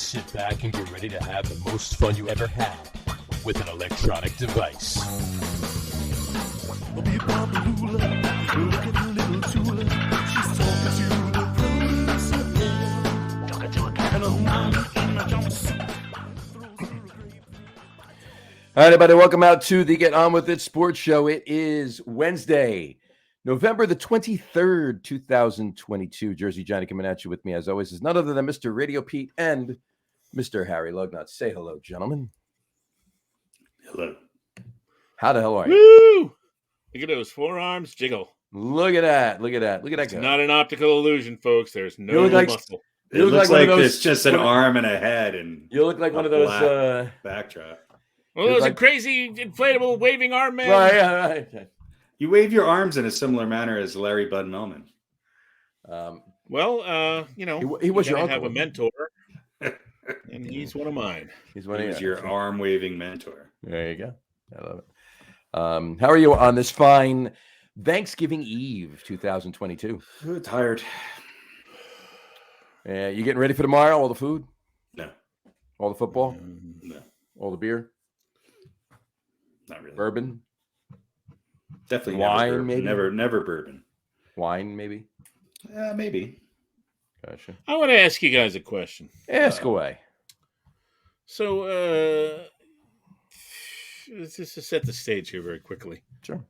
Sit back and get ready to have the most fun you ever had with an electronic device. All right, everybody, welcome out to the Get On With It Sports Show. It is Wednesday, November the 23rd, 2022. Jersey Johnny coming at you with me, as always, is none other than Mr. RadioPete and Mr. Harry Lug Nutz. Say hello, gentlemen. Hello. How the hell are you? Woo! Look at those forearms jiggle. Look at that. Look at that. Look at that It's guy. not an optical illusion, folks. There's no You look like- muscle. It looks one like of those- there's just an arm and a head and You look like a one of those. black backdrop. Well, those like- are crazy inflatable waving arm man. Right. You wave your arms in a similar manner as Larry Bud Millman. Well, you know, He was you your gotta have uncle. a mentor, and he's one of mine. He's He one of was your arm waving mentor. There you go. I love it. How are you on this fine Thanksgiving Eve, 2022? Ooh, tired. You getting ready for tomorrow? All the food? No, All the football? no, All the beer? not really. Bourbon? Definitely Wine, never bourbon. maybe? Never bourbon. Wine, maybe? Maybe. Gotcha. I want to ask you guys a question. Ask away. So, let's just set the stage here very quickly. Sure.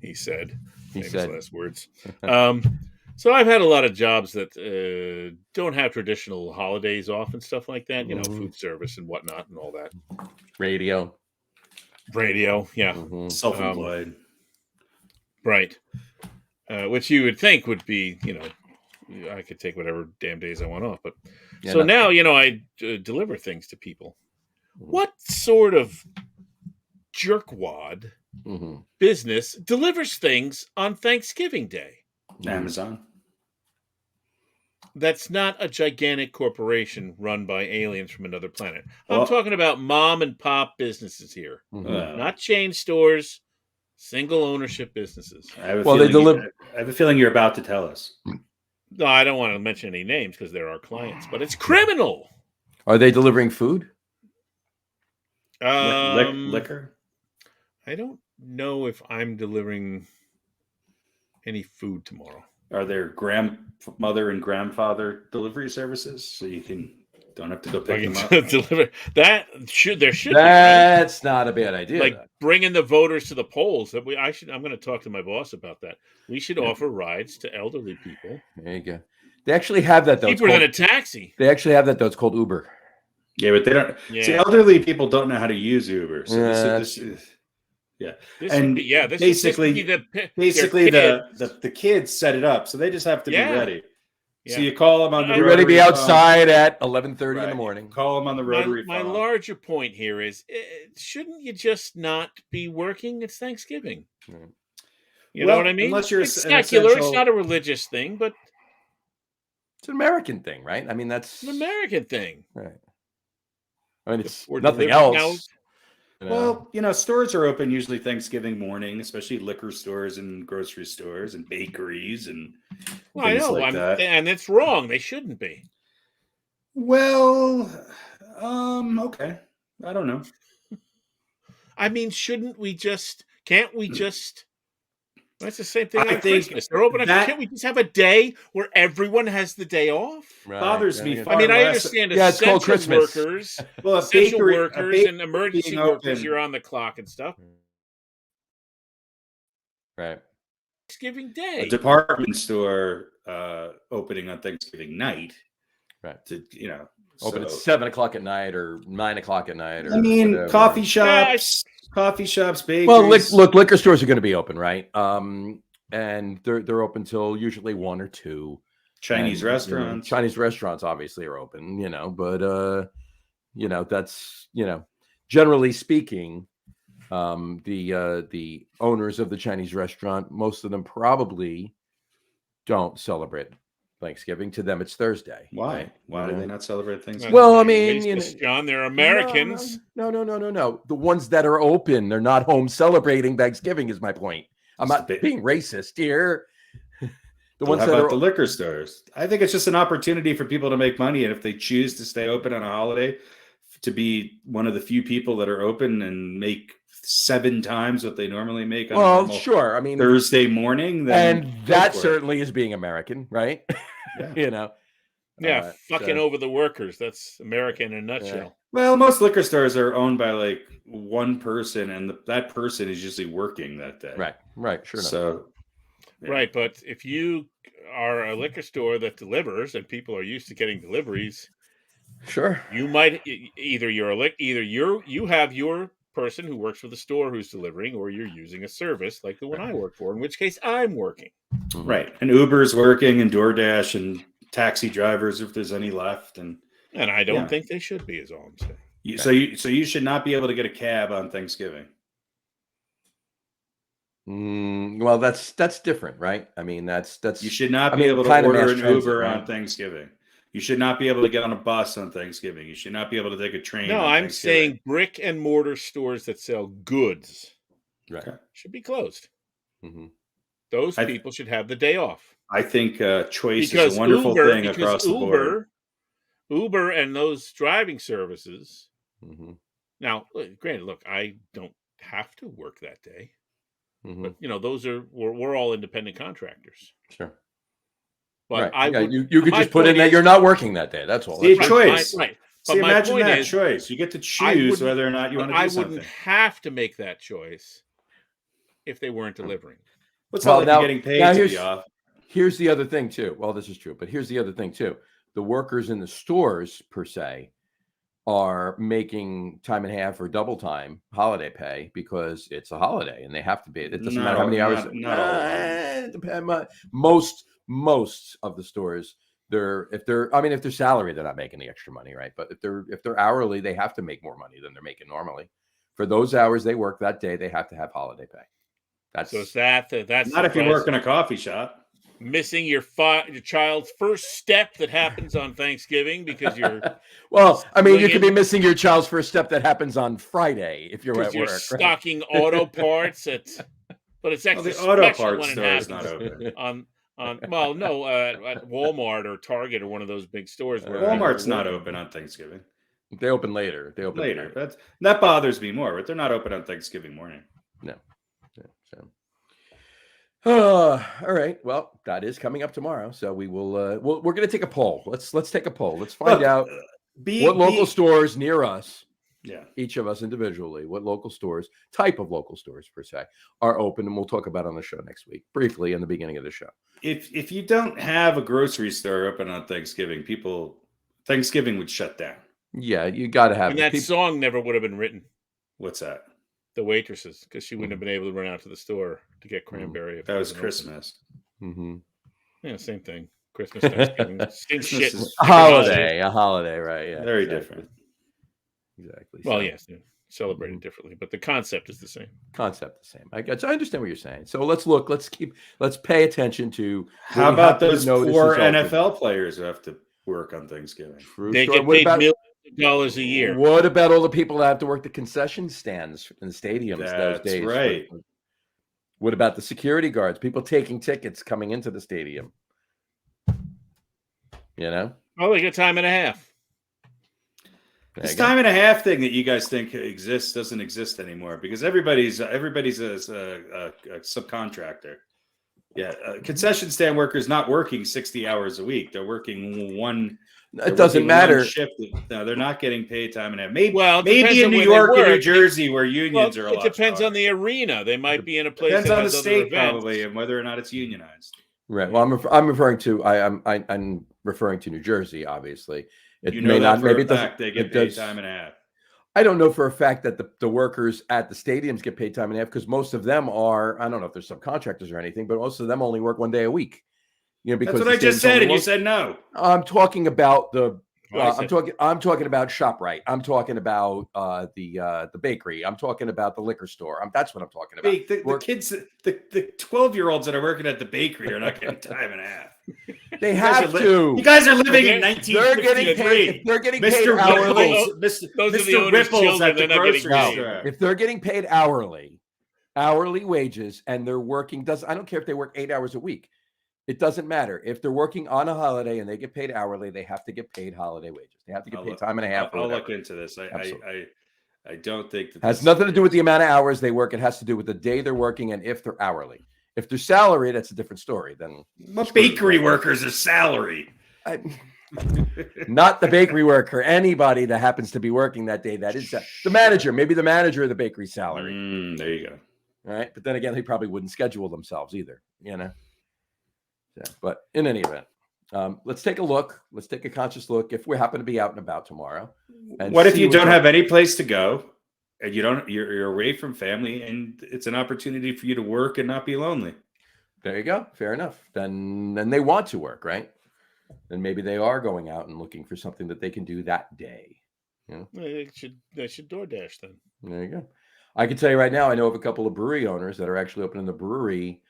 He said. He Famous said. last words. So I've had a lot of jobs that don't have traditional holidays off and stuff like that. You know, Mhm. food service and whatnot and all that. Radio. Radio, yeah, Mhm. Self-employed. right. Which you would think would be, you know, I could take whatever damn days I want off. But Yeah, so no- now, you know, I deliver things to people. What sort of jerkwad Mhm. business delivers things on Thanksgiving Day? Amazon. That's not a gigantic corporation run by aliens from another planet. I'm Well- talking about mom and pop businesses here, Mhm. not chain stores, single ownership businesses. I have a Well, they feeling deliver. I have a feeling you're about to tell us. No, I don't want to mention any names because they're our clients, but it's criminal. Are they delivering food? Liquor? I don't know if I'm delivering any food tomorrow. Are there grandmother and grandfather delivery services so you don't have to go I pick them can up? deliver that. There should be, right? That's not a bad idea. Like bringing the voters to the polls. I'm going to talk to my boss about that. We should offer rides to elderly people. There you go. They actually have that, though. It's Cheaper than a called- taxi. They actually have that, though. It's called Uber. Yeah, but they don't. Yeah. See, elderly people don't know how to use Uber. So this is This And would be, yeah, this basically- would be their basically kids. the kids set it up, so they just have to Yeah. be ready. So Yeah. you call them on the You You ready to be rotary phone. outside at 11:30 in the Right. morning? Call them on the My, rotary my phone. larger point here is, shouldn't you just not be working? It's Thanksgiving. Right. You Well, know what I mean? unless you're it's an secular. essential- It's not a religious thing, but It's an American thing, right? I mean, that's it's an American thing. right. I mean, it's Or nothing delivering else. You know? Well, stores are open usually Thanksgiving morning, especially liquor stores and grocery stores and bakeries and Well, I things know, like that. and it's wrong. They shouldn't be. Well, okay. I don't know. I mean, shouldn't we just? Can't we just? That's the same thing I on think Christmas. They're open. that- Can't we just have a day where everyone has the day off? Right. bothers Yeah, me yeah. far I mean, I less- understand Yeah, it's called essential Christmas. workers, Well, essential workers, and emergency being workers. open- You're on the clock and stuff. Right. Thanksgiving a Day. department store opening on Thanksgiving night. Right. To Open at so- 7:00 at night or 9:00 at night. Or I mean, whatever. coffee shops, bakeries. Well, look, liquor stores are going to be open, right? And they're open till usually 1 or 2. Chinese And, restaurants. Chinese restaurants obviously are open, but that's generally speaking, the owners of the Chinese restaurant, most of them probably don't celebrate Thanksgiving. To them, it's Thursday. Why? right? Why You do they know? not celebrate Thanksgiving? Well, I mean, you know- John, they're Americans. No. The ones that are open, they're not home celebrating Thanksgiving. Is my point. I'm It's not the big- being racist here. The Well, ones how that about are the liquor stores? I think it's just an opportunity for people to make money, and if they choose to stay open on a holiday, to be one of the few people that are open and make 7 times what they normally make on a well, normal sure. I mean, Thursday morning, then and go that for it. certainly is being American, right? Yeah. You know. Yeah, fucking so- over the workers. That's America in a nutshell. Well, most liquor stores are owned by like one person, and that person is usually working that day. Right. Sure enough. So, yeah. Right, but if you are a liquor store that delivers and people are used to getting deliveries, Sure. you might you have your person who works for the store who's delivering, or you're using a service like the one I work for, in which case I'm working. Mhm. Right. And Uber's working, and DoorDash, and taxi drivers, if there's any left. And I don't think they should be, is all I'm saying. so you should not be able to get a cab on Thanksgiving. Well, that's different, right? I mean, that's You should not I be mean, able to kind of order mass an transit, Uber right? on Thanksgiving. You should not be able to get on a bus on Thanksgiving. You should not be able to take a train. No, on I'm Thanksgiving. saying brick and mortar stores that sell goods Right. should be closed. Mm-hmm. Those people should have the day off. I think choice is a wonderful thing across the board. Uber and those driving services. Mm-hmm. Now, granted, look, I don't have to work that day, Mm-hmm. but those we're all independent contractors. Sure. But right. You could just put in that you're not working that day. That's all. See, That's choice. Right. See, imagine that choice. You get to choose whether or not you want to do something. I wouldn't have to make that choice if they weren't delivering. What's all like getting paid to be off? Here's the other thing too. Well, this is true, but here's the other thing too. The workers in the stores per se are making time and a half or double time holiday pay because it's a holiday and they have to be. It doesn't matter how many hours. Most of the stores, if they're salary, they're not making the extra money, right? But if they're hourly, they have to make more money than they're making normally. For those hours they work that day, they have to have holiday pay. That's not if you work in a coffee shop. Missing your child's first step that happens on Thanksgiving because you're well, I mean, you could be missing your child's first step that happens on Friday if you're at work. Stocking auto parts but it's actually the auto special parts when store it is not open. at Walmart or Target or one of those big stores. Walmart's not open on Thanksgiving. They open later. That bothers me more, but they're not open on Thanksgiving morning. No. All right. Well, that is coming up tomorrow, so we will. We're going to take a poll. Let's take a poll. Let's find out what local stores near us. Yeah. Each of us individually, what local stores, type of local stores per se, are open, and we'll talk about it on the show next week, briefly in the beginning of the show. If you don't have a grocery store open on Thanksgiving, Thanksgiving would shut down. Yeah, you got to have. And that song never would have been written. What's that? The waitresses, because she wouldn't have been able to run out to the store to get cranberry. That was Christmas. Mm-hmm. Yeah, same thing. Christmas, Thanksgiving, same shit. A holiday, right? Yeah, very different. Exactly. Well, yes, celebrated differently, but the concept is the same. I understand what you're saying. So let's pay attention to. How about those poor NFL players who have to work on Thanksgiving? They get paid millions of dollars a year. What about all the people that have to work the concession stands in the stadiums those days? That's right. What about the security guards? People taking tickets coming into the stadium. Oh, they get time and a half. This time and a half thing that you guys think exists doesn't exist anymore because everybody's a subcontractor. Yeah, concession stand workers not working 60 hours a week. They're working one. It doesn't matter. Shift. No, they're not getting paid time and a half. Maybe in New York and New Jersey where unions are a lot. It depends on the arena. They might be in a place. Depends that on has the state events. probably and whether or not it's unionized. Right. Well, I'm referring to I'm referring to New Jersey. Obviously, it may not. Maybe it doesn't. They get paid time and a half. I don't know for a fact that the workers at the stadiums get paid time and a half because most of them are. I don't know if they're subcontractors or anything, but most of them only work one day a week. Because that's what I just said, and you said no. I'm talking about the. I'm talking about ShopRite. I'm talking about the bakery. I'm talking about the liquor store. That's what I'm talking about. The kids, the 12-year-olds that are working at the bakery are not getting time and a half. They have to. You guys are living in 1953. They're getting paid hourly. Mr. Ripples at the grocery store. If they're getting paid hourly wages, and they're working, I don't care if they work 8 hours a week. It doesn't matter. If they're working on a holiday and they get paid hourly, they have to get paid holiday wages. They have to get paid time and a half. I'll look into this. I don't think that has nothing to do with the amount of hours they work. It has to do with the day they're working and if they're hourly. If they're salary, that's a different story. Then bakery workers are salary. Not the bakery worker. Anybody that happens to be working that day, that is the manager. Maybe the manager of the bakery salary. There you go. All right, but then again, they probably wouldn't schedule themselves either. Yeah, but in any event, let's take a look. Let's take a conscious look. If we happen to be out and about tomorrow, what if you don't have any place to go, and you're away from family, and it's an opportunity for you to work and not be lonely? There you go. Fair enough. Then they want to work, right? Then maybe they are going out and looking for something that they can do that day. They should DoorDash then. There you go. I can tell you right now, I know of a couple of brewery owners that are actually opening the brewery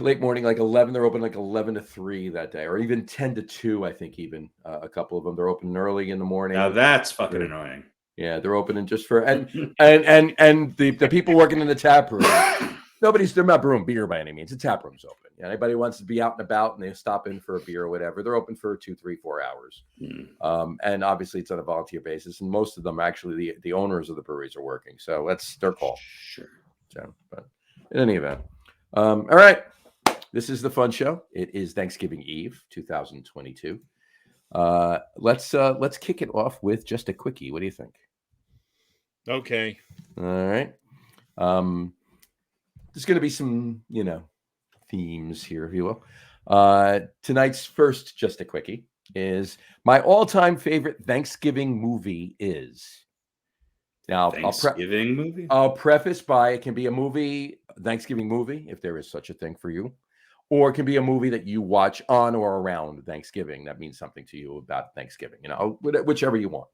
late morning, like 11. They're open like 11 to 3 that day, or even 10 to 2. I think even a couple of them. They're open early in the morning. Now that's fucking annoying. Yeah, they're opening just for and the people working in the tap room. They're not brewing beer by any means. The tap room's open. Anybody wants to be out and about and they stop in for a beer or whatever, they're open for 2, 3, 4 hours. And obviously it's on a volunteer basis. And most of them actually the owners of the breweries are working. So that's their call. Sure. So, but in any event. All right. This is the fun show. It is Thanksgiving Eve, 2022. Let's kick it off with just a quickie. What do you think? Okay. All right. There's going to be some, themes here, if you will. Tonight's first just a quickie is my all-time favorite Thanksgiving movie is. Now, movie? I'll preface by it can be a Thanksgiving movie, if there is such a thing for you, or it can be a movie that you watch on or around Thanksgiving that means something to you about Thanksgiving, whichever you want.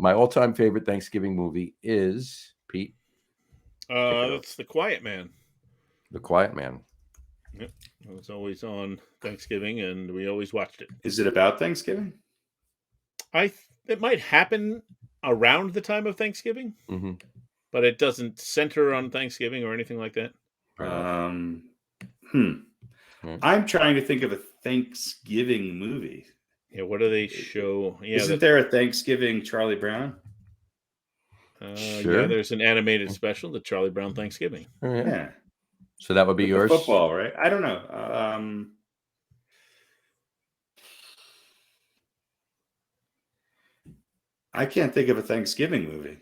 My all-time favorite Thanksgiving movie is, Pete? That's The Quiet Man. The Quiet Man. Yep. It was always on Thanksgiving, and we always watched it. Is it about Thanksgiving? It might happen around the time of Thanksgiving, but it doesn't center on Thanksgiving or anything like that. I'm trying to think of a Thanksgiving movie. Yeah, what do they show? Yeah, Isn't there a Thanksgiving Charlie Brown? Sure. Yeah, there's an animated special, the Charlie Brown Thanksgiving. Yeah. So that would be yours? Football, right? I don't know. I can't think of a Thanksgiving movie.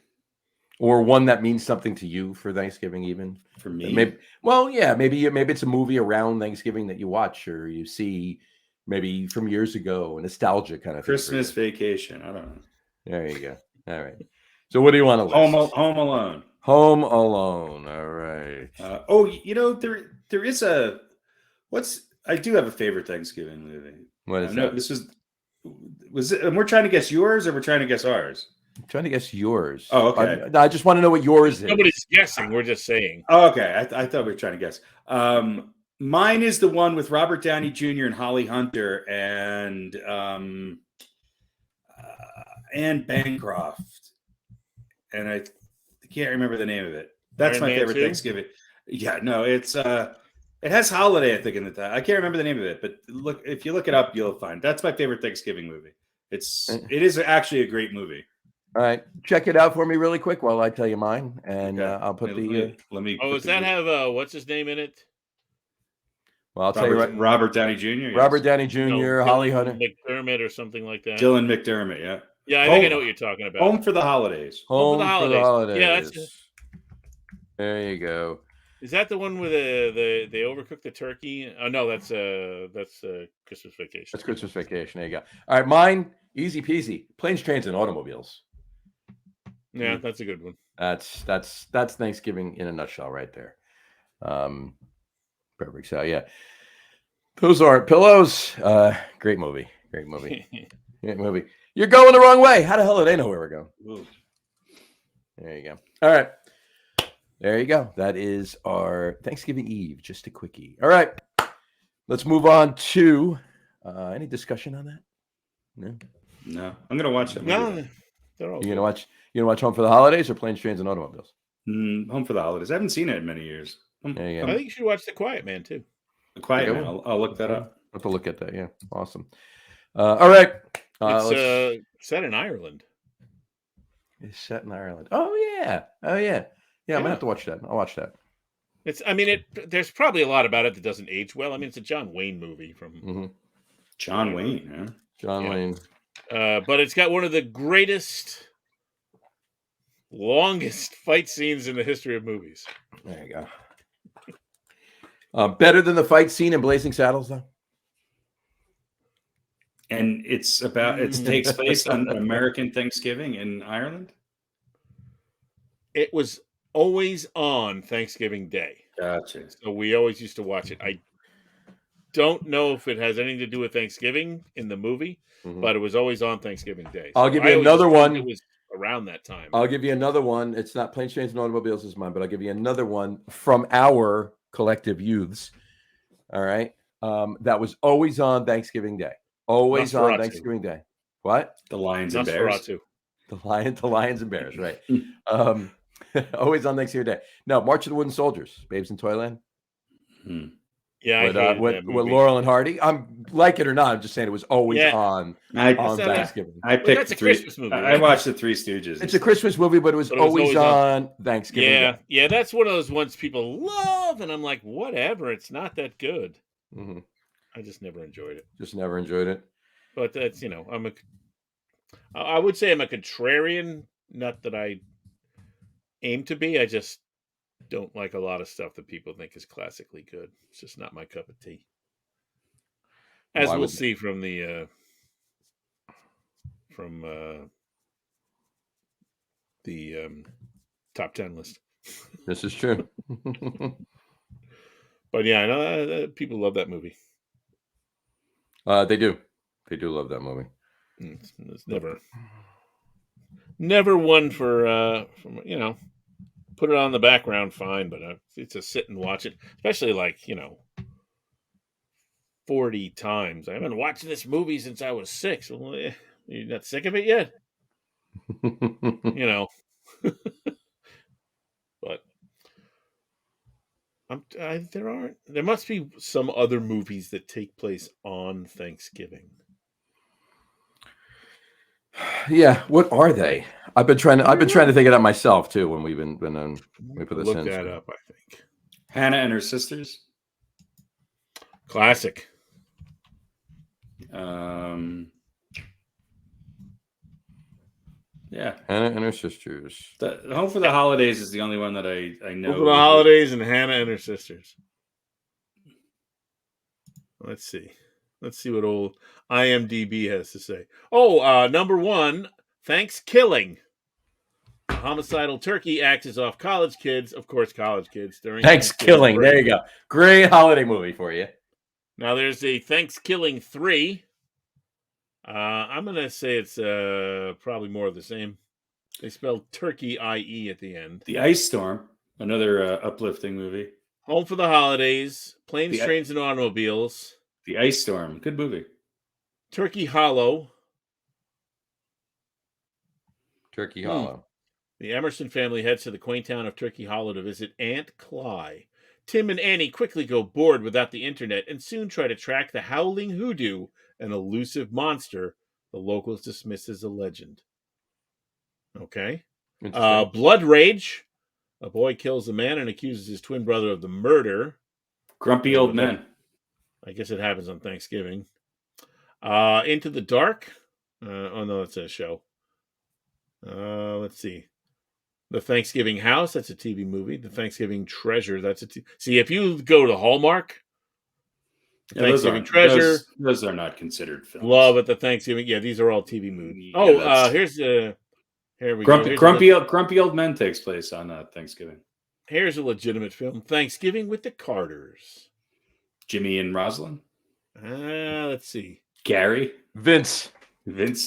Or one that means something to you for Thanksgiving, even for me. Maybe it's a movie around Thanksgiving that you watch or you see, maybe from years ago, a nostalgia kind of Christmas Vacation. I don't know. There you go. All right. So what do you want to list? Home Alone. Home Alone. All right. There is I do have a favorite Thanksgiving movie. What is that? No, was it? And we're trying to guess yours, or we're trying to guess ours? I'm trying to guess yours. Oh, okay. I just want to know what yours is. Nobody's guessing. We're just saying. Oh, okay. I thought we were trying to guess. Mine is the one with Robert Downey Jr. and Holly Hunter and Anne Bancroft. And I can't remember the name of it. That's Iron my Man favorite 2? Thanksgiving. Yeah, no, it's it has holiday, I think, in the title. I can't remember the name of it, but if you look it up, you'll find. That's my favorite Thanksgiving movie. It is actually a great movie. All right, check it out for me really quick while I tell you mine, and Okay. I'll put let me. Oh, does that have what's his name in it? Well, I'll tell you right. Robert Downey Jr. Robert Downey Jr., No, Holly Dylan Hunter, McDermott, or something like that. Dylan McDermott. Yeah. Yeah, I think I know what you're talking about. Home for the Holidays. Home for the for the Holidays. Holidays. Yeah, that's it. There you go. Is that the one where they overcook the turkey? Oh no, that's Christmas Vacation. That's Christmas Vacation. There you go. All right, mine, easy peasy. Planes, Trains, and Automobiles. Yeah, that's a good one. That's Thanksgiving in a nutshell, right there. Perfect. So yeah, those aren't pillows. Great movie. Great movie. Great movie. You're going the wrong way. How the hell do they know where we're going? Ooh. There you go. All right. There you go. That is our Thanksgiving Eve. Just a quickie. All right. Let's move on to any discussion on that? No. I'm gonna watch that movie. No, they're all You gonna watch Home for the Holidays or Planes, Trains, and Automobiles? Home for the Holidays. I haven't seen it in many years. There you go. I think you should watch The Quiet Man too. Quiet Okay, Man. I'll look that okay. up. I'll have to look at that. Yeah, awesome. All right. It's set in Ireland. It's set in Ireland. Oh yeah. Yeah. I'm gonna have to watch that. I'll watch that. There's probably a lot about it that doesn't age well. I mean, it's a John Wayne movie from John Wayne, huh? John Wayne. But it's got one of the greatest, longest fight scenes in the history of movies. There you go. Better than the fight scene in Blazing Saddles, though. And it takes place on American Thanksgiving in Ireland. It was always on Thanksgiving Day. Gotcha. So we always used to watch it. I don't know if it has anything to do with Thanksgiving in the movie, but it was always on Thanksgiving Day. So I'll give you another one. It was around that time. I'll give you another one. It's not Planes, Trains, and Automobiles is mine, but I'll give you another one from our collective youths. All right. That was always on Thanksgiving Day. Always on Thanksgiving Day. What? The Lions and Bears. The Lions and Bears, right. Always on Thanksgiving Day. No, March of the Wooden Soldiers, Babes in Toyland. Yeah, with Laurel and Hardy. I'm like it or not. I'm just saying it was always on Thanksgiving. I picked that's a Christmas movie. I watched the Three Stooges. It's a Christmas movie, but it was always on Thanksgiving. Yeah, yeah, that's one of those ones people love, and I'm like, whatever. It's not that good. I just never enjoyed it. But that's I would say I'm a contrarian. Not that I aim to be. I just don't like a lot of stuff that people think is classically good. It's just not my cup of tea. As we'll see from the top 10 list. This is true. But yeah, I know people love that movie. They do. They do love that movie. It's never one for put it on the background, fine, but it's a sit and watch it, especially 40 times. I haven't watched this movie since I was 6. Well, you're not sick of it yet? But there must be some other movies that take place on Thanksgiving. Yeah, what are they? I've been trying to think it out myself too when we put this in. Look that up, I think. Hannah and Her Sisters. Classic. Yeah, Hannah and Her Sisters. The Home for the Holidays is the only one that I know. Home for the Holidays and Hannah and Her Sisters. Let's see what old IMDb has to say. Oh, number 1, Thanksgiving. A homicidal turkey axes off college kids, of course, during Thanksgiving. There you go. Great holiday movie for you. Now there's a Thanksgiving 3. I'm gonna say it's probably more of the same. They spelled turkey IE at the end. The Ice Storm, another uplifting movie. Home for the Holidays, Planes, Trains, and Automobiles. The Ice Storm, good movie. Turkey Hollow. Turkey Hollow. The Emerson family heads to the quaint town of Turkey Hollow to visit Aunt Cly. Tim and Annie quickly go bored without the internet and soon try to track the howling hoodoo, an elusive monster the locals dismiss as a legend. Okay. Blood Rage. A boy kills a man and accuses his twin brother of the murder. Grumpy Old Men. I guess it happens on Thanksgiving. Into the Dark. Oh, no, that's a show. Let's see. The Thanksgiving House, that's a TV movie. The Thanksgiving Treasure, that's a See, if you go to Hallmark, Thanksgiving Treasure. Those are not considered films. Love at the Thanksgiving. Yeah, these are all TV movies. Here we go. Grumpy Old Men takes place on Thanksgiving. Here's a legitimate film. Thanksgiving with the Carters. Jimmy and Rosalind. Let's see. Gary. Vince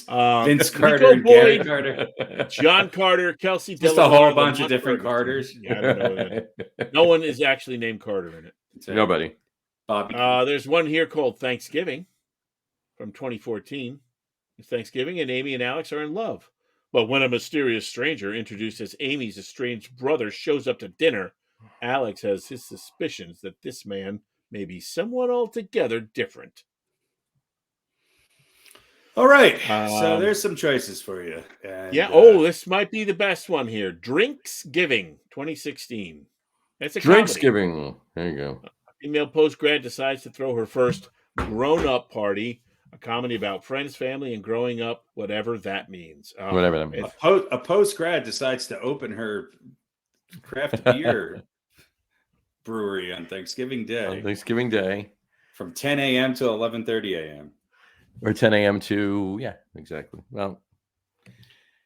Carter and Gary Carter. John Carter, Kelsey Just a whole bunch of different Carters. Yeah, I don't know that. No one is actually named Carter in it. Nobody. Bobby. There's one here called Thanksgiving from 2014. It's Thanksgiving, and Amy and Alex are in love. But when a mysterious stranger introduced as Amy's estranged brother shows up to dinner, Alex has his suspicions that this man may be someone altogether different. All right. So there's some choices for you. And, yeah. This might be the best one here. Drinksgiving 2016. That's a comedy. Drinksgiving. There you go. A female post-grad decides to throw her first grown-up party, a comedy about friends, family, and growing up, whatever that means. Whatever that means. A post-grad decides to open her craft beer brewery on Thanksgiving Day. On Thanksgiving Day. From 10 a.m. to 11:30 a.m. Or 10 a.m. to, yeah, exactly. Well,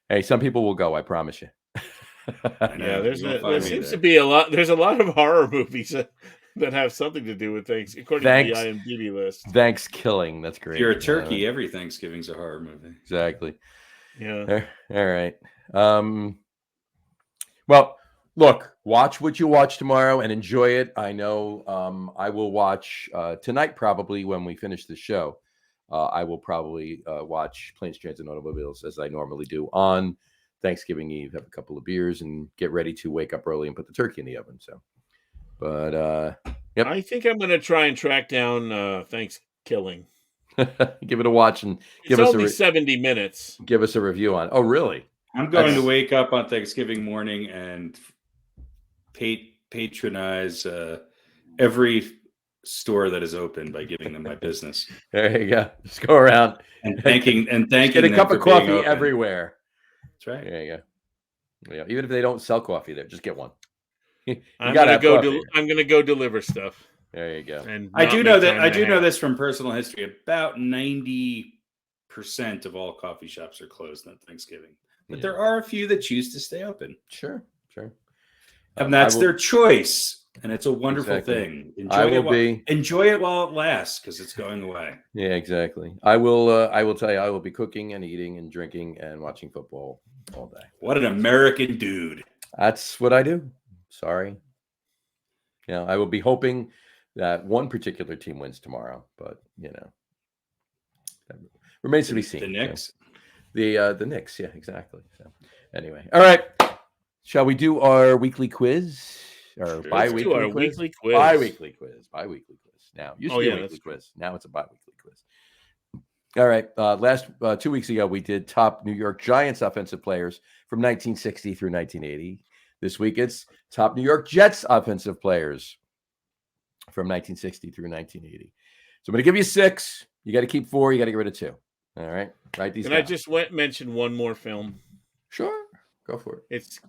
hey, some people will go, I promise you. Yeah, there seems to be a lot. There's a lot of horror movies that have something to do with things, according to the IMDb list. Thanksgiving. That's great. If you're a turkey, every Thanksgiving's a horror movie. Exactly. Yeah. All right. Well, look, watch what you watch tomorrow and enjoy it. I know I will watch tonight, probably when we finish the show. I will probably watch Planes, Trains, and Automobiles as I normally do on Thanksgiving Eve, have a couple of beers and get ready to wake up early and put the turkey in the oven. So, but yep. I think I'm going to try and track down Thanksgiving. Give it a watch and give us only 70 minutes. Give us a review on. Oh, really? I'm going to wake up on Thanksgiving morning and patronize every store that is open by giving them my business. There you go. Just go around and thanking get a cup of coffee everywhere. That's right. There you go. Yeah, even if they don't sell coffee there, just get one. I'm gonna go deliver stuff. There you go. And I do know this from personal history. About 90% of all coffee shops are closed on Thanksgiving, but there are a few that choose to stay open. Sure. And that's their choice. And it's a wonderful thing. Enjoy it while it lasts, because it's going away. Yeah, exactly. I will tell you, I will be cooking and eating and drinking and watching football all day. What an American dude. That's what I do. Sorry. Yeah, I will be hoping that one particular team wins tomorrow, but that remains to be seen. The Knicks? So, the Knicks, yeah, exactly. So anyway. All right. Shall we do our weekly quiz? Or bi-weekly quiz? Bi-weekly quiz. Now, used to be a weekly quiz. Now it's a bi-weekly quiz. All right. Last 2 weeks ago, we did top New York Giants offensive players from 1960 through 1980. This week, it's top New York Jets offensive players from 1960 through 1980. So I'm going to give you 6. You got to keep 4. You got to get rid of 2. All right. Write these down. I just mention one more film? Sure. Go for it. It's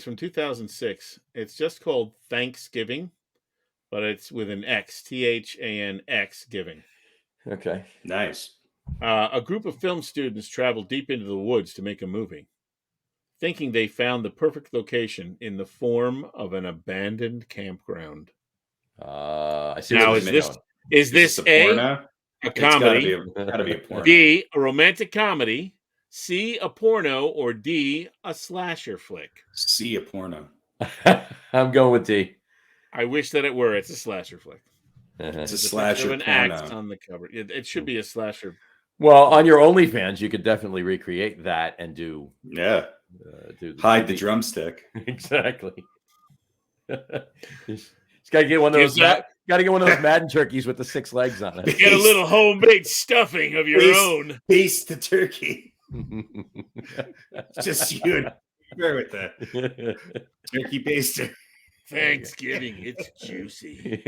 from 2006. It's just called Thanksgiving, but it's with an X, THANX giving. Okay. Nice. A group of film students travel deep into the woods to make a movie, thinking they found the perfect location in the form of an abandoned campground. I see. Now, is this A, a comedy, gotta be a porno. B, a romantic comedy, C, a porno, or D, a slasher flick? C, a porno. I'm going with D. I wish that it were. It's a slasher flick. It's a slasher porno. An axe on the cover. It should be a slasher. Well, on your OnlyFans, you could definitely recreate that and do. Yeah. Hide the drumstick. Exactly. Just gotta get one of those. Got to get one of those Madden turkeys with the 6 legs on it. Get a little homemade stuffing of your own. Baste the turkey. Just you and her with the turkey baster. Thanksgiving, it's juicy.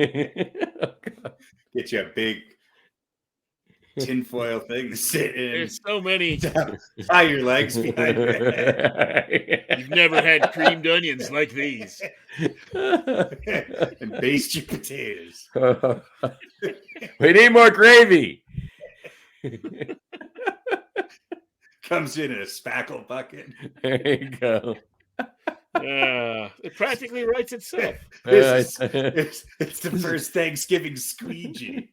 Get you a big tinfoil thing to sit in. There's so many. Tie your legs behind your head. You've never had creamed onions like these. And baste your potatoes. We need more gravy. Comes in a spackle bucket. There you go. It practically writes itself. It's the first Thanksgiving squeegee.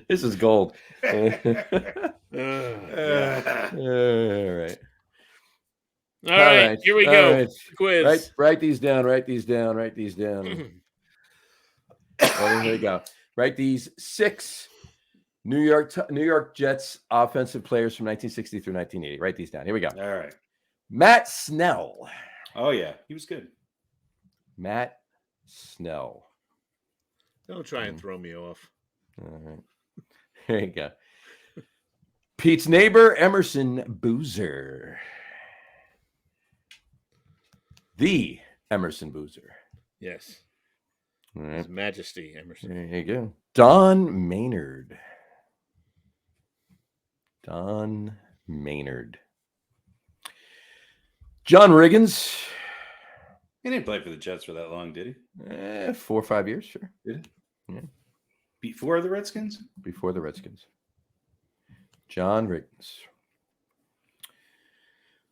This is gold. All right. All right. Here we go. Right. Quiz. Write these down. Here you go. Write these 6 New York Jets offensive players from 1960 through 1980. Write these down. Here we go. All right. Matt Snell. Oh, yeah. He was good. Matt Snell. Don't try and throw me off. All right. There you go. Pete's neighbor, Emerson Boozer. The Emerson Boozer. Yes. All right. His Majesty Emerson. There you go. Don Maynard. Don Maynard. John Riggins. He didn't play for the Jets for that long, did he? 4 or 5 years, sure. Did he? Yeah. Before the Redskins? Before the Redskins. John Riggins.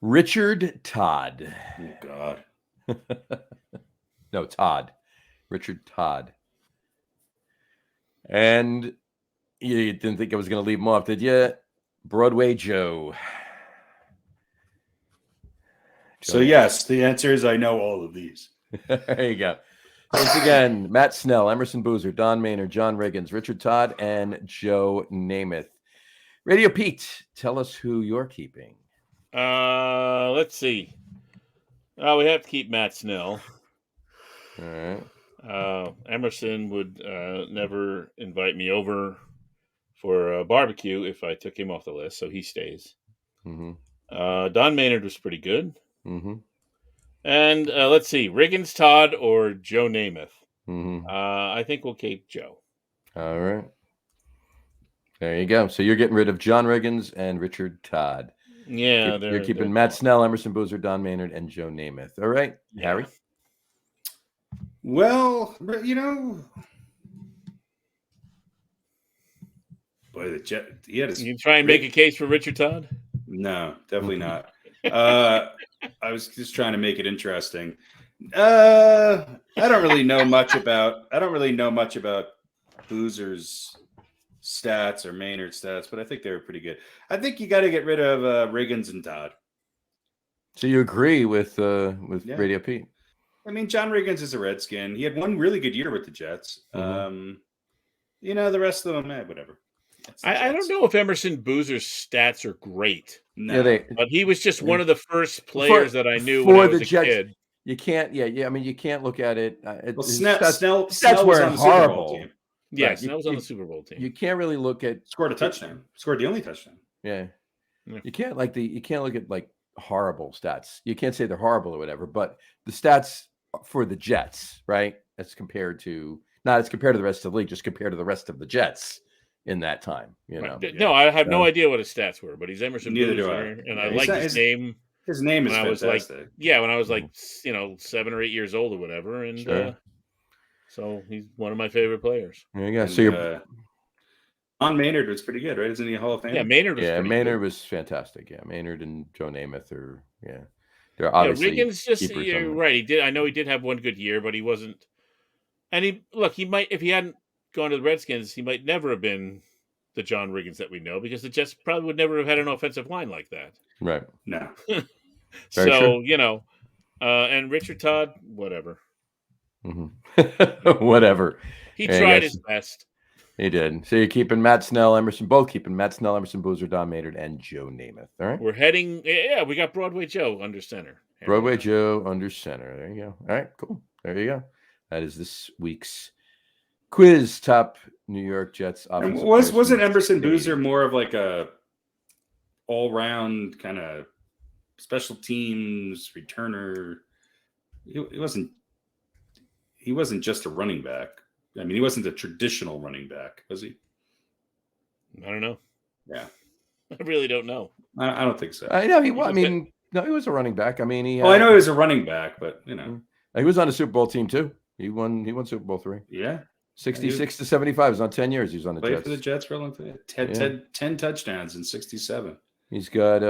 Richard Todd. Oh, God. No, Todd. Richard Todd. And you didn't think I was going to leave him off, did you? Broadway Joe. So, yes, the answer is I know all of these. There you go. Once again, Matt Snell, Emerson Boozer, Don Maynard, John Riggins, Richard Todd, and Joe Namath. Radio Pete, tell us who you're keeping. Let's see. We have to keep Matt Snell. All right. Emerson would never invite me over for a barbecue if I took him off the list, so he stays. Mm-hmm. Don Maynard was pretty good. Mm-hmm. And let's see, Riggins, Todd, or Joe Namath. Mm-hmm. I think we'll keep Joe. All right. There you go. So you're getting rid of John Riggins and Richard Todd. Yeah. You're keeping Matt Snell, Emerson Boozer, Don Maynard, and Joe Namath. All right, Yeah. Harry? Well, you know, boy, the Jet. He had his. You try and make a case for Richard Todd? No, definitely not. I was just trying to make it interesting. I don't really know much about Boozer's stats or Maynard's stats, but I think they were pretty good. I think you got to get rid of Riggins and Todd. So you agree with Yeah. Radio Pete? I mean, John Riggins is a Redskin. He had one really good year with the Jets. Mm-hmm. You know, the rest of them, whatever. I don't know if Emerson Boozer's stats are great. No. Yeah, But he was just one of the first players that I knew when I was a kid. You can't. Yeah. I mean, you can't look at it. Well, Snell was stats were on the Super Bowl horrible. team. Yeah, Right. Snell was on the Super Bowl team. You can't really look at. Scored a touchdown. Scored the only touchdown. Yeah. Yeah. You can't look at like horrible stats. You can't say they're horrible or whatever. But the stats for the Jets, right? As compared to not as compared to the rest of the league, just compared to the rest of the Jets in that time. You know. No, I have no idea what his stats were, but he's Emerson Neither do Boozer, I. and Yeah, I like his name. His name is when I was fantastic. when I was 7 or 8 years old or whatever, and Sure. so he's one of my favorite players. There you go. And, So you're. Don Maynard was pretty good, right? Isn't he a Hall of Fame? Yeah, Maynard was pretty Maynard good. was fantastic. Yeah, Maynard and Joe Namath are. Yeah, they're obviously. Riggins just keepers you're on- right. He did. I know he did have one good year, but he wasn't. And he might if he hadn't gone to the Redskins, he might never have been the John Riggins that we know because the Jets probably would never have had an offensive line like that. Right. No. Very So true. and Richard Todd, whatever. Mm-hmm. Whatever. He Yeah, I tried guess. his best. He did. So you're keeping Matt Snell, both keeping Matt Snell, Emerson Boozer, Don Maynard, and Joe Namath. All right. We're heading. Yeah, we got Broadway Joe under center. Broadway Joe under center. There you go. All right, cool. There you go. That is this week's quiz. Top New York Jets. And offensive wasn't players from Emerson the Boozer more of like a all-round kind of special teams returner? He wasn't just a running back. I mean, he wasn't a traditional running back, was he? I don't know. Yeah. I really don't know. I don't think so. I know he was. I mean, no, he was a running back. I mean, I know he was a running back, but you know, he was on a Super Bowl team too. He won Super Bowl 3. yeah. 66 to 75. He was on 10 years. He was on the Played Jets. for the Jets for a long time. 10 touchdowns in 67. He's got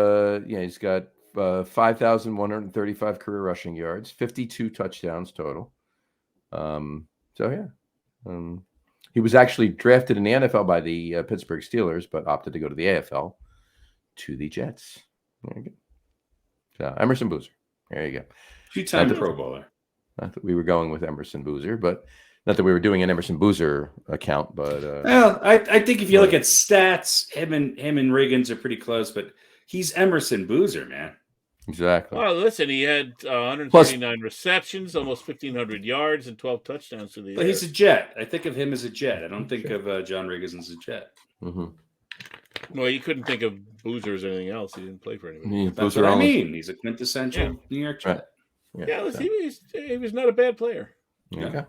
5,135 career rushing yards, 52 touchdowns total. He was actually drafted in the NFL by the Pittsburgh Steelers, but opted to go to the AFL to the Jets. There you go. So Emerson Boozer. There you go. Two-time Pro Bowler. Not that we were going with Emerson Boozer, but not that we were doing an Emerson Boozer account, but Well, I think if you look at stats, him and Riggins are pretty close, but he's Emerson Boozer, man. Exactly. Well, listen, he had 139 receptions, almost 1,500 yards, and 12 touchdowns to the But air. he's a Jet. I think of him as a Jet. I don't think of John Riggins as a Jet. Mm-hmm. Well, you couldn't think of Boozers or anything else. He didn't play for anybody. That's what I mean. He's a quintessential New York Jet. Right. Yeah, listen, he was not a bad player. Okay.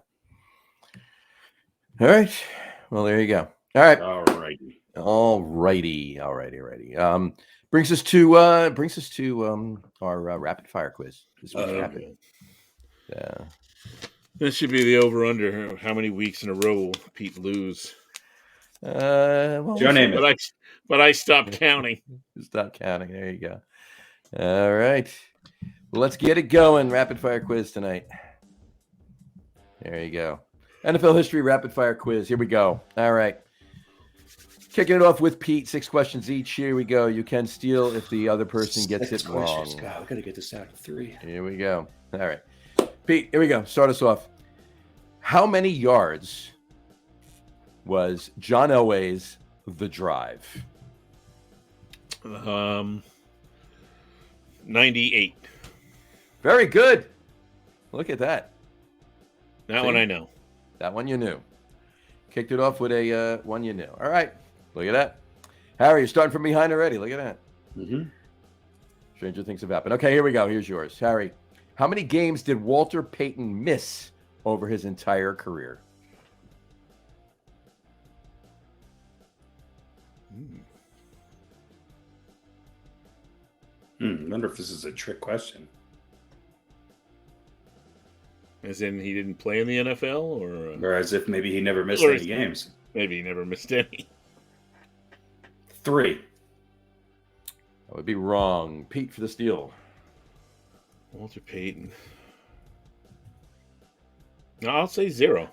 All right. Well, there you go. All right. Alrighty. Brings us to our rapid fire quiz. This week's rapid. Yeah. This should be the over/under. How many weeks in a row will Pete lose? Joe name it. But I stopped counting. Stop counting. There you go. All right. Well, let's get it going. Rapid fire quiz tonight. There you go. NFL history rapid fire quiz. Here we go. All right. Kicking it off with Pete. 6 questions each. Here we go. You can steal if the other person gets it wrong. God, we got to get this out of 3. Here we go. All right. Pete, here we go. Start us off. How many yards was John Elway's The Drive? 98. Very good. Look at that. That one I know. That one you knew. Kicked it off with a one you knew. All right. Look at that. Harry, you're starting from behind already. Look at that. Mm-hmm. Stranger things have happened. Okay, here we go. Here's yours. Harry, how many games did Walter Payton miss over his entire career? I wonder if this is a trick question. As in he didn't play in the NFL? Or as if maybe he never missed any games. Maybe he never missed any. 3. That would be wrong. Pete for the steal. Walter Payton. No, I'll say 0.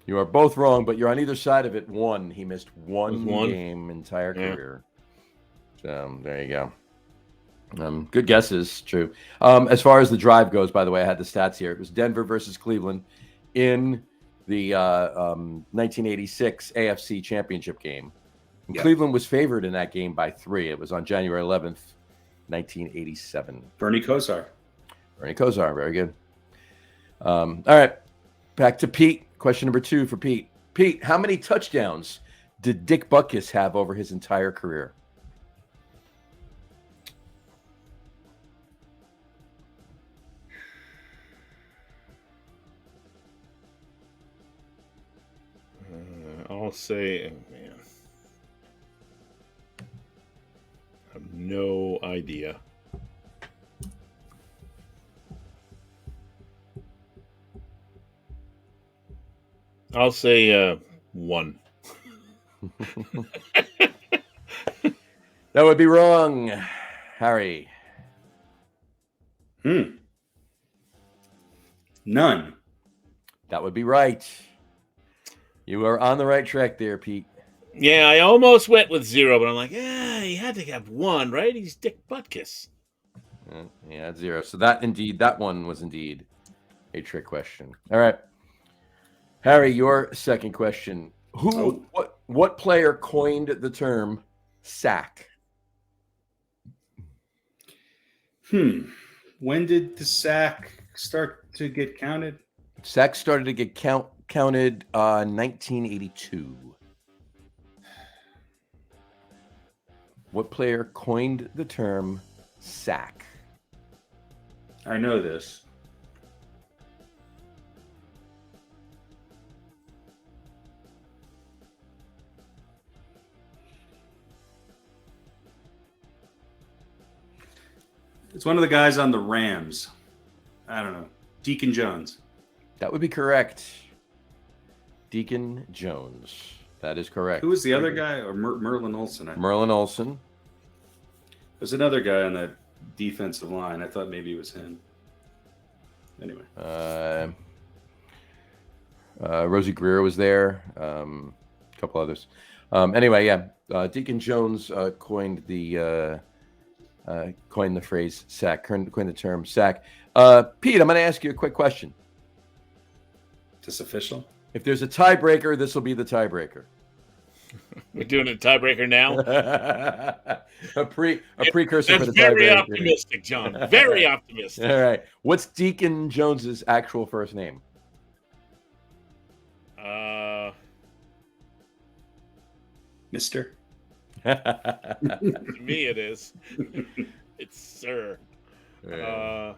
You are both wrong, but you're on either side of it. 1. He missed one game entire career. So there you go. Good guesses. True. As far as the drive goes, by the way, I had the stats here. It was Denver versus Cleveland in the 1986 AFC Championship game. Cleveland was favored in that game by 3. It was on January 11th, 1987. Bernie Kosar. Very good. All right. Back to Pete. Question number 2 for Pete. Pete, how many touchdowns did Dick Butkus have over his entire career? I'll say, man, I have no idea. I'll say 1. That would be wrong, Harry. None. That would be right. You are on the right track there, Pete. Yeah, I almost went with 0, but I'm like, he had to have 1, right? He's Dick Butkus. Yeah, 0. So that one was indeed a trick question. All right. Harry, your second question. What player coined the term sack? When did the sack start to get counted? Sacks started to get counted 1982. What player coined the term sack? I know this. It's one of the guys on the Rams. I don't know. Deacon Jones. That would be correct. Deacon Jones. That is correct. Who was the other guy? Or Merlin Olsen? Merlin Olsen. There's another guy on that defensive line. I thought maybe it was him. Anyway. Rosie Greer was there. A couple others. Anyway, yeah. Deacon Jones coined the phrase sack, coined the term sack. Pete, I'm going to ask you a quick question. Is this official? If there's a tiebreaker, this will be the tiebreaker. We're doing a tiebreaker now. a precursor for That's the very tiebreaker. optimistic, John. Very optimistic. All right. What's Deacon Jones's actual first name? Mister. To me, it is. It's Sir. Yeah.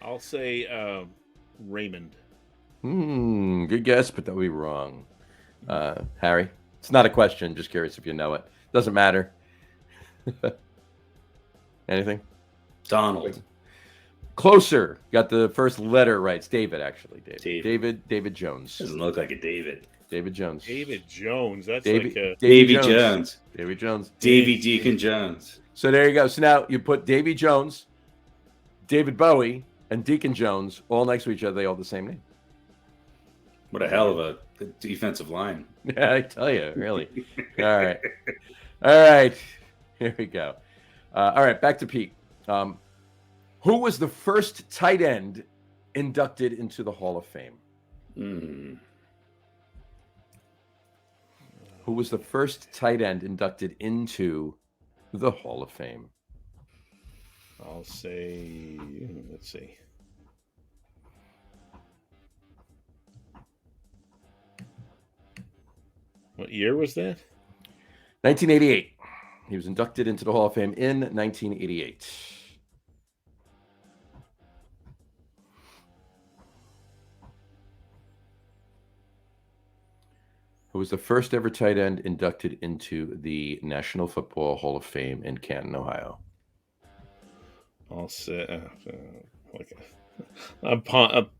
I'll say Raymond. Good guess, but that would be wrong. Harry, it's not a question. Just curious if you know it. Doesn't matter. Anything? Donald. Closer. Got the first letter right. It's David, actually. David Jones. Doesn't look like a David. David Jones. David Jones. That's Davy like Jones. Davy Jones. Davy Deacon Jones. So there you go. So now you put Davy Jones, David Bowie, and Deacon Jones all next to each other. They all have the same name. What a hell of a defensive line. Yeah, I tell you, really. All right. All right. Here we go. All right, back to Pete. Who was the first tight end inducted into the Hall of Fame? Who was the first tight end inducted into the Hall of Fame? I'll say, let's see. What year was that? 1988. He was inducted into the Hall of Fame in 1988. Who was the first ever tight end inducted into the National Football Hall of Fame in Canton, Ohio? I'll say, I'm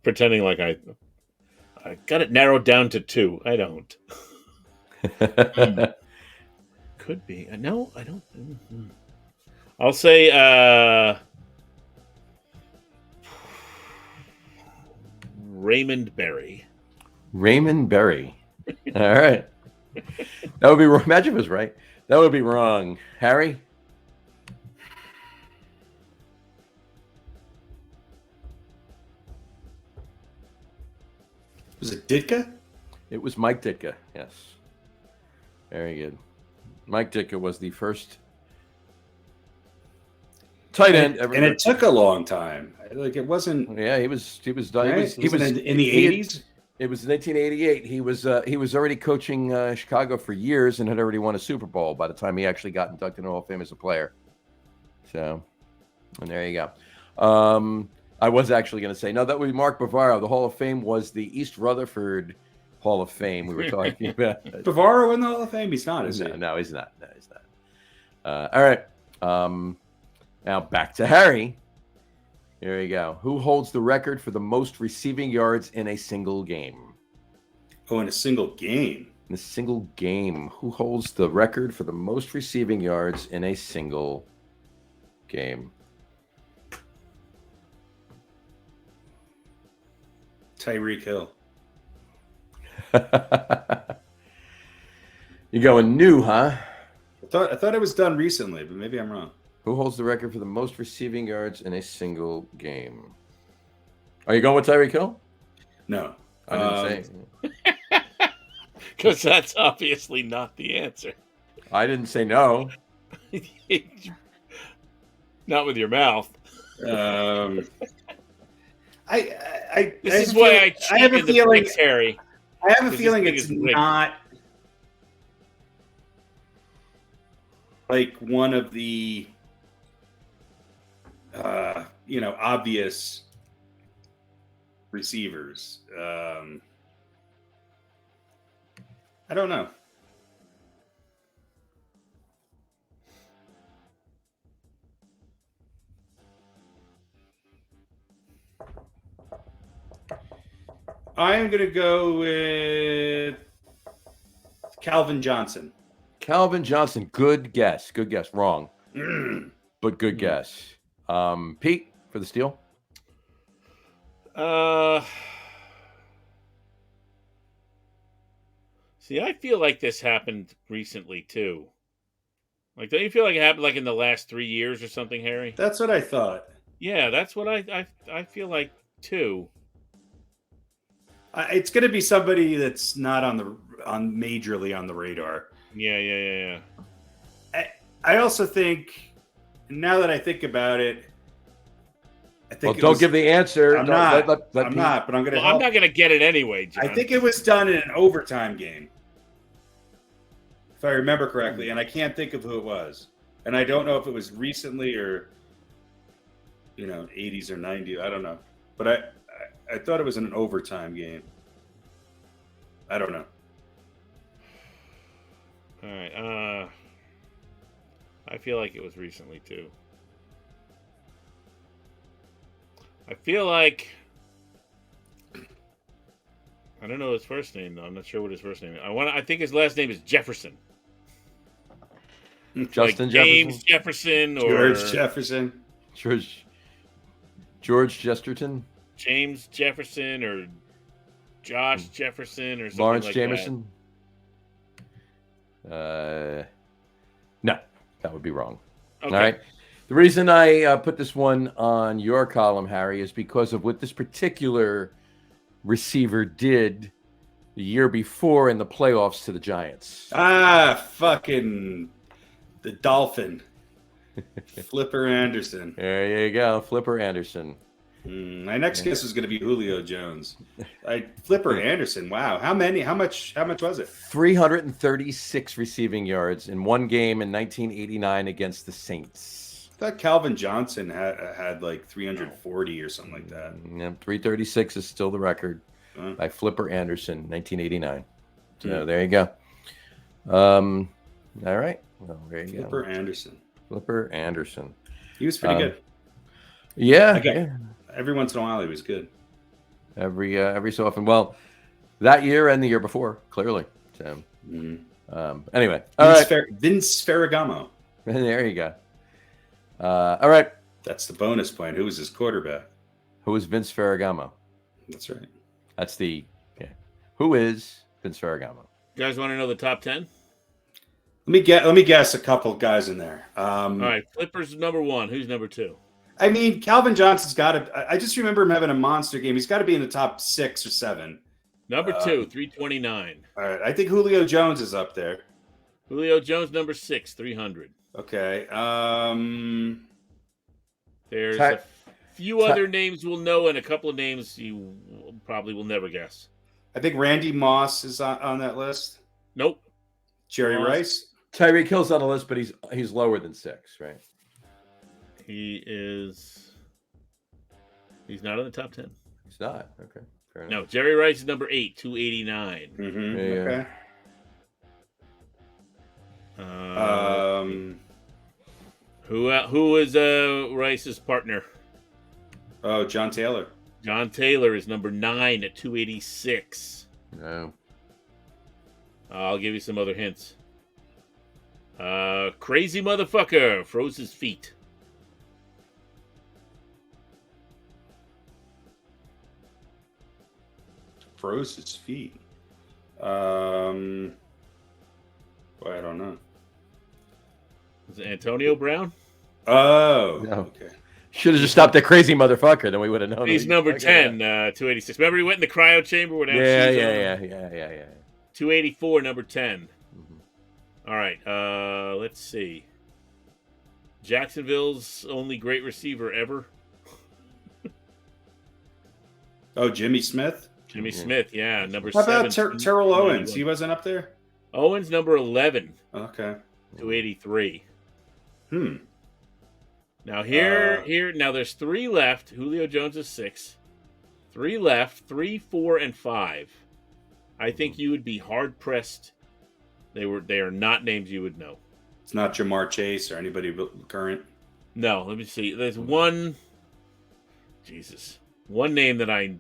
pretending like I got it narrowed down to 2. I don't. Could be. No, I don't. I'll say Raymond Berry. Raymond Berry. All right. That would be wrong. Imagine if it was right. That would be wrong. Harry? Was it Ditka? It was Mike Ditka. Yes. Very good. Mike Ditka was the first tight end ever. And it took a long time. Like it wasn't. Yeah, he was Right? he was in the 80s. It was 1988. He was already coaching Chicago for years and had already won a Super Bowl by the time he actually got inducted in the Hall of Fame as a player. So, and there you go. I was actually going to say, no, that would be Mark Bavaro. The Hall of Fame was the East Rutherford Hall of Fame we were talking about. Bavaro in the Hall of Fame? He's not, is he? No, he's not. No, he's not. All right. Now back to Harry. Here we go. Who holds the record for the most receiving yards in a single game? Oh, in a single game? In a single game. Who holds the record for the most receiving yards in a single game? Tyreek Hill. You're going new, huh? I thought it was done recently, but maybe I'm wrong. Who holds the record for the most receiving yards in a single game? Are you going with Tyreek Hill? No. I didn't say. Because that's obviously not the answer. I didn't say no. Not with your mouth. This is why I cheat have a in the feeling, picks, Harry. I have a feeling it's not like one of the obvious receivers. I don't know. I'm going to go with Calvin Johnson. Calvin Johnson. Good guess. Good guess. Wrong. But good guess. Pete, for the steal? See, I feel like this happened recently, too. Like, don't you feel like it happened like in the last 3 years or something, Harry? That's what I thought. Yeah, that's what I feel like, too. It's going to be somebody that's not on majorly on the radar. Yeah. I also think, now that I think about it, I think Well, don't give the answer. I'm Don't- not. let I'm Pete- not. But I'm going to Well, I'm help. not going to get it anyway, John. I think it was done in an overtime game, if I remember correctly, and I can't think of who it was, and I don't know if it was recently or 80s or 90s. I don't know, but I thought it was in an overtime game. I don't know. All right. I feel like it was recently too. I feel like I don't know his first name though. I'm not sure what his first name is. I think his last name is Jefferson. Justin like James Jefferson, Jefferson or George Jefferson, George Jesterton, James Jefferson or Josh Jefferson or something Lawrence like Jamerson. No, that would be wrong. that. Okay. All right. The reason I put this one on your column, Harry, is because of what this particular receiver did the year before in the playoffs to the Giants. fucking the Dolphin, Flipper Anderson. There you go, Flipper Anderson. My next guess was going to be Julio Jones. Flipper Anderson. Wow, how much was it? 336 receiving yards in one game in 1989 against the Saints. I thought Calvin Johnson had like 340 or something like that. Yeah, 336 is still the record by Flipper Anderson, 1989. So there you go. All right. Well, there you Flipper go. Anderson. Flipper Anderson. He was pretty good. Yeah. Every once in a while, he was good. Every so often. Well, that year and the year before, clearly. So, anyway, all right. Vince Ferragamo. There you go. All right. That's the bonus point. Who was his quarterback? Who is Vince Ferragamo? That's right. That's Who is Vince Ferragamo? You guys want to know the top 10? Let me guess a couple guys in there. All right, Flipper's number 1. Who's number 2? I mean, Calvin Johnson's got to. I just remember him having a monster game. He's got to be in the top 6 or 7. Number 2, 329. All right, I think Julio Jones is up there. Julio Jones, number 6, 300. Okay. There's a few other names we'll know, and a couple of names you probably will never guess. I think Randy Moss is on that list. Nope. Jerry Rice. Tyreek Hill's on the list, but he's lower than 6, right? He's not in the top 10. He's not. Okay. Fair enough. No, Jerry Rice is number 8, 289. Okay. Who is Rice's partner? Oh, John Taylor. John Taylor is number 9 at 286. No. I'll give you some other hints. Crazy motherfucker froze his feet. Froze his feet. Well, I don't know. Is it Antonio Brown? Oh, No. okay. Should have just stopped that crazy motherfucker, then we would have known. He's number 10, 286. Remember he went in the cryo chamber with Yeah. 284, number 10. All right, let's see. Jacksonville's only great receiver ever. Oh, Jimmy Smith. Jimmy Smith, yeah, number How 7. about Terrell Owens? He wasn't up there. Owens, number 11, Okay. 283. Now now there's 3 left. Julio Jones is 6. 3 left, 3, 4, and 5. I think you would be hard pressed. They are not names you would know. It's not Jamar Chase or anybody current. No, let me see. There's one name that I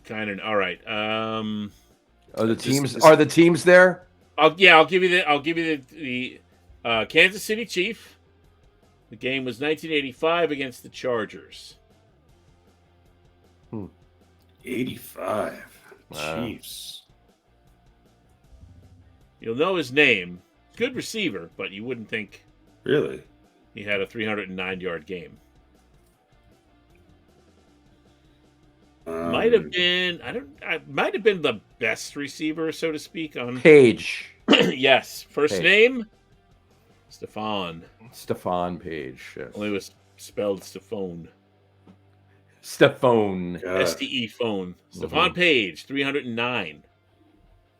kind of. All right. Are the teams there? I'll give you the Kansas City Chief. The game was 1985 against the Chargers. 85. Wow. Chiefs. You'll know his name. Good receiver, but you wouldn't think Really? he had a 309-yard game. Might have been. Might have been the best receiver, so to speak. On Page. yes, first Page. name Stefan. Stefan Page. Yes. Only was spelled Stephone. Stephone. STE phone. Stefan Page, 309.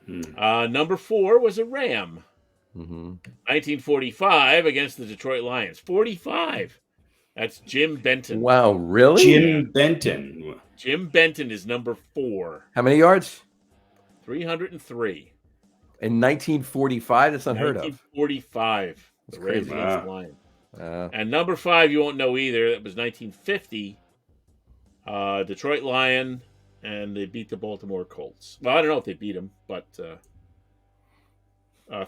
Hmm. Number 4 was a Ram. 1945 against the Detroit Lions. 45. That's Jim Benton. Wow, really? Jim Benton. Jim Benton is number 4. How many yards? 303. In 1945? That's unheard of. 1945. That's The Rams crazy. against the Lions. And number 5, you won't know either. That was 1950. Detroit Lion, and they beat the Baltimore Colts. Well, I don't know if they beat them, but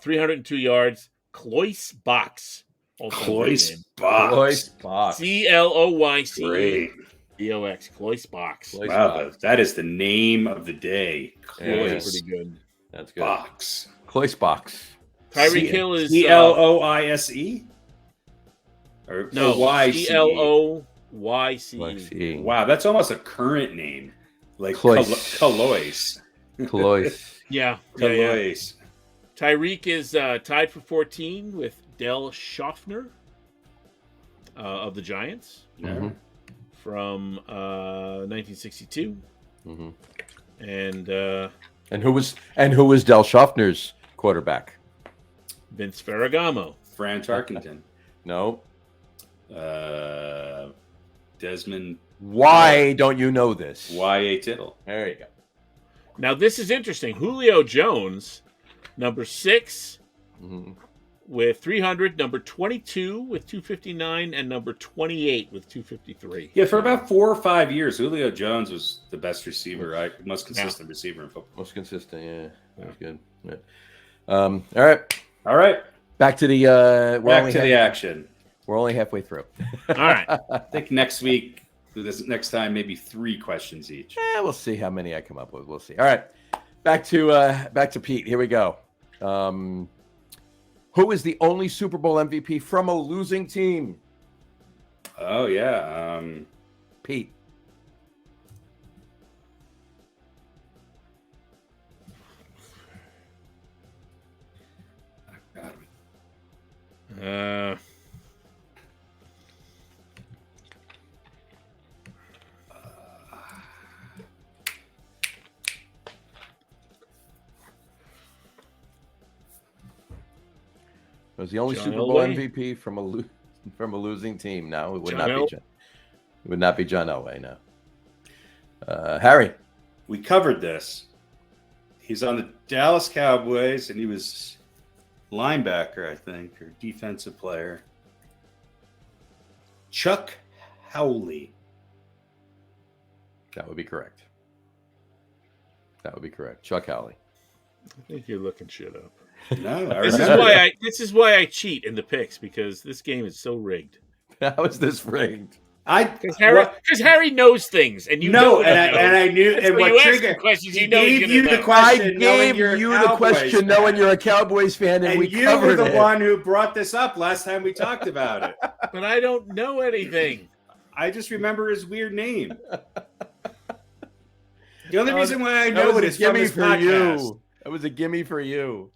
302 yards. Cloyce Box. Cloyce Cloyce Box. Box. CLOYCE. Great. BOX. Cloyce Box. Cloyce Wow, Box. that is the name of the day. Yeah, Cloyce Pretty good. That's good. Box. Cloyce Box. Tyreek Hill is CLOISE? Or no YCE? CLOYCE. Wow, that's almost a current name. Like Cloyce. Calois. Cloyce. Yeah. Calois. Tyreek is tied for 14 with Del Schaffner of the Giants from 1962. And who was Del Schaffner's quarterback? Vince Ferragamo. Fran Tarkenton. No. Desmond. Why don't you know this? Y.A. Tittle. There you go. Now, this is interesting. Julio Jones, number 6 with 300, number 22 with 259, and number 28 with 253. Yeah, for about 4 or 5 years, Julio Jones was the best receiver, right? Most consistent receiver in football. Most consistent, yeah. That was good. Yeah. All right. All right. Back to the the action. We're only halfway through. All right. I think next time, maybe 3 questions each. We'll see how many I come up with. We'll see. All right. Back to Pete. Here we go. Who is the only Super Bowl MVP from a losing team? Oh, yeah. Pete. Was the only John Super Bowl Elway? MVP from a losing team? No, it would John not be John. It would not be John Elway. No. Harry. We covered this. He's on the Dallas Cowboys, and he was linebacker, I think, or defensive player. Chuck Howley. That would be correct. Chuck Howley. I think you're looking shit up. No, I This is remember. this is why I cheat in the picks, because this game is so rigged. How is this rigged? Because Harry knows things, and you know. I knew. That's And why what you ask triggered? the questions He you know gave you're you gonna the know. question. I knowing gave you're a you the Cowboys question fan. knowing you're a Cowboys fan, and we you covered were the it. one who brought this up last time we talked about it. But I don't know anything. I just remember his weird name. The only reason why I know it is from his podcast. That was a gimme for you.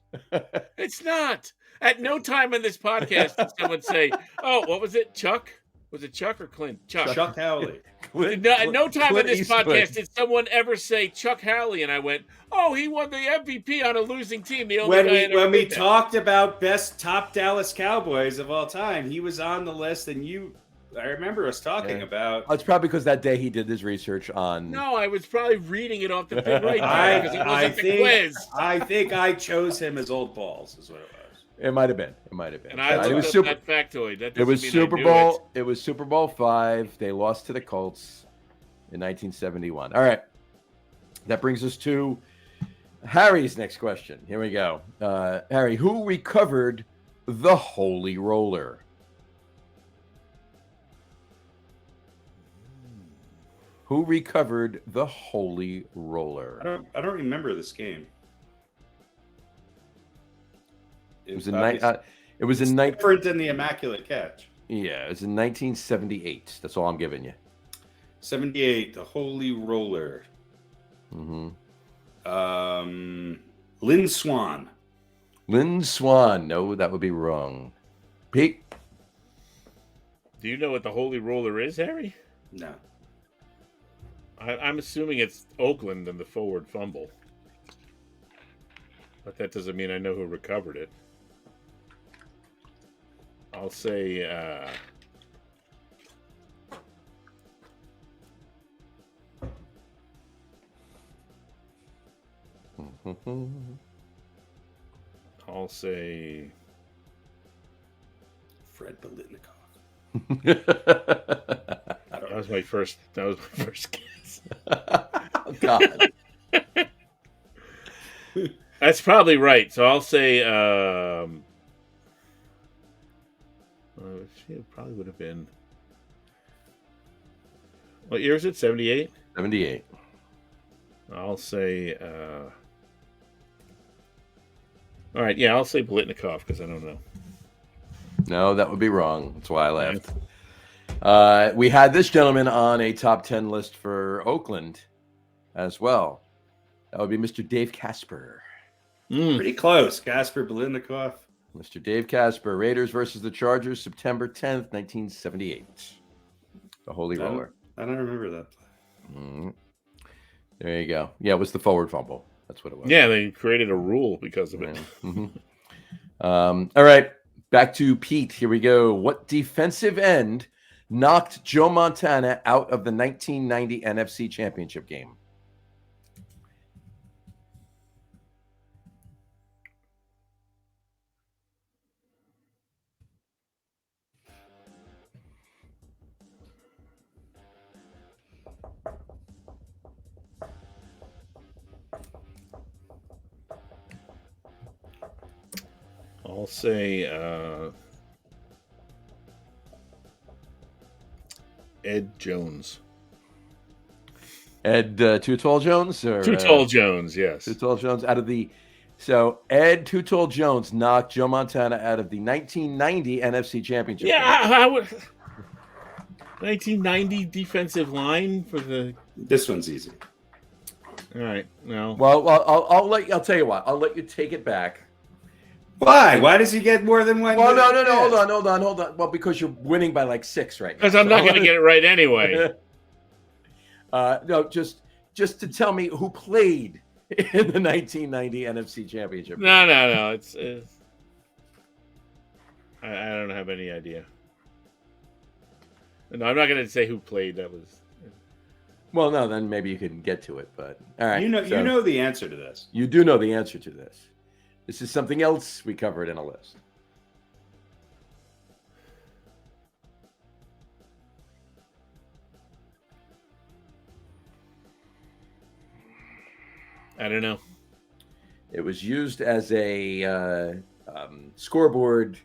It's not. At no time in this podcast did someone say, "Oh, what was it, Chuck? Was it Chuck or Clint? Chuck." Howley. At no time in Clint this Eastwood. podcast did someone ever say Chuck Howley, and I went, "Oh, he won the MVP on a losing team." The only guy that ever When we did that. talked about best top Dallas Cowboys of all time, he was on the list, and I remember us talking about. Oh, it's probably because that day he did his research on. No, I was probably reading it off the thing right there because it wasn't the quiz. I think I chose him as old balls, is what it was. It might have been. And I it was looked super. up that factoid. That It was doesn't mean I Super knew Bowl. It was Super Bowl 5. They lost to the Colts in 1971. All right, that brings us to Harry's next question. Here we go. Harry, who recovered the Holy Roller? Who recovered the Holy Roller? I don't remember this game. It was in different than the Immaculate Catch. Yeah, it was in 1978. That's all I'm giving you. 78, the Holy Roller. Mm-hmm. Lynn Swan. Lynn Swan. No, that would be wrong. Pete? Do you know what the Holy Roller is, Harry? No. I'm assuming it's Oakland and the forward fumble. But that doesn't mean I know who recovered it. I'll say... I'll say... Fred Biletnikoff. That was my first guess. Oh, God. That's probably right. So I'll say it probably would have been. What year is it? 78? 78. I'll say all right, yeah, I'll say Biletnikoff because I don't know. No, that would be wrong. That's why I left. We had this gentleman on a top 10 list for Oakland as well. That would be Mr. Dave Casper. Pretty close. Casper Biletnikoff. Mr. Dave Casper, Raiders versus the Chargers, September 10th, 1978. The Holy Roller. I don't remember that. There you go. Yeah, it was the forward fumble. That's what it was. Yeah, they created a rule because of it. Mm-hmm. All right, back to Pete. Here we go. What defensive end knocked Joe Montana out of the 1990 NFC Championship game? I'll say Ed Jones. Ed Too Tall Jones? Or, Too Tall Jones, yes. Too Tall Jones out of the... So Ed Too Tall Jones knocked Joe Montana out of the 1990 NFC Championship game. I would... 1990 defensive line for the... This one's easy. All right, no. Well, I'll tell you what. I'll let you take it back. Why? Why does he get more than one? Well, no. Hold on. Well, because you're winning by like 6 right now. Because I'm not going to get it right anyway. No, just to tell me who played in the 1990 NFC Championship. No. It's I don't have any idea. No, I'm not going to say who played. That was. Well, no, then maybe you can get to it. But all right, you know the answer to this. You do know the answer to this. This is something else we covered in a list. I don't know. It was used as a scoreboard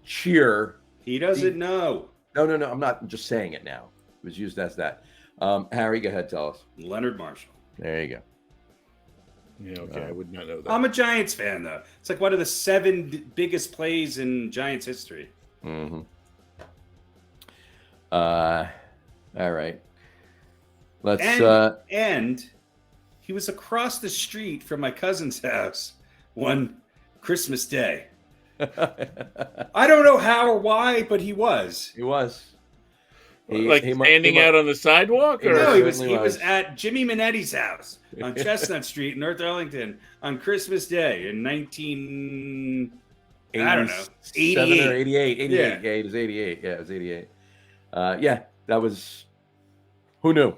cheer. He doesn't know. No. I'm not just saying it now. It was used as that. Harry, go ahead, tell us. Leonard Marshall. There you go. Yeah, okay, I would not know that. I'm a Giants fan, though. It's like one of the 7 biggest plays in Giants history. Mm-hmm. All right. Let's. And he was across the street from my cousin's house one Christmas Day. I don't know how or why, but he was. He was. Standing out on the sidewalk? Or? No, he was at Jimmy Minetti's house on Chestnut Street in North Arlington on Christmas Day in 88 or 88. 88. Yeah, it was 88. Yeah, it was 88. Yeah, that was... Who knew?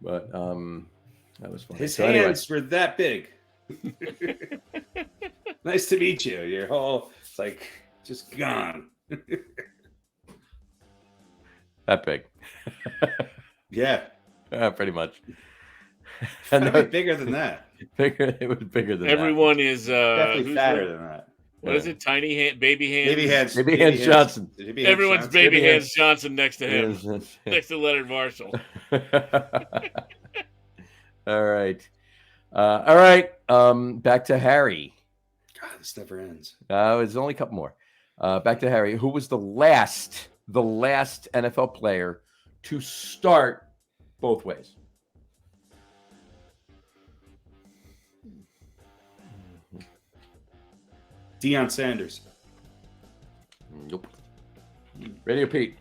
But that was funny. His hands were that big. Nice to meet you. Your whole... It's like, just gone. That big. Yeah. Pretty much. It's bigger than that. It was bigger than Everyone that. is definitely fatter than that. What is it? Tiny hand, baby hands. Baby hands Johnson. Everyone's baby hands Johnson next to him, next to Leonard Marshall. All right. All right. Back to Harry. God, this never ends. There's only a couple more. Back to Harry. Who was the last NFL player to start both ways. Deion Sanders. Nope. RadioPete.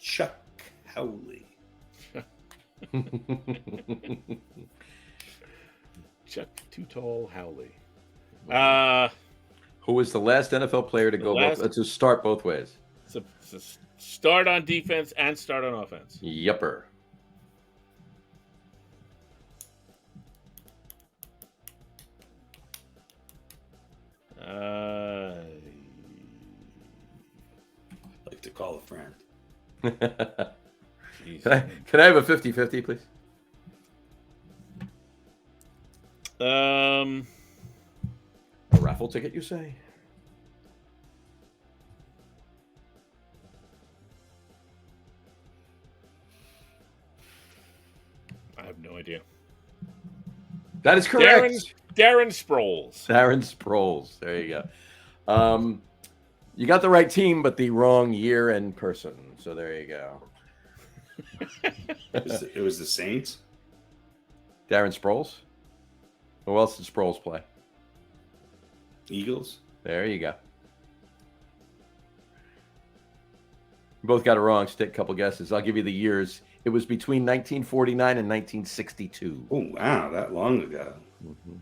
Chuck Howley. Chuck Too Tall Howley. Who was the last NFL player to to start both ways? So start on defense and start on offense. Yupper. Like to call a friend. Can I have a 50-50, please? Um, A raffle ticket, you say? I have no idea. That is correct. Darren Sproles. Darren Sproles. There you go. You got the right team, but the wrong year and person. So there you go. It was the Saints. Darren Sproles. Who else did Sproles play? Eagles. There you go. You both got it wrong. So take a couple guesses. I'll give you the years. It was between 1949 and 1962. Oh, wow. That long ago. Mm-hmm.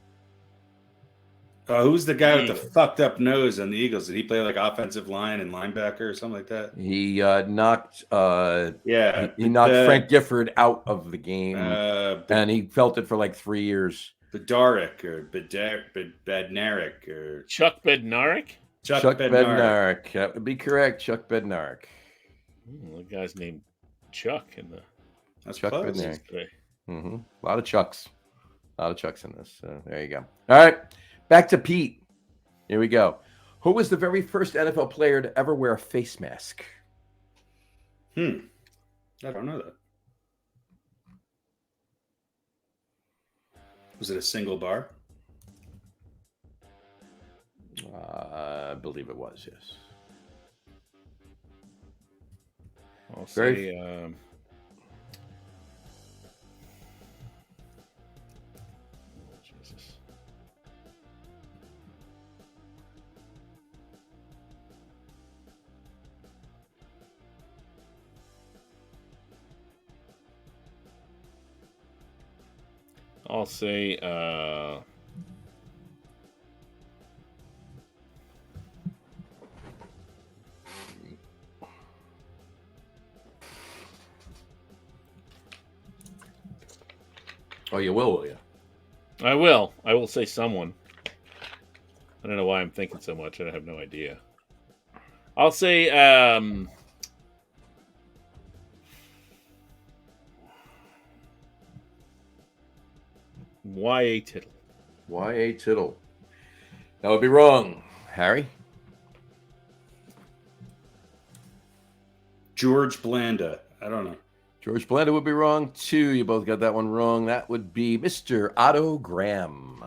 Who's the guy with the fucked up nose on the Eagles? Did he play like offensive line and linebacker or something like that? He knocked he knocked Frank Gifford out of the game, and he felt it for like 3 years. Bednarik or Bednarik or Chuck Bednarik? Chuck Bednarik. That would be correct. Chuck Bednarik. The guy's named Chuck in the. That's Chuck close. Bednarik. Mm-hmm. A lot of Chucks. A lot of Chucks in this. So there you go. All right. Back to Pete. Here we go. Who was the very first NFL player to ever wear a face mask? I don't know that. Was it a single bar? I believe it was, yes. I'll say Jesus. I'll say Oh, you will you? I will. I will say someone. I don't know why I'm thinking so much. I have no idea. I'll say Y.A. Tittle. Y.A. Tittle. That would be wrong. Harry? George Blanda. I don't know. George Blanda would be wrong, too. You both got that one wrong. That would be Mr. Otto Graham.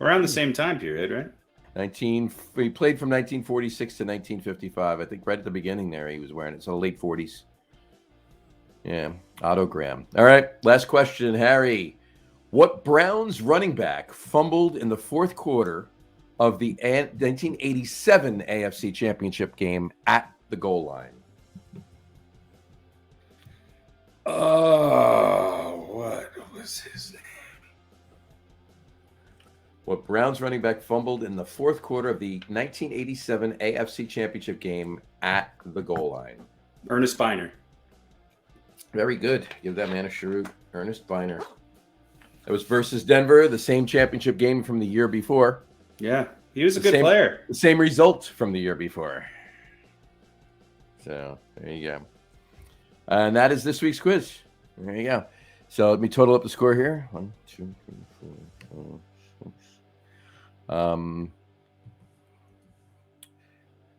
Around the same time period, right? He played from 1946 to 1955. I think right at the beginning there he was wearing it. So late 40s. Yeah, Otto Graham. All right, last question, Harry. What Browns running back fumbled in the fourth quarter of the 1987 AFC Championship game at the goal line? Oh, what was his name? What Browns running back fumbled in the fourth quarter of the 1987 AFC Championship game at the goal line? Ernest Biner. Very good. Give that man a salute. Ernest Biner. That was versus Denver, the same championship game from the year before. Yeah. He was a good player. The same result from the year before. So there you go. And that is this week's quiz. There you go. So let me total up the score here. 1, 2, 3, 4, 5,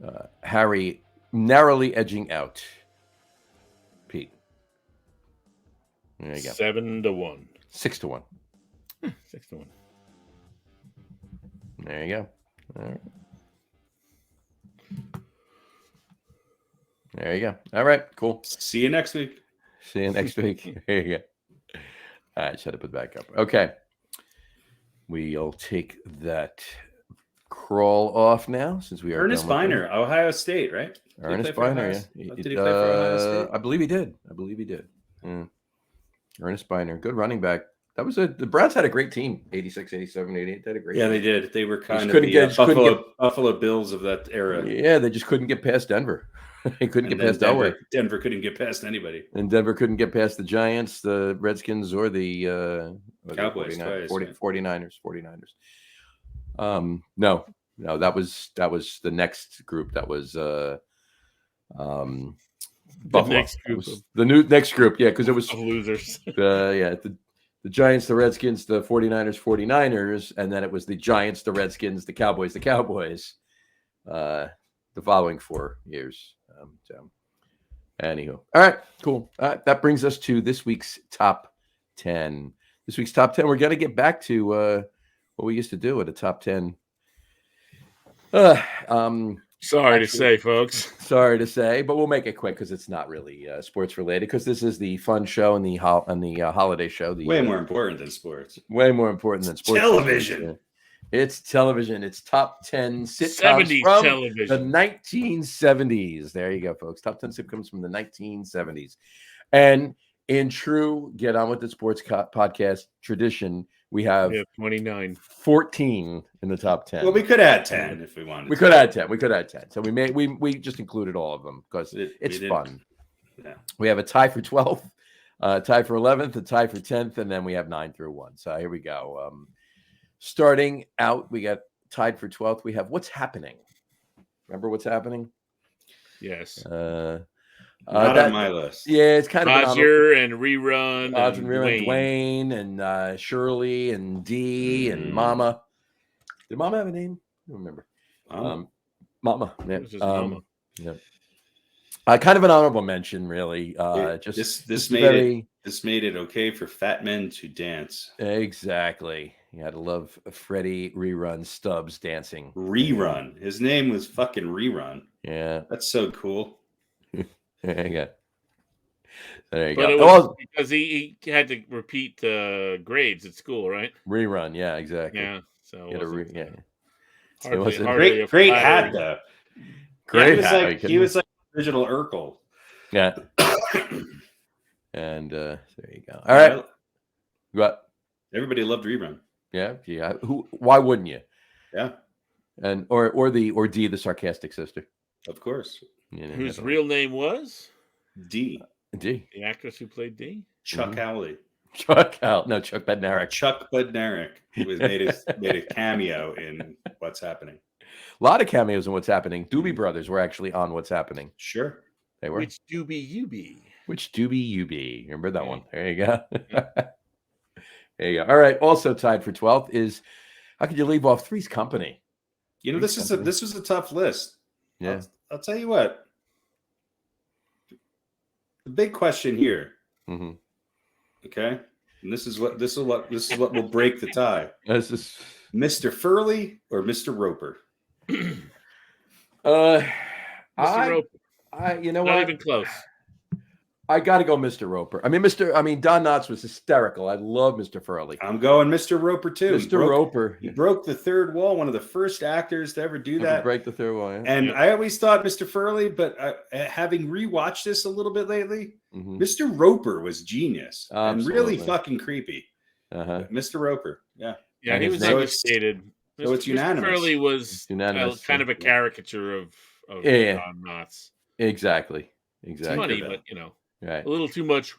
6. Harry narrowly edging out Pete. There you go. 7-1. 6-1. 6-1. There you go. All right. There you go. All right, cool. See you next week. See you next week. There you go. All right, shut it back up. Okay. We'll take that crawl off now since we are Ernest Biner, Ohio State, right? Ernest Biner, yeah. Did he play for Ohio State? I believe he did. Yeah. Ernest Biner, good running back. That was the Browns had a great team. 86, 87, 88. They had a great team. They did. They were kind of the Buffalo Bills of that era. Yeah, they just couldn't get past Denver. They couldn't get past Delaware. Denver couldn't get past anybody. And Denver couldn't get past the Giants, the Redskins, or the Cowboys. 49ers. No, that was the next group. That was Buffalo. The new next group, yeah, because it was losers. The Giants, the Redskins, the 49ers, and then it was the Giants, the Redskins, the Cowboys, the following 4 years. Anywho, all right, cool. That brings us to this week's top 10. This week's top 10. We're going to get back to what we used to do at a top 10. Sorry to say, folks. Sorry to say, but we'll make it quick because it's not really sports related. Because this is the fun show and the holiday show. Way more important than sports. Way more important than sports. Television. It's television. It's top 10 sitcoms 70s from television. the 1970s. There you go, folks. Top 10 sitcoms from the 1970s. And in true Get On With the Sports podcast tradition, we have 29. 14 in the top 10. Well, we could add 10 if we wanted. We could add 10. So we just included all of them because it's fun. Yeah. We have a tie for 12th, tie for 11th, a tie for 10th, and then we have 9 through 1. So here we go. Starting out, we got tied for 12th. We have What's Happening. Remember What's Happening? Yes. Not on my list. Yeah, it's kind of Roger and Rerun. Dwayne and Shirley and Dee and Mama. Did Mama have a name? I don't remember. Mama. Yeah. Mama. Yeah. Kind of an honorable mention, really. This made it okay for fat men to dance. Exactly. You had to love Freddie Rerun Stubbs dancing. Rerun. His name was fucking Rerun. Yeah. That's so cool. There you go. But it was because he had to repeat grades at school, right? Rerun. Yeah, exactly. Yeah. So great hat though. Great hat. He was like original Urkel. Yeah. And there you go. All right. What? Everybody loved Rerun. Yeah. Why wouldn't you? Yeah. And or Dee, the sarcastic sister. Of course. Whose real name was Dee. The actress who played Dee? Chuck Howley. Chuck Bednarik. Chuck Bednarik, who was made a cameo in What's Happening. A lot of cameos in What's Happening. Doobie Brothers were actually on What's Happening. Sure. They were. Which Doobie you be? Which Doobie you be? Remember that one? There you go. There you go. All right. Also tied for 12th is How Could You Leave Off Three's Company? This was a tough list. Yeah. I'll tell you what. The big question here. Mm-hmm. Okay. And this is what will break the tie. This is Mr. Furley or Mr. Roper? Mr. Roper. You know Not what? even close. I got to go Mr. Roper. Don Knotts was hysterical. I love Mr. Furley. I'm going Mr. Roper too. Roper. He broke the third wall. One of the first actors to ever do that. Break the third wall. Yeah. And I always thought Mr. Furley, but having rewatched this a little bit lately, Mr. Roper was genius and really fucking creepy. Mr. Roper. Yeah. Yeah, he was devastated. So it's unanimous. Mr. Furley was kind of a caricature of Don Knotts. Exactly. It's funny, but right. A little too much.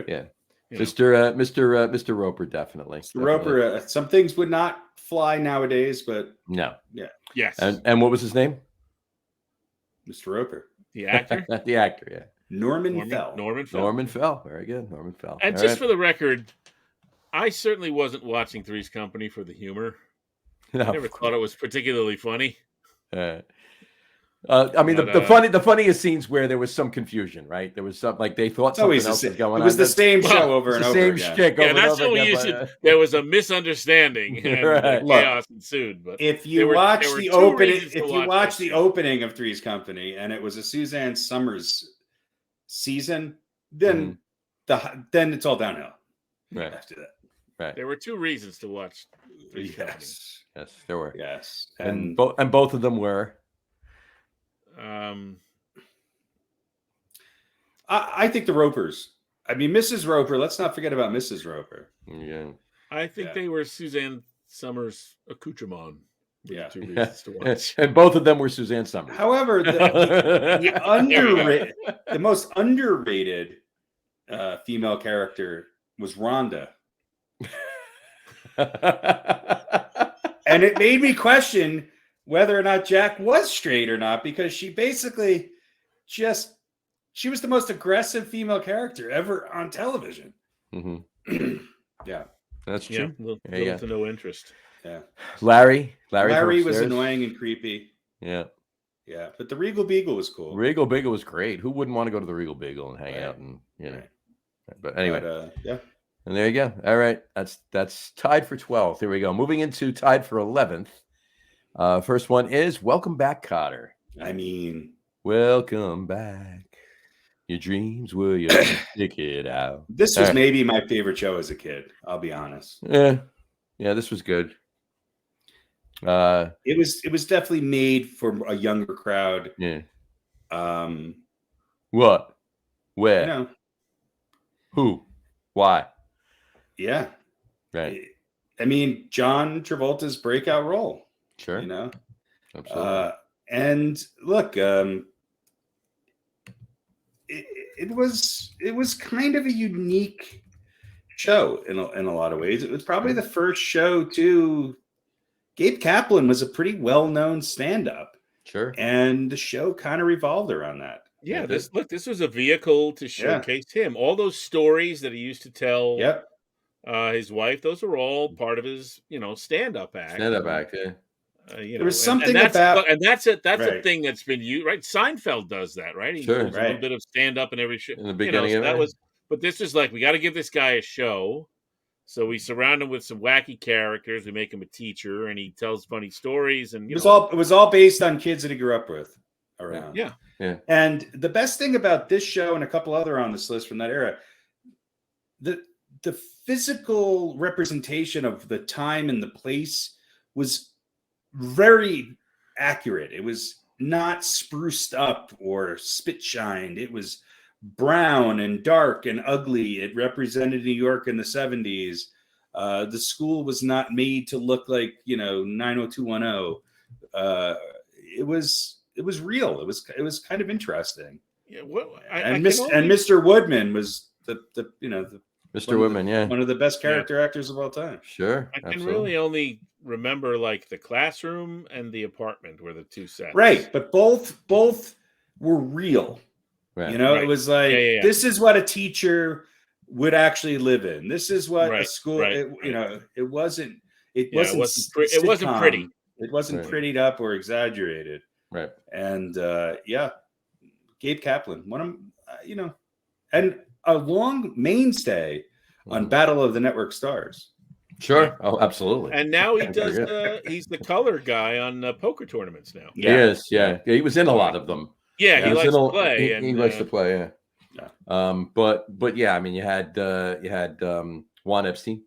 Yeah. you know. Mr. Roper, definitely. Mr. Roper, some things would not fly nowadays, but No. yeah. Yes. And what was his name? Mr. Roper. The actor? The actor, yeah. Norman Fell. Norman Fell. Norman Fell. Very good. Norman Fell. And All just right. for the record, I certainly wasn't watching Three's Company for the humor. No, I never thought it was particularly funny. I mean, But, the funniest scenes where there was some confusion, right? There was some they thought It's always something else was going on. It was the same That's- show over it's and the over same again. shtick Yeah, over and that's over the only again, issue. but, There was a misunderstanding and Right. chaos ensued. But If you there were watch two the opening, reasons to if you watch watch this the show. opening of Three's Company, and it was a Suzanne Summers season, then then it's all downhill Right. after that. Right. There were two reasons to watch Three's Company. Yes, there were. Yes, And both of them were. I think the Ropers. I mean, Mrs. Roper. Let's not forget about Mrs. Roper. Yeah. I think Yeah. they were Suzanne Summers' accoutrement. Yeah. Two reasons to watch. And both of them were Suzanne Summers. However, the most underrated female character was Rhonda, and it made me question whether or not Jack was straight or not, because she basically she was the most aggressive female character ever on television. Mhm. Yeah. That's Yeah, true. little Yeah. to no interest. Yeah. Larry from Larry was upstairs. annoying and creepy. Yeah. Yeah. But the Regal Beagle was cool. Regal Beagle was great. Who wouldn't want to go to the Regal Beagle and hang Right. out and Right. But anyway, yeah. and there you go. All right, that's tied for 12th. Here we go. Moving into tied for 11th. First one is Welcome Back, Cotter. I mean, Welcome back. Your dreams will you stick it out. this All was right. maybe my favorite show as a kid. I'll be honest. Yeah, this was good. It was definitely made for a younger crowd. Yeah. You What? Where? know, Who? Why? yeah. Right. I mean, John Travolta's breakout role. Sure. You know, Absolutely. and look, it was kind of a unique show in a lot of ways. It was probably the first show to. Gabe Kaplan was a pretty well-known stand-up, Sure. and the show kind of revolved around that. Yeah, this was a vehicle to showcase him. All those stories that he used to tell Yep. His wife, those are all part of his, stand-up act. Stand-up act, yeah. There was something about- and that's a Right. thing that's been used, right? Seinfeld does that, right? He Sure. does a little bit of stand-up in every show. In the beginning so of that it. was, but this is like, we got to give this guy a show. So we surround him with some wacky characters. We make him a teacher, and he tells funny stories. And It was all based on kids that he grew up with around. Yeah. Yeah. And the best thing about this show and a couple other on this list from that era, the physical representation of the time and the place was very accurate. It was not spruced up or spit shined. It was brown and dark and ugly. It represented New York in the 70s. The school was not made to look like 90210. It was real. It was kind of interesting. Yeah. Mr. Woodman was the Mr. Woodman, yeah. one of the best character actors of all time. Sure. I can absolutely. really only remember like the classroom and the apartment were the two sets. Right, but both were real. Right. It Right. was like this is what a teacher would actually live in. This is what a Right, school. right, It wasn't. It Yeah, wasn't. it wasn't sitcom. pretty. It wasn't Right. prettied up or exaggerated. Right. And Gabe Kaplan, one of and a long mainstay on Battle of the Network Stars. Sure. Oh, absolutely. And now he Okay, does. yeah. He's the color guy on poker tournaments now. He is, yeah. He was in a lot of them. Yeah, he was likes in to play. He likes to play, yeah. But yeah, I mean, you had Juan Epstein.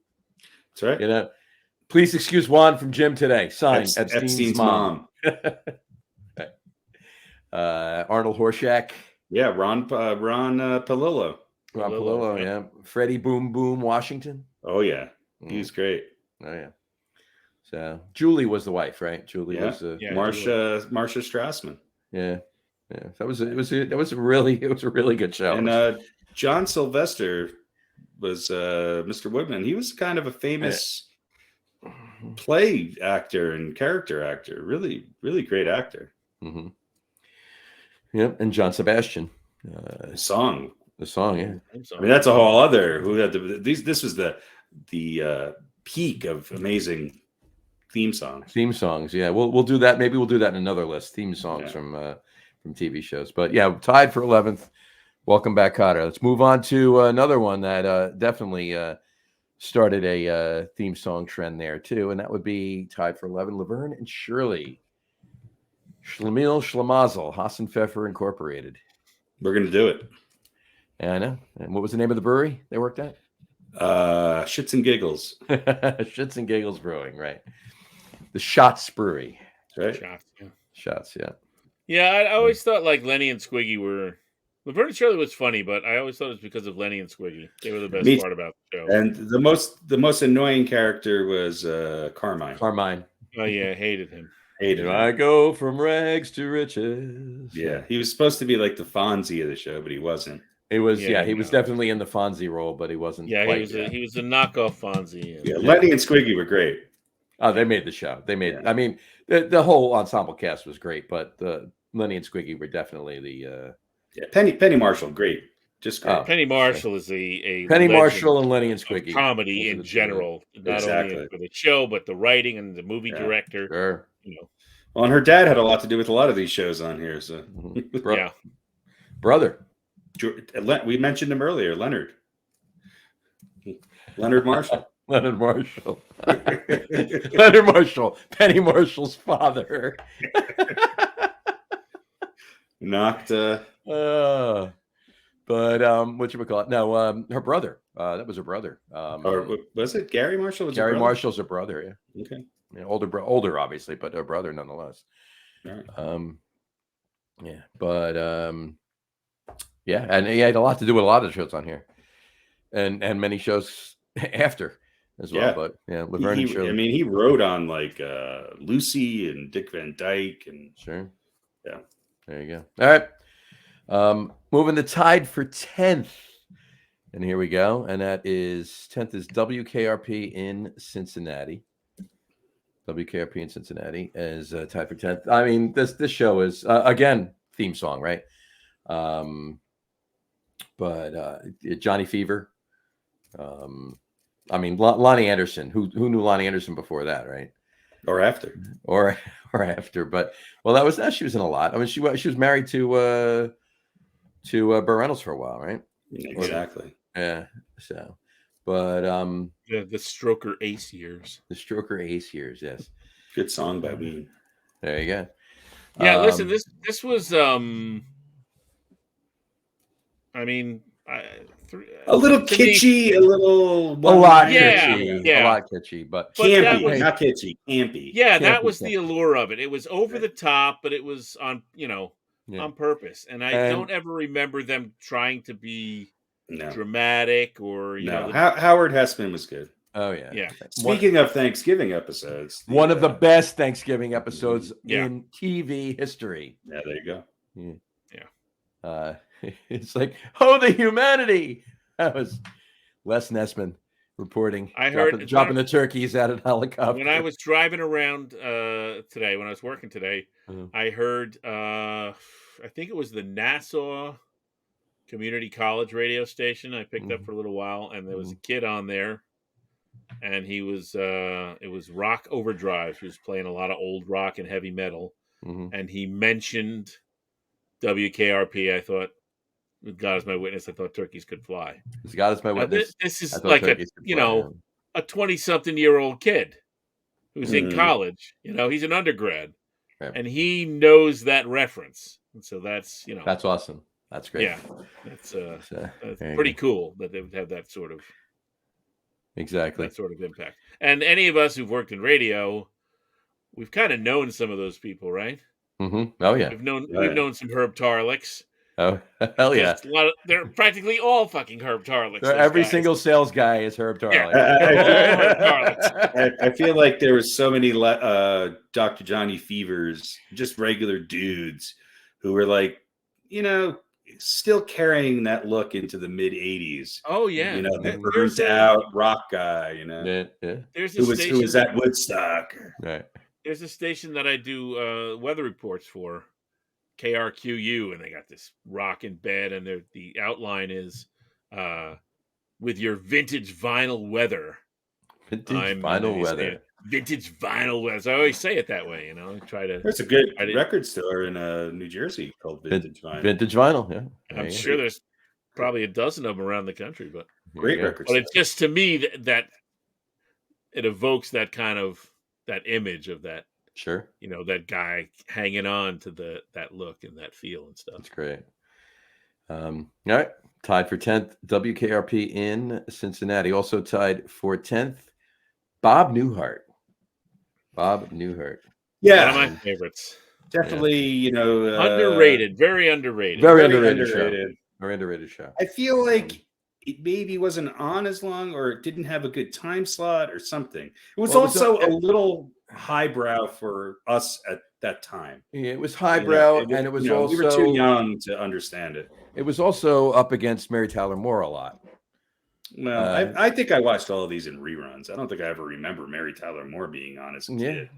That's right. Please excuse Juan from gym today. Signed Epstein's mom. Arnold Horshack. Yeah, Ron Palillo. Ron Palillo, Palillo, yeah. Freddie Boom Boom Washington. Oh yeah, he was great. Oh yeah. So Julie was the wife, right? Julie Yeah. was Yeah. Marsha Strassman. yeah. That was a really good show. And John Sylvester was Mr. Woodman. He was kind of a famous play actor and character actor. Really, really great actor. Mm-hmm. Yep, and John Sebastian. The song, yeah. I mean, that's a whole other. Who had this was the peak of amazing theme songs. Yeah. We'll do that. Maybe we'll do that in another list. Theme songs from TV shows. But yeah, tied for 11th. Welcome back, Cotter. Let's move on to another one that definitely started a theme song trend there too, and that would be tied for 11. Laverne and Shirley. Schlemiel Schlemazel, Hassan Pfeffer Incorporated. We're gonna do it. Yeah, I know. And what was the name of the brewery they worked at? Shits and Giggles. Shits and Giggles Brewing, right? The Shots Brewery, right? Shots, yeah. Yeah, I always thought like Lenny and Squiggy were. Laverne and Shirley was funny, but I always thought it was because of Lenny and Squiggy. They were the best part about the show. And the most annoying character was Carmine. Oh yeah, hated him. I go from rags to riches. Yeah, he was supposed to be like the Fonzie of the show, but he wasn't. He was definitely in the Fonzie role, but he wasn't. Yeah, he was a knockoff Fonzie. Yeah, Lenny and Squiggy were great. Oh, they made the show. They made. Yeah. I mean, the whole ensemble cast was great, but Lenny and Squiggy were definitely the. Penny Marshall, great, just great. Penny Marshall is a Penny Marshall and Lenny and Squiggy. Comedy in general, not only for the show, but the writing and the movie director. Sure. Well, and her dad had a lot to do with a lot of these shows on here. So, brother. We mentioned him earlier, Leonard Marshall. Leonard Marshall. Leonard Marshall, Penny Marshall's father. Knocked. But whatchamacallit? No, her brother. That was her brother. Or was it Gary Marshall? Gary Marshall's her brother. Yeah. Okay. Yeah, older, obviously, but her brother nonetheless. Right. Yeah, and he had a lot to do with a lot of shows on here, and many shows after as well. Yeah. But yeah, Laverne and Shirley. I mean, he wrote on like Lucy and Dick Van Dyke and sure. Yeah. There you go. All right. Moving the tide for 10th. And here we go. And that is 10th is WKRP in Cincinnati. WKRP in Cincinnati is tied for 10th. I mean, this show is again theme song, right? But Johnny Fever. I mean, Lonnie Anderson. Who knew Lonnie Anderson before that, right? Or after, or after. But that was she was in a lot. I mean, she was married to Burt Reynolds for a while, right? Exactly. Yeah. So, but the Stroker Ace years. The Stroker Ace years, yes. Good song by Ween. There you go. Yeah, listen, this was I mean, a little kitschy, a lot kitschy, but campy, not kitschy, campy. Yeah, that was the allure of it. It was over the top, but it was on on purpose. And I don't ever remember them trying to be dramatic or Howard Hessman was good. Oh yeah. Yeah. Speaking of Thanksgiving episodes, one of the best Thanksgiving episodes in TV history. Yeah, there you go. Yeah. It's like, the humanity. That was Les Nessman reporting. I heard dropping the turkeys out of helicopter. When I was driving around today, when I was working today, I heard I think it was the Nassau Community College radio station I picked up for a little while, and there was a kid on there, and he was it was Rock Overdrive. He was playing a lot of old rock and heavy metal, and he mentioned WKRP. I thought, with God as my witness, I thought turkeys could fly. With God as my witness, this is like a 20-something-year-old kid who's in college. He's an undergrad, and he knows that reference, and so that's that's awesome. That's great. Yeah, that's pretty cool that they would have that sort of impact. And any of us who've worked in radio, we've kind of known some of those people, right? Mm-hmm. Oh yeah, we've known some Herb Tarlicks. Oh hell yeah! They're practically all fucking Herb Tarlicks. Every single sales guy is Herb Tarlick. I feel like there was so many Dr. Johnny Fevers, just regular dudes who were like, still carrying that look into the mid 80s. Oh yeah, You know, the there's burnt out rock guy, you know. Yeah. There's a Who station was at Woodstock. Right. There's a station that I do weather reports for, KRQU, and they got this rockin' bed, and the outline is with your vintage vinyl weather. Vinyl weather. Vintage vinyl weather. So I always say it that way, you know. There's a good record store in New Jersey called Vintage Vinyl. Vintage vinyl, yeah. I'm sure there's probably a dozen of them around the country, but great record but store. it's just, to me, that it evokes that kind of that image of that, sure, you know, that guy hanging on to that look and that feel and stuff. That's great. All right, tied for 10th, WKRP in Cincinnati. Also tied for 10th, Bob Newhart. Yeah, one of my favorites. Definitely, you know, underrated, very underrated. Very underrated show. Very underrated show. I feel like it maybe wasn't on as long, or it didn't have a good time slot or something. It was also a little highbrow for us at that time. Yeah, it was highbrow, and it was also, we were too young to understand it. It was also up against Mary Tyler Moore a lot. Well, I think I watched all of these in reruns. I don't think I ever remember Mary Tyler Moore being on as a kid.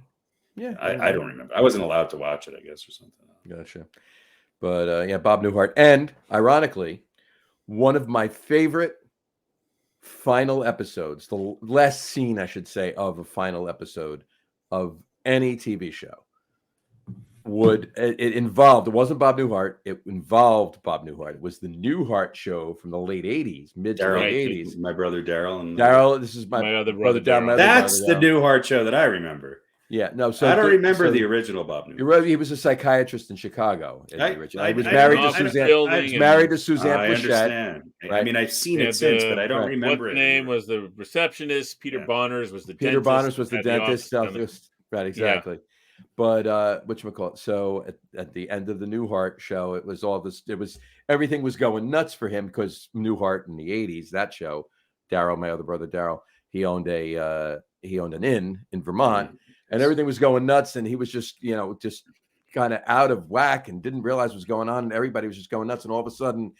Yeah, I don't remember. I wasn't allowed to watch it, I guess, or something. Gotcha. But yeah, Bob Newhart, and ironically, one of my favorite final episodes, the last scene, I should say, of a final episode of any TV show it wasn't Bob Newhart, it involved Bob Newhart. It was the Newhart Show from the late 80s, mid to late 80s. My brother Daryl. This is my other brother Daryl. That's the Newhart Show that I remember. Yeah, no. So I don't remember the original Bob Newhart. He was a psychiatrist in Chicago. He was married to Suzanne I understand. Right? I mean, I've seen it since, but I don't remember it. The name was the receptionist. Peter Bonners was the dentist. Peter Bonners was the dentist. Right, exactly. Yeah. But whatchamacallit? So at the end of the Newhart show, it was all this. It was everything was going nuts for him because Newhart in the 80s, that show, Daryl, my other brother Daryl, he owned an inn in Vermont. And everything was going nuts, and he was just kind of out of whack and didn't realize what was going on. And everybody was just going nuts. And all of a sudden,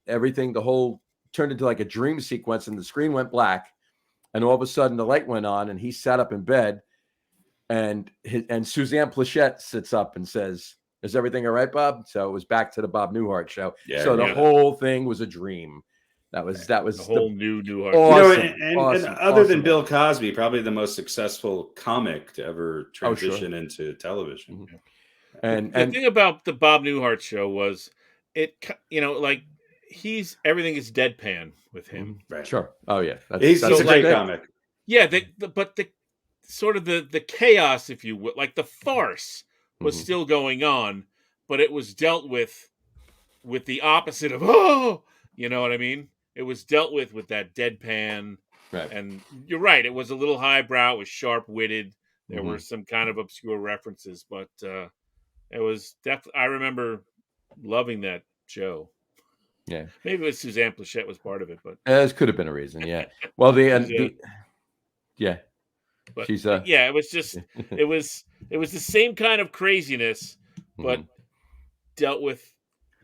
the whole turned into like a dream sequence, and the screen went black. And all of a sudden, the light went on, and he sat up in bed. And Suzanne Plachette sits up and says, "Is everything all right, Bob?" So it was back to the Bob Newhart show. Yeah, so the whole thing was a dream. That was the whole new Newhart. Awesome, and other than Bill Cosby, probably the most successful comic to ever transition into television. Mm-hmm. And the thing about the Bob Newhart show was everything is deadpan with him. Right. Sure. Oh yeah, he's a great comic. Yeah, but the sort of the chaos, if you will, like the farce was still going on, but it was dealt with the opposite of you know what I mean? It was dealt with that deadpan, right? And you're right; it was a little highbrow. It was sharp-witted. There were some kind of obscure references, but it was definitely. I remember loving that show. Yeah, maybe it was Suzanne Plachette was part of it, but this could have been a reason. Yeah, well, yeah, but she's it was just it was the same kind of craziness, but dealt with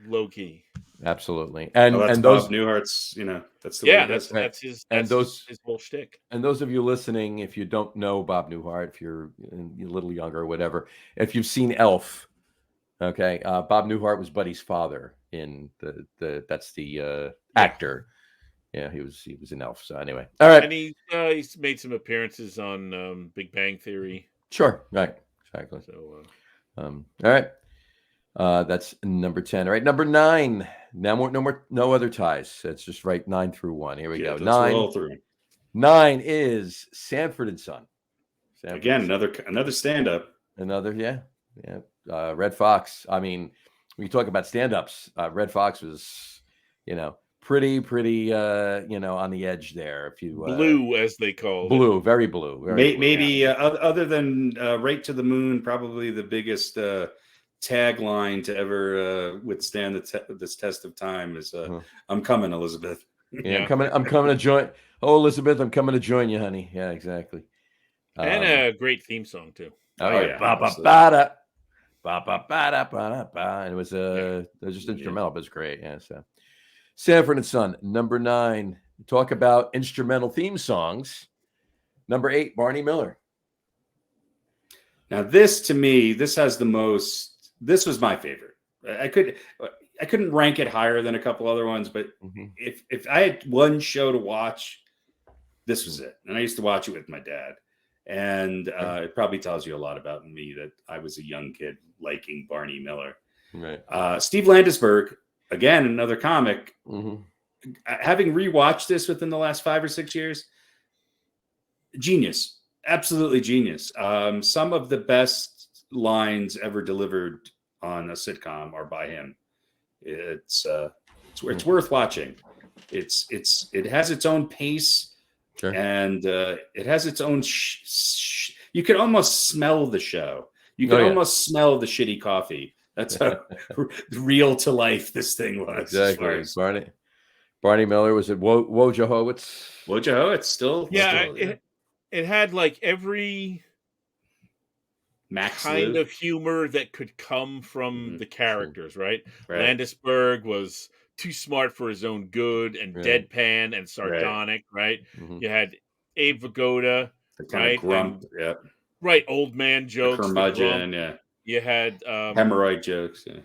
low key. Absolutely, and those Bob Newhart's, that's the way that's his whole shtick. And those of you listening, if you don't know Bob Newhart, if you're a little younger or whatever, if you've seen Elf, okay, Bob Newhart was Buddy's father in that's the actor. Yeah, he was in Elf. So anyway, all right, and he's made some appearances on Big Bang Theory. Sure, right, exactly. So, all right. That's number 10. All right, number 9. Now no other ties. It's just right 9 through 1. Here we go. 9 is Sanford and Son. Again, another stand-up. Red Fox. I mean, when you talk about stand-ups, Red Fox was, pretty, on the edge there. If you blue, as they call blue, very blue. Maybe other than Right to the Moon, probably the biggest tagline to ever withstand this test of time is "I'm coming, Elizabeth." Yeah, I'm coming to join. Oh, Elizabeth, I'm coming to join you, honey. Yeah, exactly. And a great theme song too. Oh yeah, ba ba ba da ba da ba, and it was just Yeah. instrumental, but it's great. Yeah. So Sanford and Son, number 9. Talk about instrumental theme songs. Number 8, Barney Miller. Now, this to me, this has the most. This was my favorite. I couldn't rank it higher than a couple other ones, but if I had one show to watch, this was it. And I used to watch it with my dad, and it probably tells you a lot about me that I was a young kid liking Barney Miller. Right. Steve Landisberg, again, another comic. Having rewatched this within the last 5 or 6 years, genius. Absolutely genius. Some of the best lines ever delivered on a sitcom are by him. It's worth watching. It has its own pace, and it has its own. You can almost smell the show. You can almost smell the shitty coffee. That's how real to life this thing was. Exactly. Barney Miller was it Wojciechowicz? Wojciechowicz still. It had like every kind of humor that could come from the characters, right? Landisberg was too smart for his own good and deadpan and sardonic, right? You had Abe Vigoda, right? Grump, old man jokes. Curmudgeon, You had hemorrhoid jokes. You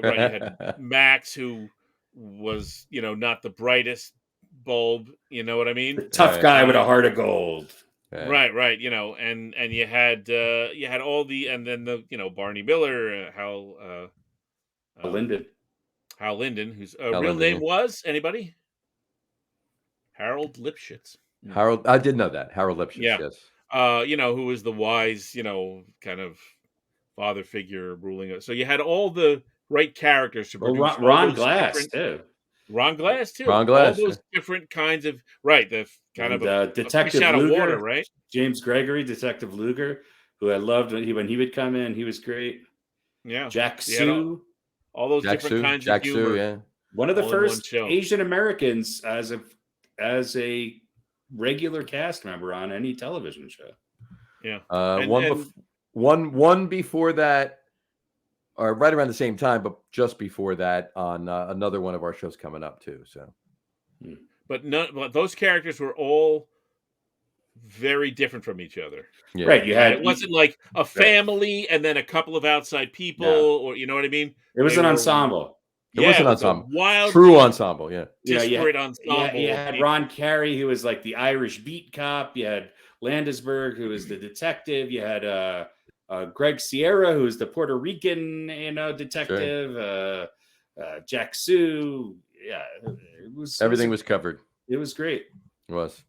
had Max, who was, not the brightest bulb, you know what I mean? The tough guy with a heart of gold. Right. And you had all the, and then the, Barney Miller, Hal Linden, whose real name was anybody? Harold Lipschitz. Harold, I did know that. Harold Lipschitz, yes. Who was the wise, kind of father figure ruling it. So you had all the right characters to produce. Ron Glass too. Ron Glass, all those different kinds of the kind of Detective Luger, water, right? James Gregory, Detective Luger, who I loved when he would come in. He was great. Yeah, Jack Sue, all those different kinds of humor. Sue, yeah. One of the first Asian Americans as a regular cast member on any television show. Yeah, one before that, or right around the same time, but just before that on another one of our shows coming up too. So, but those characters were all very different from each other. Yeah. Right. It wasn't like a family and then a couple of outside people, or you know what I mean? It was an ensemble. It was an ensemble. Wild, true ensemble. Yeah. Disparate ensemble. You had Ron Carey, who was like the Irish beat cop. You had Landisberg, who was the detective. You had Greg Sierra, who was the Puerto Rican, detective. Sure. Jack Sue. Yeah, everything was covered. It was great. It was.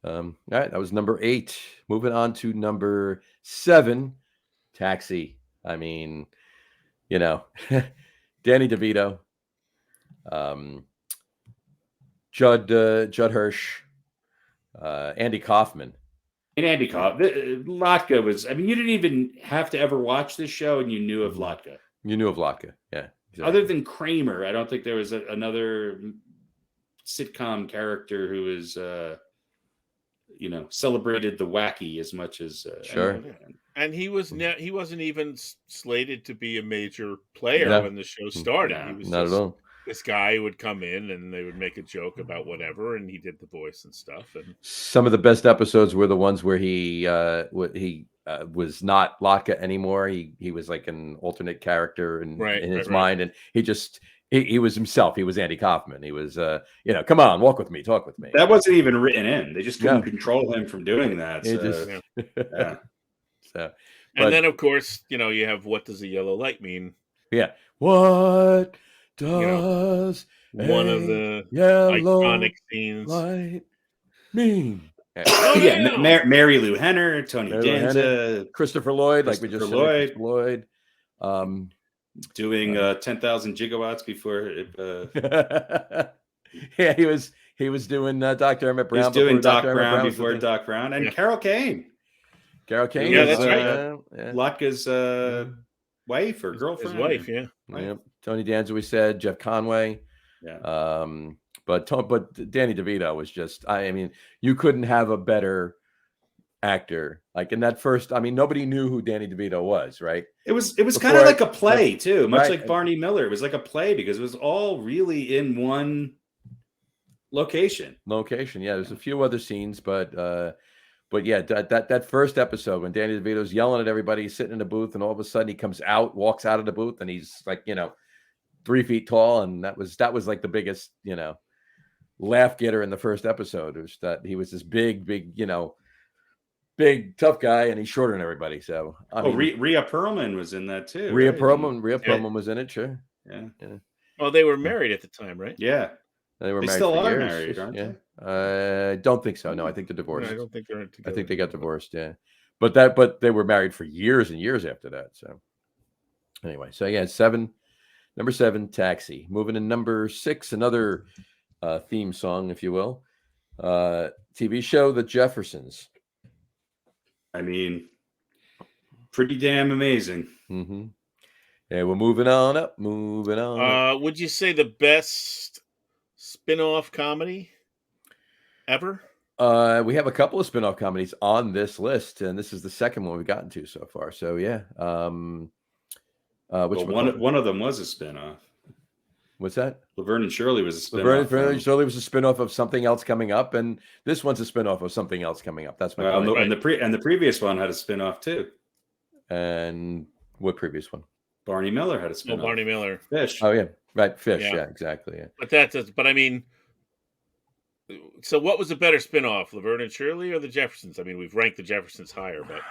All right, that was number 8. Moving on to number 7, Taxi. I mean, Danny DeVito, Judd Hirsch, Andy Kaufman. And Andy Kaufman. Lotka was, you didn't even have to ever watch this show and you knew of Lotka. You knew of Lotka, yeah. Exactly. Other than Kramer, I don't think there was another sitcom character who was, celebrated the wacky as much as sure. And he wasn't even slated to be a major player when the show started. He was not at all. This guy would come in and they would make a joke about whatever, and he did the voice and stuff. And some of the best episodes were the ones where he was not Lotka anymore. He was like an alternate character in his mind, and he was himself. He was Andy Kaufman. He was come on, walk with me, talk with me. That wasn't even written in. They just couldn't control him from doing that. So, and then of course, you have what does a yellow light mean? Yeah. What does one of the iconic scenes light mean? Mary Lou Henner, Tony Danza, Christopher Lloyd, like we just said. Christopher Lloyd. Doing 10,000 gigawatts before it, yeah, he was doing Dr. Emmett Brown. He was doing Doc Brown before Doc Brown, and Carol Kane. Carol Kane, that's right. Lotka's wife or girlfriend. His wife, yeah. Yep. Tony Danza, we said. Jeff Conway. Yeah. But Danny DeVito was just. You couldn't have a better actor. Like in that first, I mean, nobody knew who Danny DeVito was, right? It was kind of like a play too, much like Barney Miller. It was like a play because it was all really in one location. Yeah, there's a few other scenes, but yeah, that first episode when Danny DeVito's yelling at everybody, he's sitting in the booth, and all of a sudden he walks out of the booth, and he's like 3 feet tall, and that was like the biggest laugh getter in the first episode. It was that he was this big big tough guy, and he's shorter than everybody. So Rhea Perlman was in that too. Rhea Perlman was in it, sure. Yeah. Well, they were married at the time, right? Yeah. They were married still for are years. married, aren't they? I don't think so. No, I think they're divorced. No, I don't think they're together. I think they got divorced. Yeah, but they were married for years and years after that. So anyway, so yeah, number 7, Taxi. Moving to number 6, another theme song, if you will. TV show The Jeffersons. I mean, pretty damn amazing. Mm-hmm. Yeah, we're moving on up. Would you say the best spin-off comedy ever? We have a couple of spin-off comedies on this list, and this is the second one we've gotten to so far. So yeah. Which one of them was a spin-off. What's that? Laverne and Shirley was a spin-off. Laverne and Shirley was a spin-off of something else coming up, and this one's a spin-off of something else coming up. That's my point. And the previous one had a spin-off too. And what previous one? Barney Miller had a spin-off. Barney Miller. Fish. Oh yeah, right. Fish. Yeah, exactly. Yeah. But I mean, so what was a better spin-off, Laverne and Shirley or the Jeffersons? I mean, we've ranked the Jeffersons higher, but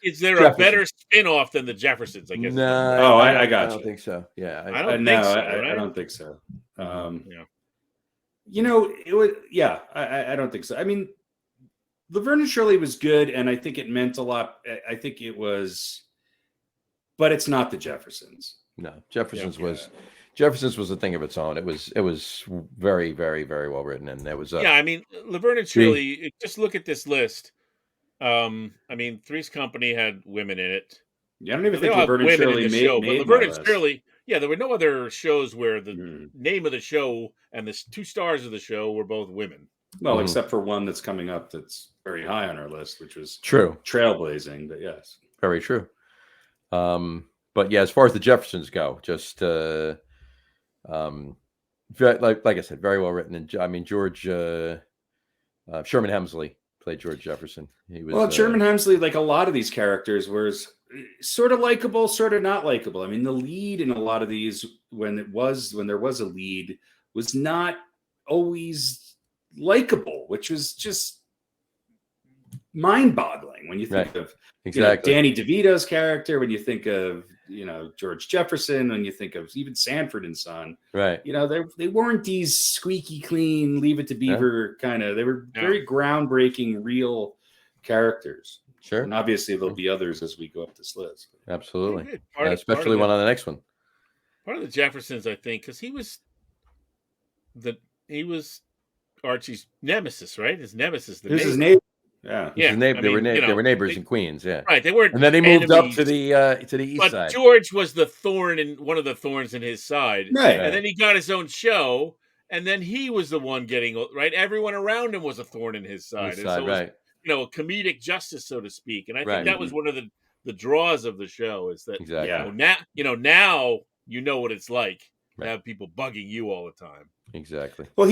is there a better spin-off than the Jeffersons? I guess. No. I got you. I don't think so. Yeah. I don't think so. Right? I don't think so. Yeah. It would. Yeah. I don't think so. I mean, Laverne and Shirley was good, and I think it meant a lot. I think it was, but it's not the Jeffersons. No, Jeffersons was a thing of its own. It was very, very, very well written, and there was I mean, Laverne and Shirley. Just look at this list. I mean, Three's Company had women in it. Yeah, I don't even think Laverne and Shirley made Laverne and Shirley. Yeah, there were no other shows where the name of the show and the 2 stars of the show were both women. Well, except for one that's coming up that's very high on our list, which was true, trailblazing. But yes, very true. But yeah, as far as the Jeffersons go, just like I said, very well written. And I mean, Sherman Hemsley played George Jefferson. He was Sherman Hemsley, like a lot of these characters, was sort of likable, sort of not likable. I mean, the lead in a lot of these, when there was a lead, was not always likable, which was just mind-boggling when you think of Danny DeVito's character, when you think of George Jefferson, when you think of even Sanford and Son, right? They weren't these squeaky clean, Leave It to Beaver kind of. They were very groundbreaking, real characters. Sure, and obviously there'll be others as we go up this list. Absolutely, especially one on the next one. Part of the Jeffersons, I think, because he was Archie's nemesis, right? His nemesis. His neighbor. Yeah. They were neighbors in Queens. Yeah. Right. They weren't. And then they moved up to the east side. But George was one of the thorns in his side. Right. And then he got his own show, and then he was the one getting right. Everyone around him was a thorn in his side. Right. A comedic justice, so to speak. And I think that was one of the draws of the show, is that now you know what it's like to have people bugging you all the time. Exactly. Well,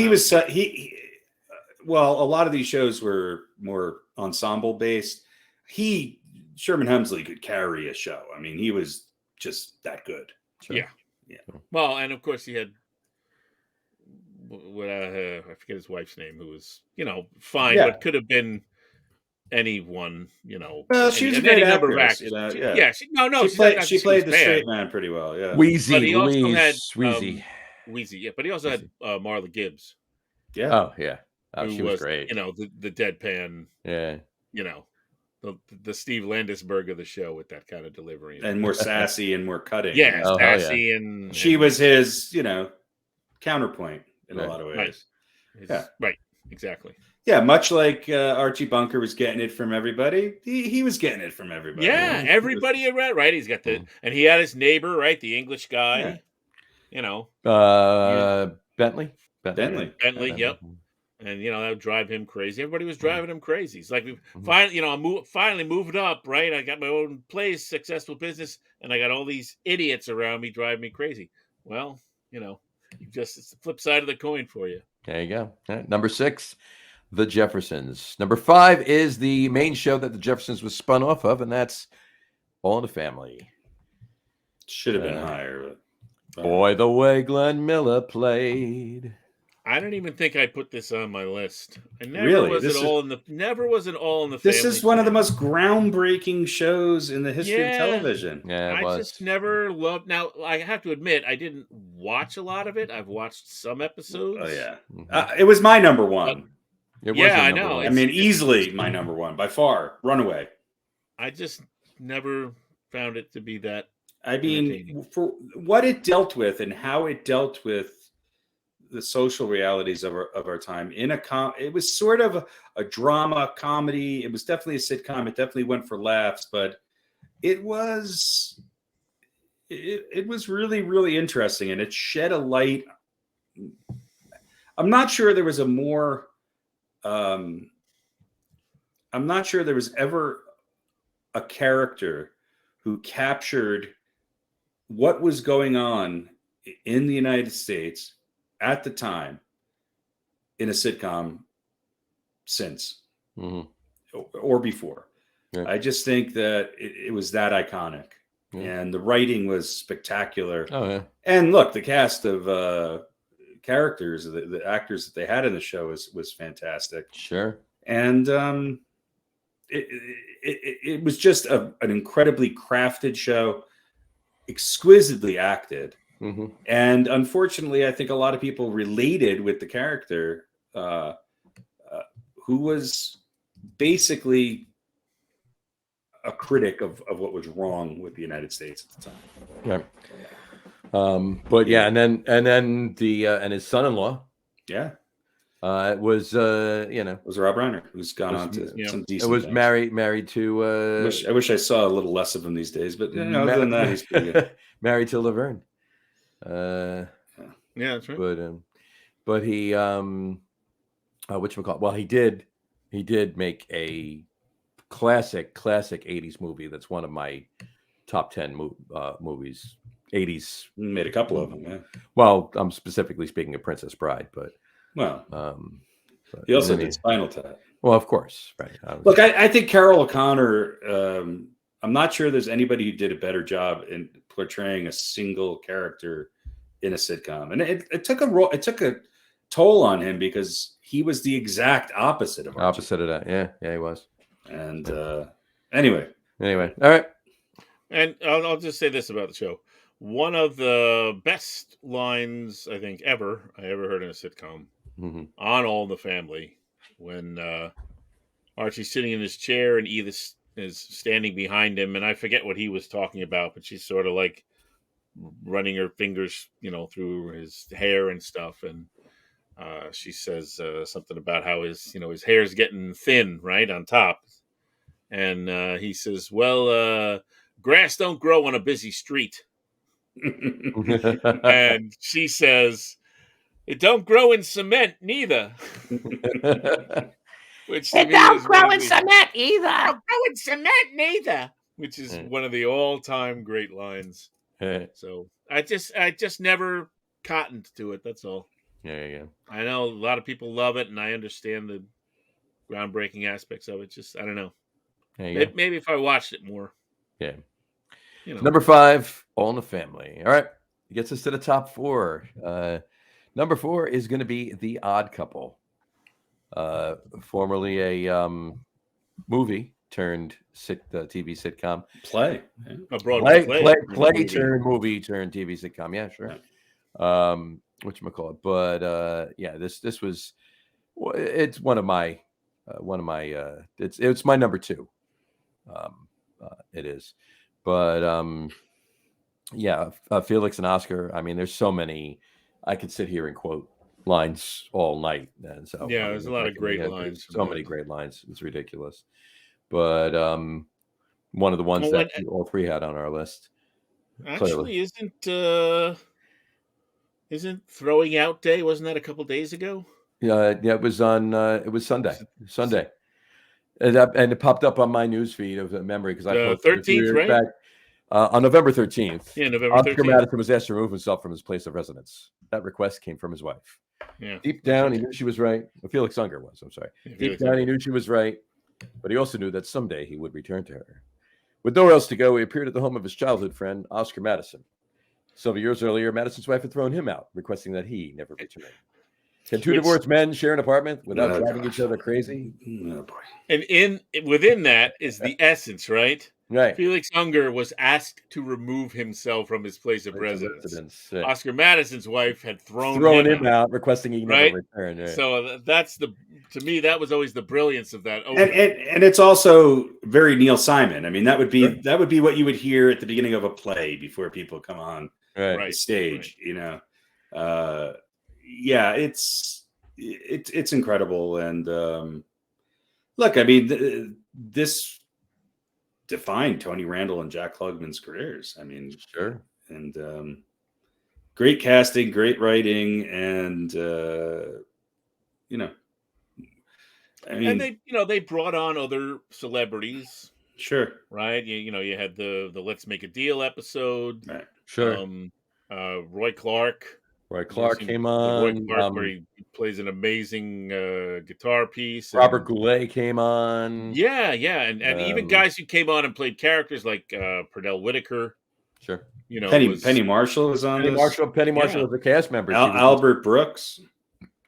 well, a lot of these shows were more ensemble based. Sherman Hemsley could carry a show. I mean, he was just that good. Sure. Yeah. Well, and of course he had I forget his wife's name, who was fine, but could have been anyone. Well, she was a great actress. She played the straight man pretty well. Yeah. Wheezy. Yeah, but he also had Marla Gibbs. Yeah. Oh yeah. Oh, she was great. The deadpan. Yeah. The Steve Landisberg of the show with that kind of delivery, and more sassy and more cutting. Yeah, sassy and she was his, counterpoint in a lot of ways. Right. Exactly. Yeah, much like Archie Bunker was getting it from everybody, he was getting it from everybody. Yeah, everybody around, right? He's got and he had his neighbor, right? The English guy. Bentley. Bentley, yep. And that would drive him crazy. Everybody was driving him crazy. It's like finally, I'm finally moved up, right? I got my own place, successful business, and I got all these idiots around me driving me crazy. Well, it's the flip side of the coin for you. There you go. All right, number 6, The Jeffersons. Number 5 is the main show that The Jeffersons was spun off of, and that's All in the Family. Should have been higher. But... Boy, the way Glenn Miller played. I don't even think I put this on my list. I never Really? was never was an All in the This Family is one of the fan. most groundbreaking shows in the history of television. Yeah, I just never loved. Now, I have to admit, I didn't watch a lot of it. I've watched some episodes. Oh yeah, it was my number one. I know. I mean, easily my number one by far. Runaway. I just never found it to be that. I mean, for what it dealt with and how it dealt with the social realities of our time it was sort of a drama comedy. It was definitely a sitcom. It definitely went for laughs, but it was really, really interesting, and it shed a light. I'm not sure there was I'm not sure there was ever a character who captured what was going on in the United States at the time in a sitcom since or before. Yeah. I just think that it was that iconic, and the writing was spectacular. Oh yeah. And look, the cast of characters, the actors that they had in the show was fantastic. Sure. And it was just an incredibly crafted show, exquisitely acted. Mm-hmm. And unfortunately, I think a lot of people related with the character who was basically a critic of what was wrong with the United States at the time. Yeah. But yeah, and then and his son-in-law. Yeah. It was it was Rob Reiner, who's gone on to some decent. It was things. married to. I wish I saw a little less of him these days, but other than that, he's pretty good. Married to Laverne. Yeah, that's right. But he whatchamacallit? Well, he did make a classic 80s movie that's one of my top 10 movies. 80s. Made a couple of them, yeah. Well, I'm specifically speaking of Princess Bride, but he also did Spinal Tap. Well, of course, right. Look, I think Carol O'Connor. I'm not sure there's anybody who did a better job in portraying a single character in a sitcom, and it took a toll on him because he was the exact opposite of that. Yeah, he was. And anyway, all right. And I'll just say this about the show: one of the best lines I think I ever heard in a sitcom on All in the Family, when Archie's sitting in his chair and Edith is standing behind him, and I forget what he was talking about, but she's sort of like running her fingers, through his hair and stuff, and she says something about how his hair's getting thin right on top, and he says, "Well, grass don't grow on a busy street," and she says, "It don't grow in cement neither." Which it don't grow in cement either. Don't grow in cement neither. Which is one of the all-time great lines. So I just never cottoned to it. That's all. Yeah. I know a lot of people love it, and I understand the groundbreaking aspects of it. Just I don't know. Maybe if I watched it more. Yeah. Number 5, All in the Family. All right, it gets us to the top 4. Number 4 is going to be The Odd Couple. Formerly a movie turned TV sitcom. Play turned movie turned TV sitcom. Yeah, sure. Whatchamacallit? But this was, it's one of my it's my number 2. It is. But Felix and Oscar. I mean, there's so many. I could sit here and quote lines all night, and so there's a lot of great lines. So many great lines. It's ridiculous. But one of the ones that all 3 had on our list. Actually, isn't Throwing Out Day? Wasn't that a couple days ago? Yeah, it was on. It was Sunday, and it popped up on my news feed of memory because I The posted it a few 13th, years right? back. On November 13th, Yeah, November Oscar 13th. Madison was asked to remove himself from his place of residence. That request came from his wife. Yeah. Deep down, he knew she was right. Well, Felix Unger was. I'm sorry. Yeah, Deep Felix down, Unger. he knew she was right, but he also knew that someday he would return to her. With nowhere else to go, he appeared at the home of his childhood friend, Oscar Madison. Several years earlier, Madison's wife had thrown him out, requesting that he never return. Can two divorced men share an apartment without driving each other crazy? Oh, boy. And within that is the essence, right? Right. Felix Unger was asked to remove himself from his place of residence. Right. Oscar Madison's wife had thrown him out, requesting he never right? return. Right. So that's to me, that was always the brilliance of that. And it's also very Neil Simon. I mean, that would be what you would hear at the beginning of a play before people come on the stage. Right. You know, yeah, it's incredible. And look, I mean, this defined Tony Randall and Jack Klugman's careers. I mean, sure. And great casting, great writing, and you know, I mean, and they brought on other celebrities. Sure. Right. You had the Let's Make a Deal episode. Right. Sure. Roy Clark. Roy Clark came on. Roy Clark, where he plays an amazing guitar piece. Robert Goulet came on. Yeah, and even guys who came on and played characters like Pernell Whitaker. Sure. Penny Marshall was on. Penny Marshall was a cast member. Albert Brooks.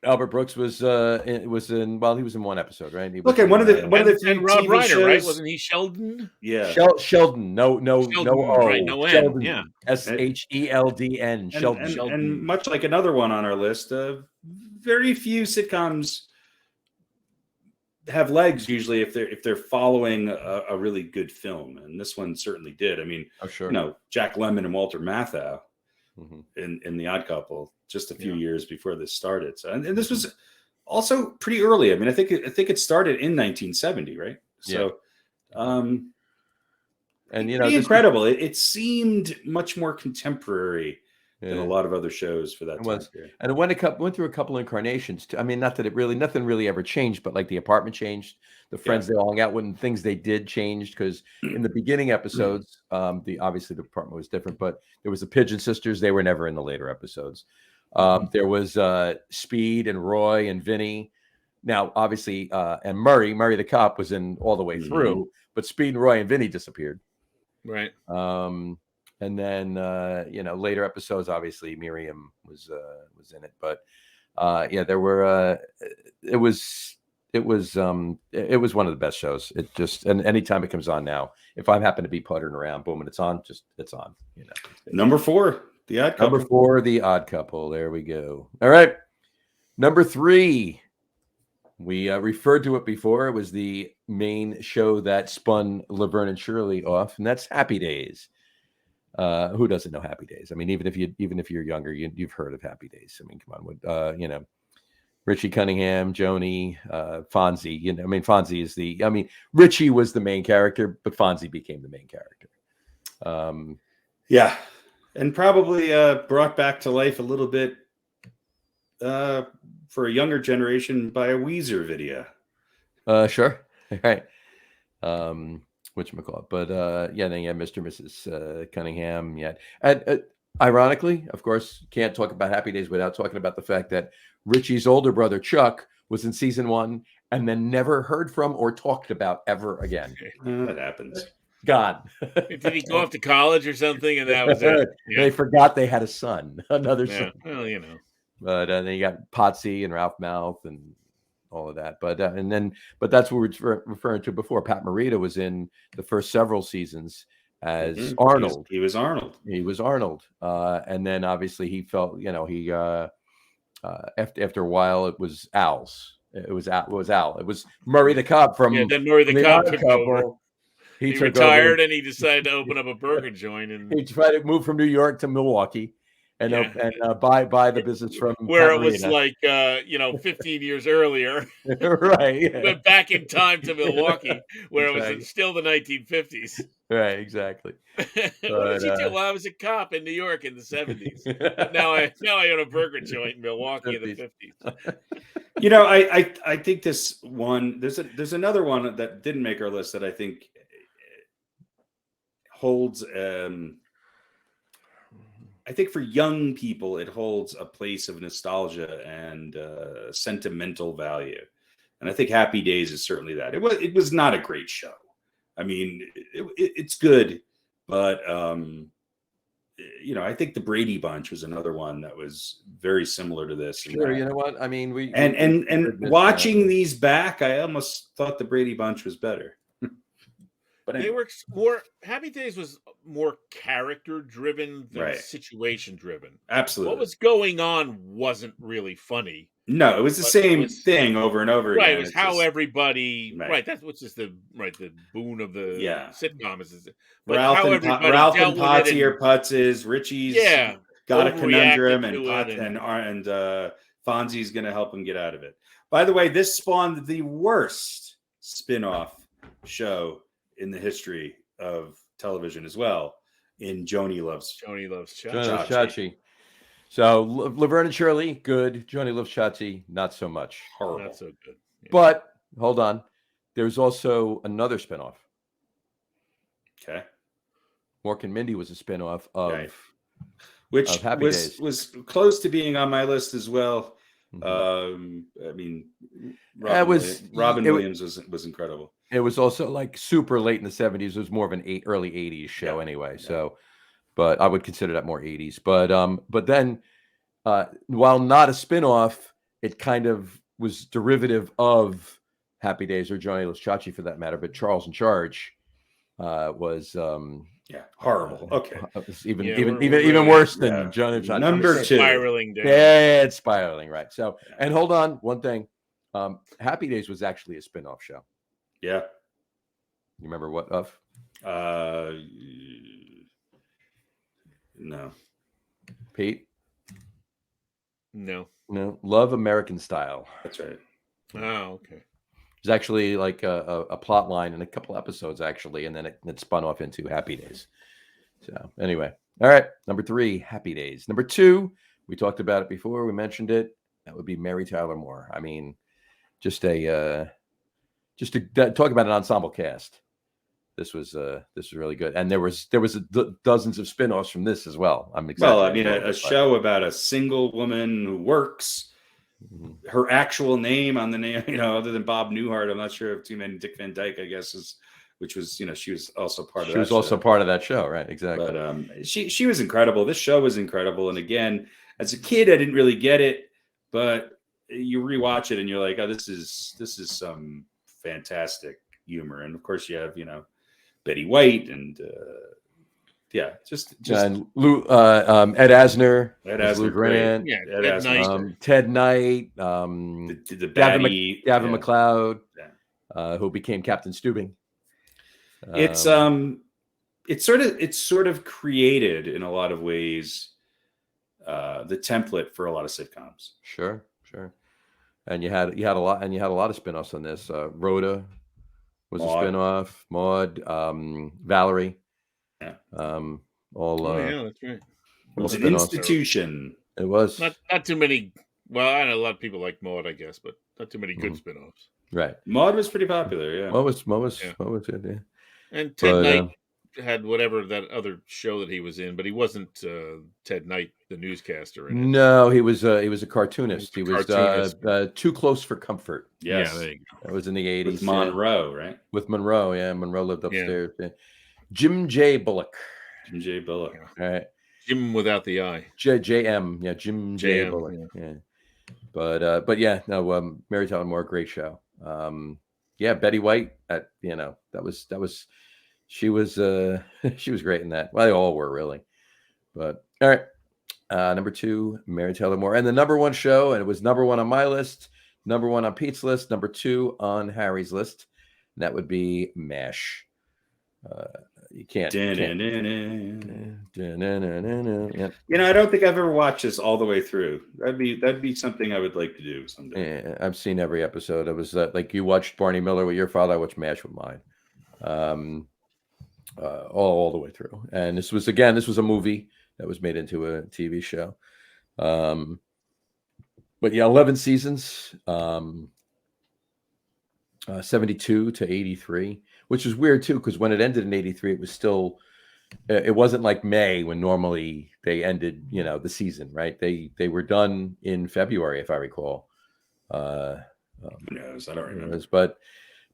Albert Brooks was in he was in one episode, right? Look, and one of the and Rob TV Reiner, shows, right? Wasn't he Sheldon? Yeah, Sheldon. No, right? No N. Sheldon. Yeah, Sheldon. Sheldon. And much like another one on our list, very few sitcoms have legs usually if they're following a really good film, and this one certainly did. I mean, sure. Jack Lemmon and Walter Matthau in The Odd Couple just a few years before this started. So, and this was also pretty early. I mean, I think it started in 1970, right? So, and pretty incredible. It seemed much more contemporary than a lot of other shows for that time period. And it went through a couple incarnations too. I mean, not that nothing really ever changed, but like the apartment changed, the friends they all hung out with, and things they did changed, because in the beginning episodes, obviously the apartment was different, but there was the Pigeon Sisters. They were never in the later episodes. There was Speed and Roy and Vinny. Now, obviously, and Murray the cop was in all the way through, but Speed and Roy and Vinny disappeared. Right. And then later episodes, obviously Miriam was in it, but there were it was one of the best shows. It just, and anytime it comes on now, if I happen to be puttering around, boom, and it's on. Number 4, The Odd Couple. Number 4, The Odd Couple. There we go. All right. Number 3. We referred to it before. It was the main show that spun Laverne and Shirley off, and that's Happy Days. Who doesn't know Happy Days? I mean, even if you're younger, you've heard of Happy Days. I mean, come on, Richie Cunningham, Joni, Fonzie. Fonzie is Richie was the main character, but Fonzie became the main character. And probably brought back to life a little bit for a younger generation by a Weezer video. Sure. Right. Whatchamacallit. But then you have Mr. and Mrs. Cunningham. Yeah. And ironically, of course, can't talk about Happy Days without talking about the fact that Richie's older brother, Chuck, was in season 1 and then never heard from or talked about ever again. That happens. Gone. Did he go off to college or something? And that was it. Yeah. They forgot they had a son, another son. Well, But then you got Potsy and Ralph Mouth and all of that. But that's what we're referring to before. Pat Morita was in the first several seasons as Arnold. He was Arnold. And then obviously he felt, after a while it was Al's. It was Al. It was Murray the cop from then Murray the cop took over. He took retired over. And he decided to open up a burger joint. And he tried to move from New York to Milwaukee. And buy the business from where it was like 15 years earlier, right? Yeah. Went back in time to Milwaukee, where it was still the 1950s. Right, exactly. What did you do? Well, I was a cop in New York in the 70s. Now I own a burger joint in Milwaukee in the 50s. I think this one. There's another one that didn't make our list that I think holds. I think for young people, it holds a place of nostalgia and sentimental value, and I think Happy Days is certainly that. It was not a great show. I mean, it's good, but I think the Brady Bunch was another one that was very similar to this. Sure, you know what? I mean, we watching these back, I almost thought the Brady Bunch was better. But they were more. Happy Days was more character driven than situation driven. Absolutely. What was going on wasn't really funny. No, it was the same thing over and over again. Right, it was how everybody. Right, that's what's just the boon of the sitcom is. But Ralph and Potsy are putzes. Richie's got a conundrum, and Fonzie's going to help him get out of it. By the way, this spawned the worst spin-off show in the history of television as well, in Joni Loves Chachi. So Laverne and Shirley, good. Joni Loves Chachi, not so much. Horrible. Not so good. Yeah. But hold on, there's also another spinoff. Okay. Mork and Mindy was a spinoff of which of Happy Days. Was close to being on my list as well. Mm-hmm. I mean, Robin Williams was incredible. It was also like super late in the 70s. It was more of an early 80s show anyway. Yeah. So, but I would consider that more 80s. But then, while not a spinoff, it kind of was derivative of Happy Days or Johnny Loves Chachi for that matter. But Charles in Charge was horrible. Okay, even worse than Johnny Loves Chachi. Number 2, spiraling down. Yeah, it's spiraling, right? So, and hold on, one thing, Happy Days was actually a spinoff show. Yeah. You remember what of? No. Pete? No. Love American Style. That's right. Oh, okay. It's actually like a plot line in a couple episodes, actually, and then it spun off into Happy Days. So anyway, all right. Number 3, Happy Days. Number 2, we talked about it before. We mentioned it. That would be Mary Tyler Moore. I mean, just to talk about an ensemble cast. This was really good, and there was dozens of spinoffs from this as well. I'm excited. Well, I mean, a show about a single woman who works. Her actual name on the name, other than Bob Newhart, I'm not sure of too many. Dick Van Dyke, I guess, which was, she was also part of that. She was also part of that show, right? Exactly. But she was incredible. This show was incredible, and again, as a kid, I didn't really get it, but you rewatch it and you're like, oh, this is some fantastic humor, and of course you have Betty White and just and Lou, Ed Asner, Lou Grant, Ed Asner, Ted Knight, the Gavin McLeod, who became Captain Steubing. It's sort of created in a lot of ways the template for a lot of sitcoms. Sure. And you had a lot of spinoffs on this. Rhoda was Maude. A spinoff. Maude, Valerie. Yeah. That's right. It was an institution. It was not too many. Well, I know a lot of people like Maude, I guess, but not too many good spinoffs. Right. Maude was pretty popular. Yeah. What was it? Yeah. And Ted Knight had whatever that other show that he was in, but he wasn't Ted Knight, the newscaster. No, he was a cartoonist. He was Too Close for Comfort. Yes. Yeah, there you go. That was in the 80s. With Monroe, right? With Monroe, yeah. Monroe lived upstairs. Yeah. Jim J. Bullock. All right. Jim without the I. JM. Yeah, Jim J. Bullock. Yeah. But yeah, no, Mary Tyler Moore, great show. Betty White, that was she was great in that. Well, they all were really. But all right. Number 2, Mary Tyler Moore. And the number 1 show, and it was number 1 on my list, number 1 on Pete's list, number 2 on Harry's list. And that would be MASH. You can't. I don't think I've ever watched this all the way through. That'd be something I would like to do someday. Yeah, I've seen every episode. It was like you watched Barney Miller with your father. I watched MASH with mine. All the way through. And this was a movie that was made into a TV show. But yeah, 11 seasons, 72 to 83, which is weird too, because when it ended in 83, it was still, it wasn't like May when normally they ended, the season, right? They were done in February, if I recall. Who knows? I don't remember.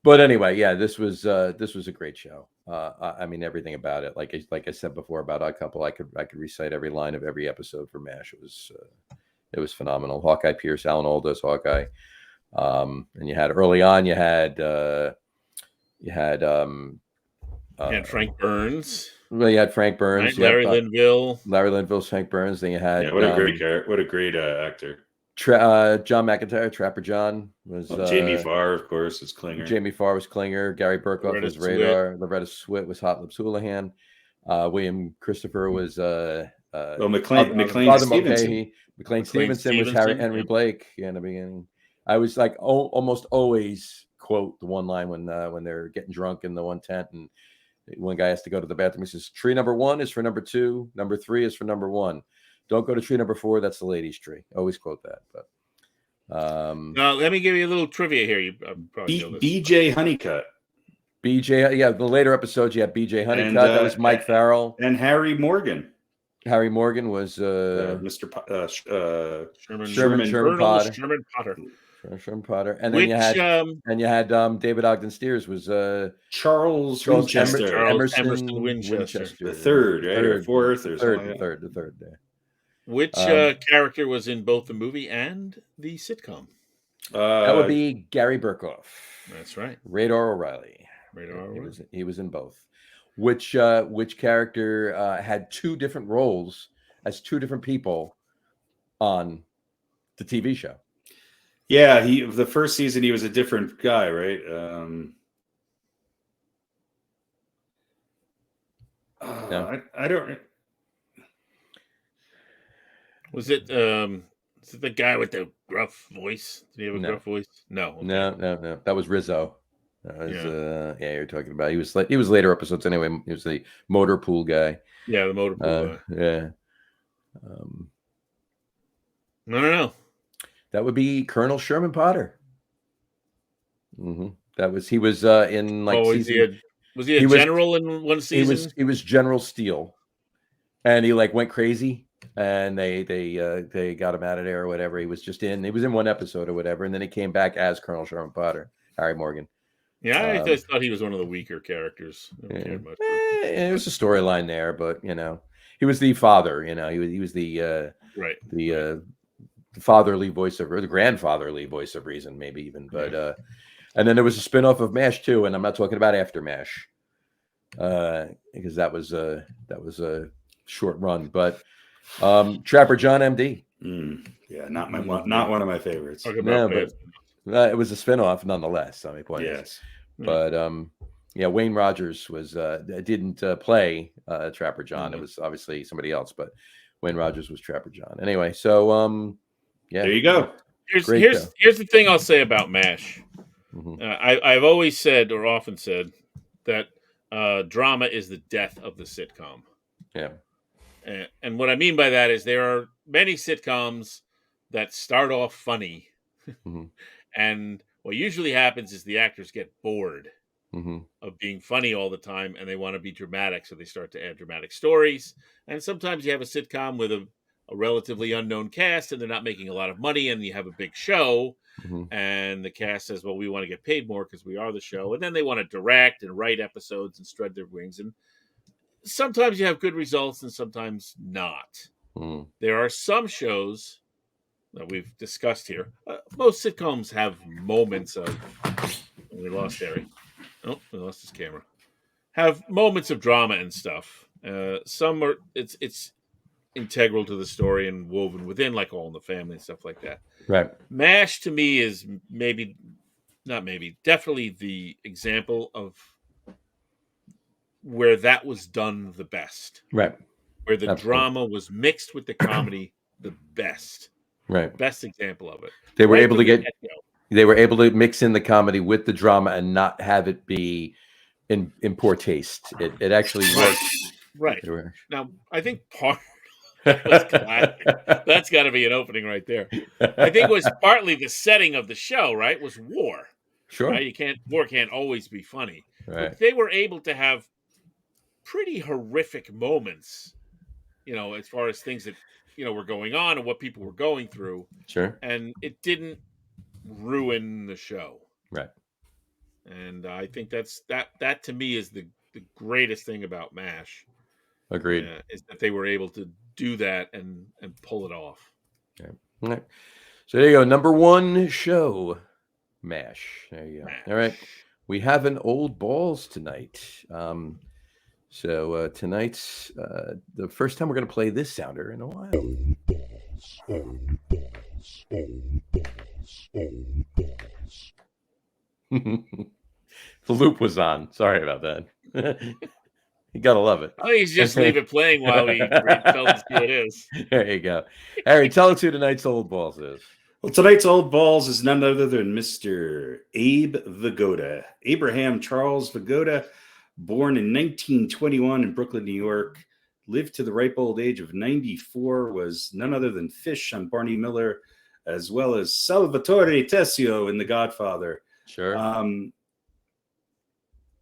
But anyway, yeah, this was a great show. I mean, everything about it. Like I said before about Odd Couple, I could recite every line of every episode for MASH. It was phenomenal. Hawkeye Pierce, Alan Alda's Hawkeye, and you had early on. You had Frank Burns. Well, you had Frank Burns, right? Larry Linville, Frank Burns. Then you had what a great character! What a great actor. John McIntyre, Trapper John was Jamie Farr, of course, was Klinger. Jamie Farr was Klinger. Gary Burkhoff was Radar. Loretta Swit was Hot Lips Houlihan. William Christopher was McLean Stevenson. McLean Stevenson was Henry Blake in the beginning. I was like almost always quote the one line when they're getting drunk in the one tent and one guy has to go to the bathroom. He says, "Tree number 1 is for number 2. Number 3 is for number 1. Don't go to tree number 4. That's the ladies' tree." Always quote that. But now let me give you a little trivia here. You probably know this. BJ Honeycutt. BJ, yeah, the later episodes, you had BJ Honeycutt. That was Mike Farrell and Harry Morgan. Harry Morgan was Mr. Sherman Potter. Sherman Potter, and then you had David Ogden Steers was Charles Winchester. Emerson Winchester. The third, right? Or fourth, or the third. Yeah. Which character was in both the movie and the sitcom? That would be Gary Burkhoff. That's right. Radar O'Reilly. He was in both. Which character had 2 different roles as 2 different people on the TV show? Yeah, the first season he was a different guy, right? No. I don't. Was it the guy with the gruff voice? Did he have a gruff voice? No. Okay. No. That was Rizzo. You're talking about. He was later episodes anyway. He was the motor pool guy. Yeah, the motor pool guy. Yeah. No. That would be Colonel Sherman Potter. Mm-hmm. He was in like. Was he a general in one season? He was General Steele, and he like went crazy, and they got him out of there or whatever. He was in one episode or whatever, and then he came back as Colonel Sherman Potter, Harry Morgan. Yeah, I just thought he was one of the weaker characters. I don't care much. It was a storyline there, but he was the father. He was the fatherly voice of, or the grandfatherly voice of reason, maybe even. But and then there was a spinoff of MASH too, and I'm not talking about after MASH, because that was a short run. But Trapper John MD. Yeah, not one of my favorites. But it was a spinoff nonetheless. I mean, yes. But Wayne Rogers didn't play Trapper John. It was obviously somebody else, but Wayne Rogers was Trapper John. Anyway, so there you go. Here's the thing I'll say about MASH. Mm-hmm. I've always said, or often said, that drama is the death of the sitcom. Yeah. And what I mean by that is there are many sitcoms that start off funny, mm-hmm. and what usually happens is the actors get bored mm-hmm. of being funny all the time, and they want to be dramatic, so they start to add dramatic stories. And sometimes you have a sitcom with a relatively unknown cast, and they're not making a lot of money, and you have a big show, mm-hmm. and the cast says, well, we want to get paid more because we are the show, and then they want to direct and write episodes and spread their wings, and sometimes you have good results, and sometimes not. Mm-hmm. There are some shows that we've discussed here. Most sitcoms have moments of... We lost Harry. Oh, we lost his camera. Have moments of drama and stuff. Some are... It's integral to the story and woven within, like All in the Family and stuff like that. Right. MASH to me is definitely the example of where that was done the best. Right. Where the drama was mixed with the comedy the best. Right. Best example of it. They were able to mix in the comedy with the drama and not have it be in poor taste. It actually worked. Right. Now, I think That was classic. That's got to be an opening right there. I think it was partly the setting of the show, right? Was war, Sure. right? War can't always be funny, Right. but they were able to have pretty horrific moments, as far as things that were going on and what people were going through, Sure. and it didn't ruin the show. Right. And I think that to me is the greatest thing about MASH. Agreed. Is that they were able to do that and pull it off. Okay. All right. So there you go. Number one show, MASH. There you go. MASH. All right. We have an old balls tonight. So tonight's the first time we're going to play this sounder in a while. Old balls, old balls, old balls, old balls. The loop was on. Sorry about that. You gotta love it. I think he's just leave it playing while we tell us who it is. There you go. Harry, tell us who tonight's old balls is. Well, tonight's old balls is none other than Mr. Abe Vigoda. Abraham Charles Vigoda, born in 1921 in Brooklyn, New York, lived to the ripe old age of 94, was none other than Fish on Barney Miller, as well as Salvatore Tessio in The Godfather. Sure.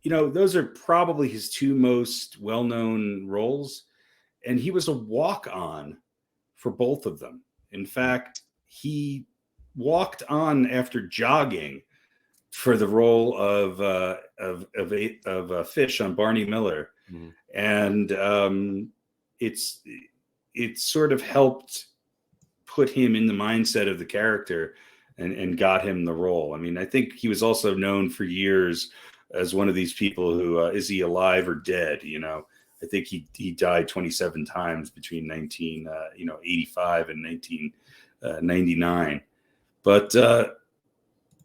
Those are probably his two most well-known roles, and he was a walk-on for both of them. In fact, he walked on after jogging for the role of Fish on Barney Miller, and it sort of helped put him in the mindset of the character and got him the role. I mean, I think he was also known for years as one of these people who is he alive or dead? I think he died 27 times between 1985 and 1999. But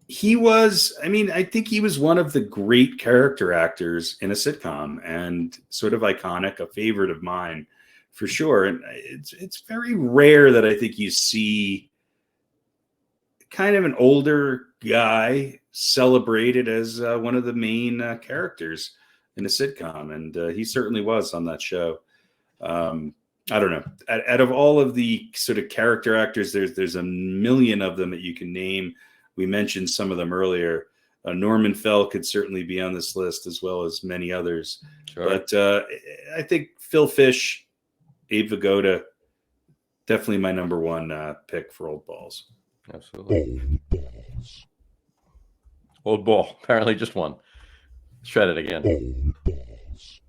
he was, I think he was one of the great character actors in a sitcom and sort of iconic, a favorite of mine for sure. And it's very rare that I think you see kind of an older guy celebrated as one of the main characters in a sitcom, and he certainly was on that show. I don't know. Out of all of the sort of character actors, there's a million of them that you can name. We mentioned some of them earlier. Norman Fell could certainly be on this list, as well as many others. Sure. But I think Phil Fish, Abe Vigoda, definitely my number one pick for old balls. Absolutely. Old balls, Old ball. Apparently just one. Shred it again. old balls.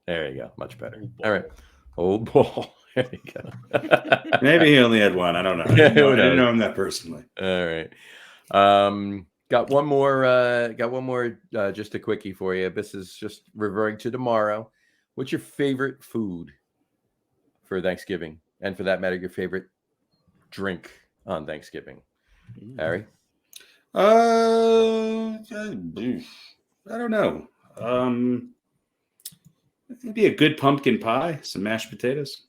There you go. Much better. All right. Old ball. There you go. Maybe he only had one. I don't know. I Yeah, didn't who know knows? him that personally. All right. Got one more. Just a quickie for you. This is just reverting to tomorrow. What's your favorite food for Thanksgiving, and for that matter, your favorite drink on Thanksgiving, Harry? I don't know. Maybe a good pumpkin pie, some mashed potatoes.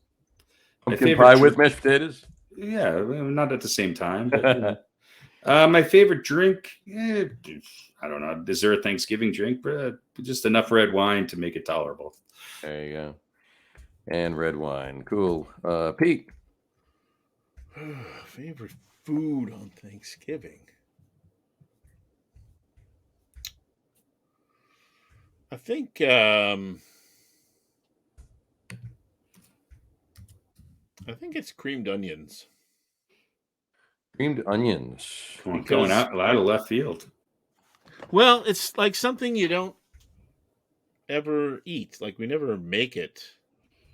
Pumpkin pie with mashed potatoes? Yeah, not at the same time. But, my favorite drink, I don't know. Is there a Thanksgiving drink? Just enough red wine to make it tolerable. There you go. And red wine. Cool. Pete. Favorite food on Thanksgiving? I think it's creamed onions. Creamed onions. Going out of left field. Well, it's like something you don't ever eat. Like we never make it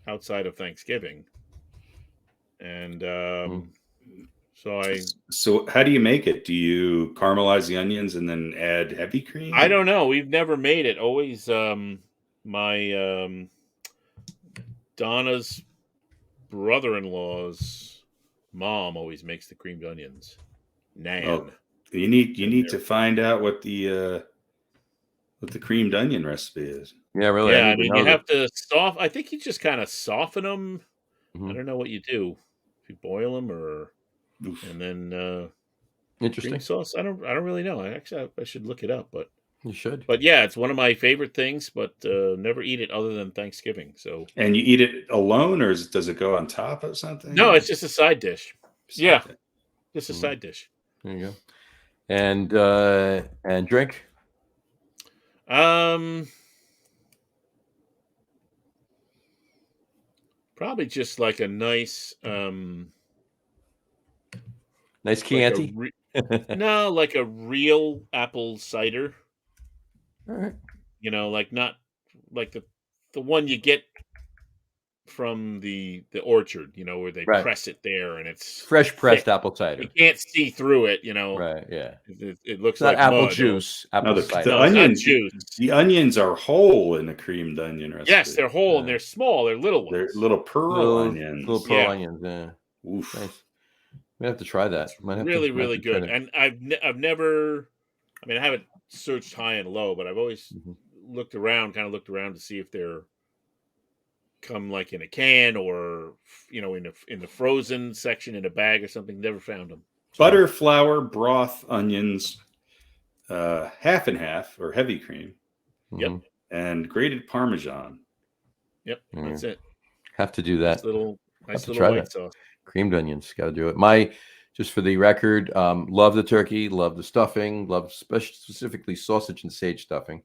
outside of Thanksgiving. And So how do you make it? Do you caramelize the onions and then add heavy cream? I don't know. We've never made it. Always my Donna's brother-in-law's mom always makes the creamed onions. Nan. Oh, you need to find out what the creamed onion recipe is. Yeah, really. Yeah, I mean you have to I think you just kind of soften them. Mhm. I don't know what you do. If you boil them and then Interesting. cream sauce. I don't really know. I should look it up, but You should. But yeah, it's one of my favorite things, but never eat it other than Thanksgiving. So And you eat it alone, or does it go on top of something? no, or it's just a side dish. Yeah, just a Mhm. side dish. There you go. And drink. Probably just like a nice Nice like Chianti. no, like a real apple cider. All right. You know, like not like the one you get from the orchard, you know, where they Right. press it there and it's Fresh pressed thick. apple cider. You can't see through it, you know. Right. Yeah. It looks It's not like apple mud. juice. No, Apple the cider. No, it's not onions. juice. The onions are whole in a creamed onion recipe. Yes, they're whole and they're small. They're little ones. They're little pearl onions. Little pearl Yeah. onions. Yeah. Oof. Nice. We have to try that. Might have Really, to, really try good. that. And I've never, I mean, I haven't searched high and low, but I've always Mhm. looked around to see if they're come like in a can or you know in the frozen section in a bag or something. Never found them. Butter, flour, broth, onions, half and half or heavy cream. Yep. Mhm. And grated Parmesan. Yep, that's it. Have to do that. Nice little to white try that. sauce. Creamed onions. Got to do it. Just for the record, love the turkey, love the stuffing, love specifically sausage and sage stuffing.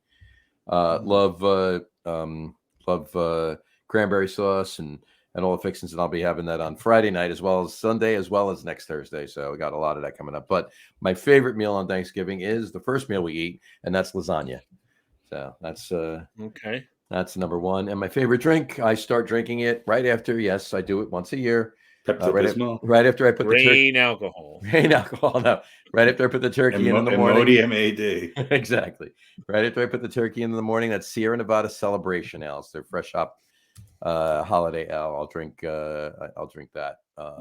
Love cranberry sauce and all the fixings, and I'll be having that on Friday night as well as Sunday as well as next Thursday. So we got a lot of that coming up. But my favorite meal on Thanksgiving is the first meal we eat, and that's lasagna. So that's okay. That's number one. And my favorite drink, I start drinking it right after. Yes, I do it once a year. Pepto-Bismol. Right after I put the turkey. Alcohol. Rain alcohol. No, right after I put the turkey in the morning. Imodium AD. Exactly. Right after I put the turkey in the morning. That's Sierra Nevada Celebration ales. They're fresh up holiday ale. I'll drink that.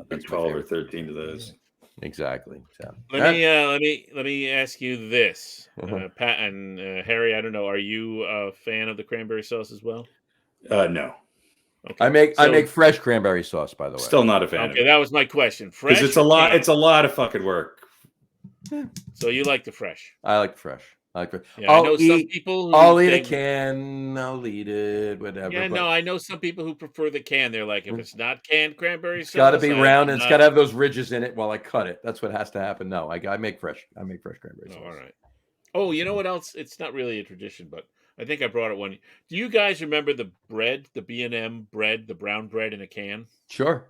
That's 12 or 13 of those. Exactly. So Let me ask you this, Uh-huh. Pat and Harry. I don't know. Are you a fan of the cranberry sauce as well? No. Okay. I make fresh cranberry sauce, by the way. Still not a fan of it. That was my question. Fresh. Because it's a lot of fucking work. So you like the fresh? I like the fresh. Yeah, I know some people. I'll eat a can. I'll eat it. Whatever. Yeah, no, I know some people who prefer the can. They're like, if it's not canned cranberry sauce, it's got to be round and it's got to have those ridges in it while I cut it. That's what has to happen. No, I make fresh. I make fresh cranberry sauce. All right. Oh, you know what else? It's not really a tradition, but I think I brought it one. Do you guys remember the bread, the B&M bread, the brown bread in a can? Sure.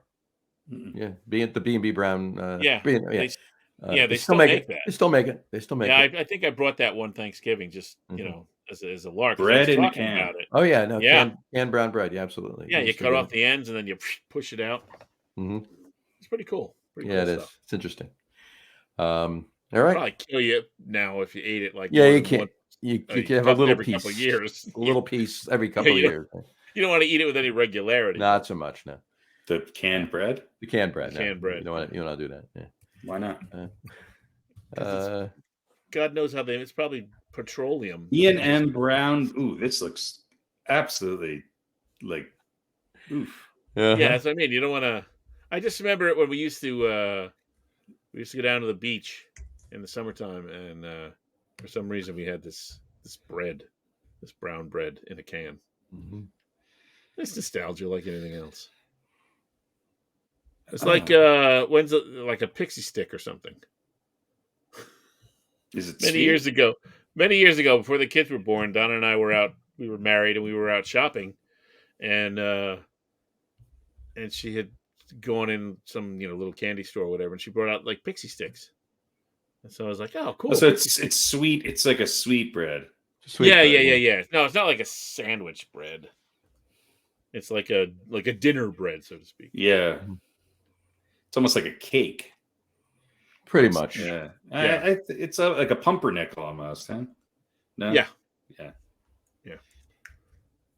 Yeah, the B&B brown. They still make that. They still make it. Yeah, I think I brought that one Thanksgiving, just you know, as a lark. Bread in a can. About it. Oh yeah, no, yeah, canned brown bread. Yeah, absolutely. Yeah, you cut off the ends and then you push it out. Mm-hmm. It's pretty cool. It is. Stuff. It's interesting. All right. Probably kill you now if you ate it like. Yeah, you can't. You can have a little piece. Couple years. A little piece every couple of years. You don't want to eat it with any regularity. Not so much. No. The canned bread. The canned bread. Canned bread. You don't want to do that. Yeah. Why not? God knows how it's probably petroleum. B&M brown. Ooh, this looks absolutely like oof. Uh-huh. Yeah, that's what I mean. You don't want to. I just remember it when we used to go down to the beach in the summertime, and for some reason we had this bread, this brown bread in a can. Mm-hmm. It's nostalgia like anything else. It's like like a pixie stick or something. Is it many years ago, before the kids were born, Donna and I were out. We were married and we were out shopping, and she had gone in some little candy store or whatever, and she brought out like pixie sticks. And so I was like, "Oh, cool!" So it's sweet. It's like a sweet bread. Yeah. No, it's not like a sandwich bread. It's like a dinner bread, so to speak. Yeah, it's almost like a cake. Pretty much. Yeah. It's like a pumpernickel almost, huh? No. Yeah.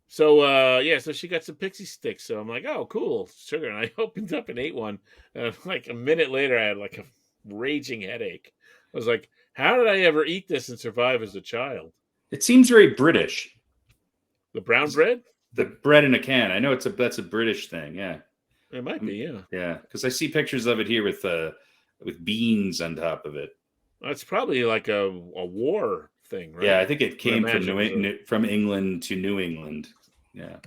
So so she got some pixie sticks. So I'm like, oh, cool, sugar. And I opened up and ate one. And like a minute later, I had like a raging headache. I was like, how did I ever eat this and survive as a child? It seems very British. The brown bread? The bread in a can. I know that's a British thing. Yeah. It might be. Yeah. Yeah, because I see pictures of it here with beans on top of it. It's probably like a war thing, right? Yeah, I think it came from imagine it was from England to New England. Yeah.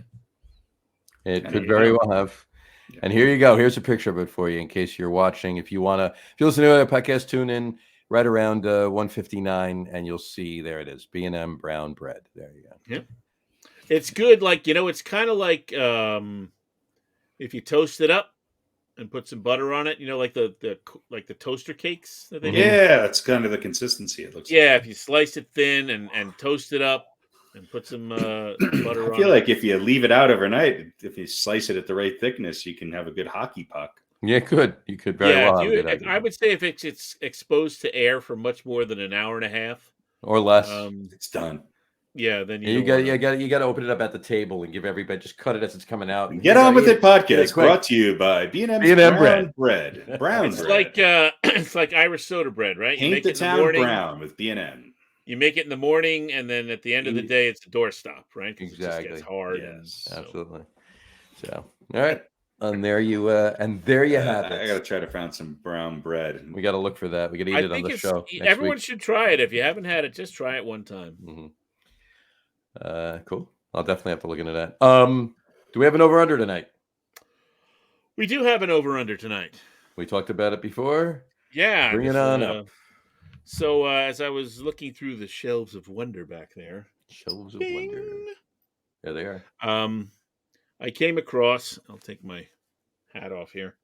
It And could it- very well have. Yeah. And here you go. Here's a picture of it for you in case you're watching. If you listen to a podcast, tune in right around 1:59, and you'll see there it is. B&M brown bread. There you go. Yeah. It's good. Like, it's kind of like if you toast it up and put some butter on it, like the toaster cakes that they make. Yeah, that's kind of the consistency it looks like. Yeah, if you slice it thin and toast it up and put some butter on I feel it. like if you leave it out overnight, if you slice it at the right thickness, you can have a good hockey puck. Yeah, good. You could very well have a good idea. I would say if it's exposed to air for much more than an hour and a half Or less. It's done. Yeah, then you got to open it up at the table and give everybody, just cut it as it's coming out. Get on with it podcast quick. brought to you by B&M B&M bread. Brown It's bread. it's like Irish soda bread, right? Paint the town brown with B&M. You make it in the morning, and then at the end of the day, it's a doorstop, right? 'Cause Exactly. It just gets hard. Yes. Absolutely. So, all right. And there you have it. I got to try to find some brown bread. We got to look for that. We got to eat it on the show. Everyone should try it. If you haven't had it, just try it one time. Mm-hmm. Cool. I'll definitely have to look into that. Do we have an over-under tonight? We do have an over-under tonight. We talked about it before. Yeah. Bring it on up. So as I was looking through the shelves of wonder back there. Shelves of wonder. There they are. I came across, I'll take my hat off here.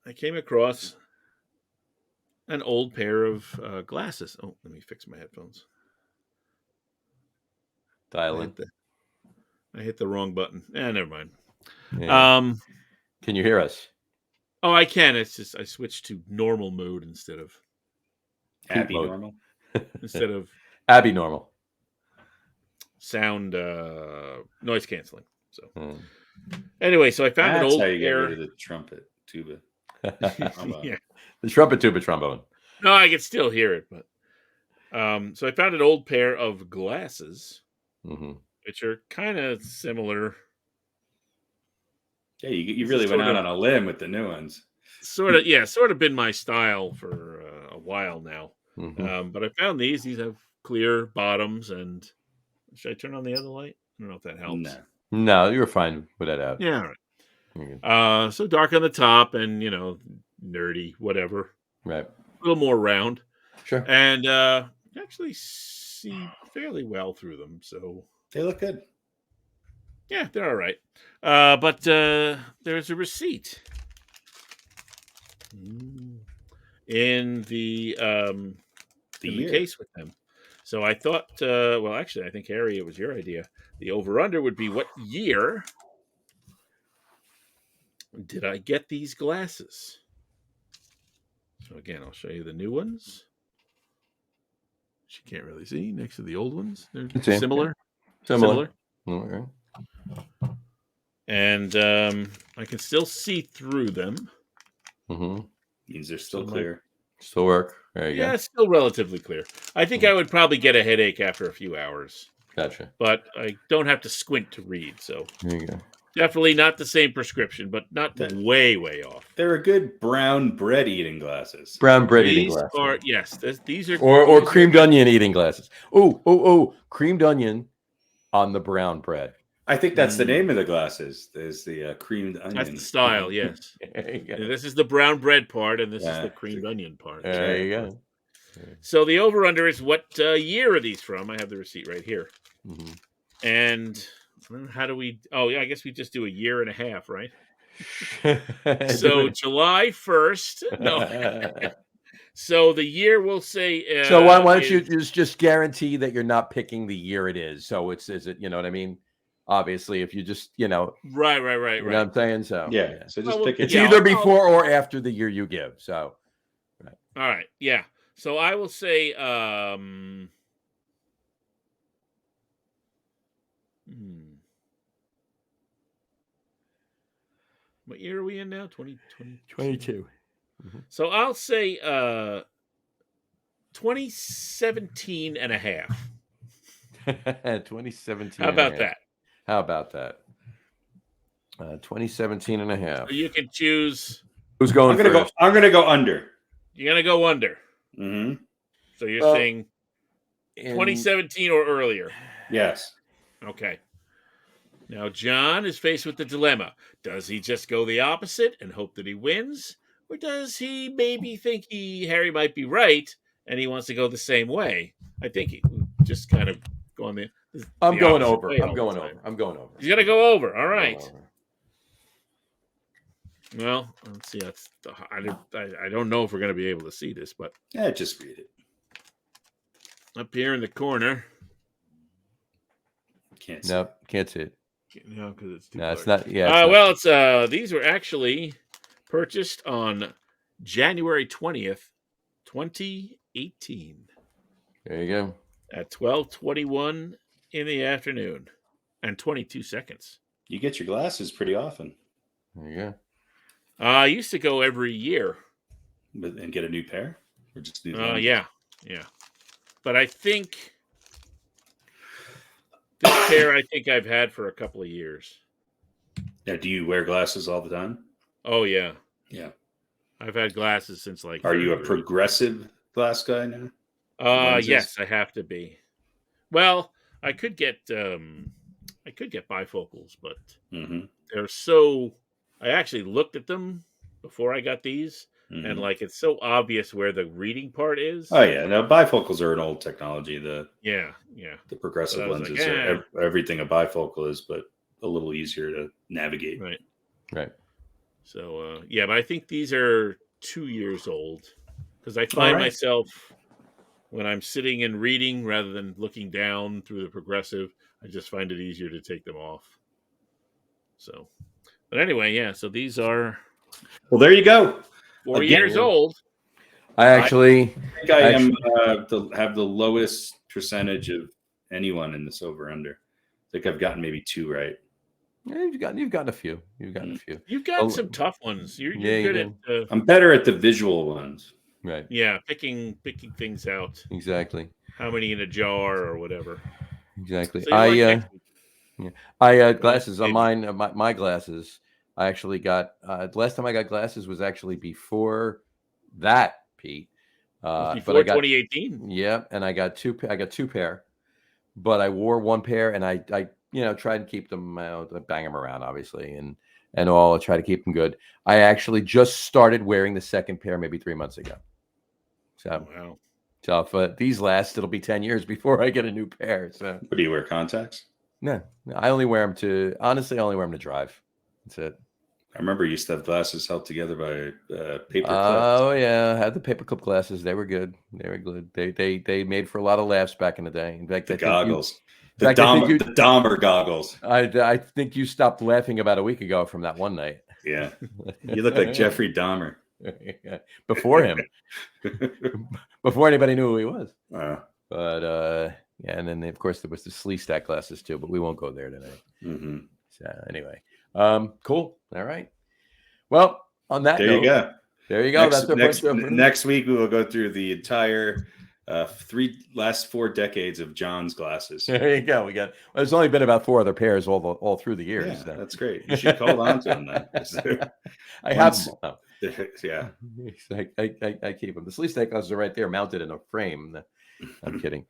I came across an old pair of glasses. Oh, let me fix my headphones. Dial in. I hit the wrong button. Never mind. Yeah. Can you hear us? Oh, I can. It's just I switched to normal mode instead of Abby normal. Instead of Abby normal. Sound noise canceling. So anyway, so I found an old how you pair. get rid of the trumpet tuba. Yeah. The trumpet tuba trombone. No, I can still hear it, but so I found an old pair of glasses, which are kind of similar. Yeah, you really went out on a limb with the new ones. Sort of been my style for a while now. But I found these. These have clear bottoms, and should I turn on the other light? I don't know if that helps. No, you were fine with that out. Yeah, all right. So dark on the top, and nerdy, whatever. Right. A little more round. Sure. And actually see fairly well through them. So they look good. Yeah, they're all right. But there's a receipt in the case with them. So I thought, well, actually, I think, Harry, it was your idea. The over-under would be, what year did I get these glasses? So again, I'll show you the new ones. You can't really see next to the old ones. They're similar. Similar. Okay. And I can still see through them. Means they're still clear. Still work. There you go. Yeah, it's still relatively clear. I think I would probably get a headache after a few hours. Gotcha. But I don't have to squint to read, so there you go. Definitely not the same prescription, but not way off. They're a good brown bread eating glasses. Brown bread eating glasses. These are or creamed onion eating glasses. Oh, creamed onion on the brown bread. I think that's the name of the glasses. There's the creamed onion. That's the style, yes. This is the brown bread part, and this is the creamed onion part. There you go. So the over-under is what year are these from? I have the receipt right here. And how do we... Oh, yeah, I guess we just do a year and a half, right? So July 1st. No. So the year we'll say... so why don't you just guarantee that you're not picking the year it is? So is it, you know what I mean? Obviously, if you just, Right. You know what I'm saying? So yeah. So just pick it. It's either before or after the year you give. So, right. All right. Yeah. So I will say, what year are we in now? 2022. So I'll say 2017 and a half. 2017. How about that? How about that? 2017 and a half. So you can choose. Who's going first? I'm going to go under. You're going to go under. So you're saying in 2017 or earlier. Yes. Okay. Now, John is faced with the dilemma. Does he just go the opposite and hope that he wins? Or does he maybe think Harry might be right and he wants to go the same way? I think he just kind of go on the I'm going opposite over. way I'm all going the over. time. I'm going over. He's going to go over. All I'm right. going over. Well, let's see. I don't know if we're going to be able to see this, but Yeah, just read it. up here in the corner. Can't see. No, can't see it. No, because it's too No, it's blurry. not. Yeah. It's not. Well, these were actually purchased on January 20th, 2018 There you go. at 12:21 in the afternoon and 22 seconds. You get your glasses pretty often, There you go. I used to go every year. and get a new pair, or just new. Yeah. But I think this pair I've had for a couple of years. Now, do you wear glasses all the time? Oh yeah. Yeah. I've had glasses since like. Are you a third grade. progressive glass guy now? Lenses? Yes, I have to be. Well, I could get bifocals, but Mm-hmm. they're so. I actually looked at them before I got these, and like it's so obvious where the reading part is. Oh yeah, now bifocals are an old technology. The Yeah. progressive But I was like, lenses are everything a bifocal is, but a little easier to navigate. Right. So but I think these are 2 years old because I find myself when I'm sitting and reading rather than looking down through the progressive, I just find it easier to take them off. So, but anyway, yeah. So these are Well, there you go. 4 years old. I think I have the lowest percentage of anyone in this over under. I think I've gotten maybe 2 right. Yeah, you've gotten a few. You've gotten a few. You've got some tough ones. You're good at. I'm better at the visual ones. Right. Yeah, picking things out. Exactly. How many in a jar or whatever. Exactly. So you glasses on mine. My glasses. I actually got. The last time I got glasses was actually before that, Pete. Before but I got 2018. Yeah, and I got 2. I got 2 pair, but I wore 1 pair, and I tried to keep them, bang them around, obviously, and all. I try to keep them good. I actually just started wearing the 2nd pair maybe 3 months ago. So, wow. So if these last, it'll be 10 years before I get a new pair. So, What do you wear, contacts? No, I only wear them to. Honestly, I only wear them to drive. That's it. I remember you used to have glasses held together by paper clips. Oh yeah, I had the paperclip glasses. They were good. They were good. They made for a lot of laughs back in the day. In fact, The goggles. The I think you- Dahmer goggles. I think you stopped laughing about a week ago from that one night. Yeah. You look like Jeffrey Dahmer. Before him. Before anybody knew who he was. Wow. Yeah, and then of course there was the Slee Stack glasses too, but we won't go there today. Mm-hmm. So anyway, cool. All right. Well, on that note, you go. There you go. Next week we will go through the entire last 4 decades of John's glasses. There you go. There's only been about 4 other pairs all through the years. Yeah, that's great. You should hold on to them then. I have them. Oh. Yeah. I keep them. The Slee Stack glasses are right there, mounted in a frame. I'm kidding.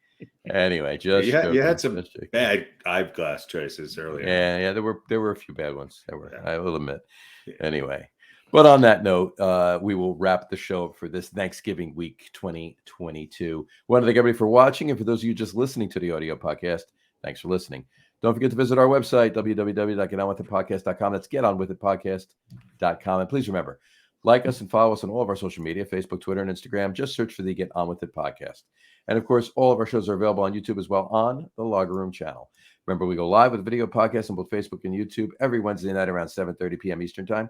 Anyway, just you had some bad eyeglass choices earlier. Yeah. There were a few bad ones. I will admit. Yeah. Anyway, but on that note, we will wrap the show up for this Thanksgiving week 2022. I want to thank everybody for watching, and for those of you just listening to the audio podcast, thanks for listening. Don't forget to visit our website, www.getonwithitpodcast.com. That's getonwithitpodcast.com. And please remember, like us and follow us on all of our social media, Facebook, Twitter, and Instagram. Just search for the Get On With It podcast. And of course, all of our shows are available on YouTube as well on the Logger Room channel. Remember, we go live with video podcasts on both Facebook and YouTube every Wednesday night around 7:30 p.m. Eastern time.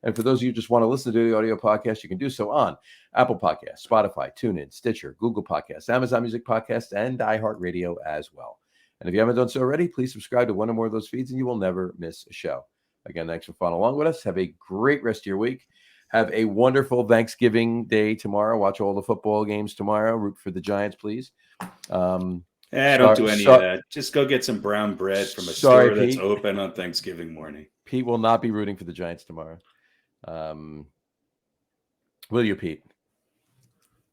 And for those of you who just want to listen to the audio podcast, you can do so on Apple Podcasts, Spotify, TuneIn, Stitcher, Google Podcasts, Amazon Music Podcasts, and iHeartRadio as well. And if you haven't done so already, please subscribe to one or more of those feeds and you will never miss a show. Again, thanks for following along with us. Have a great rest of your week. Have a wonderful Thanksgiving Day tomorrow. Watch all the football games tomorrow. Root for the Giants, please. Don't do any of that. Just go get some brown bread from a store that's open on Thanksgiving morning. Pete will not be rooting for the Giants tomorrow. Will you, Pete?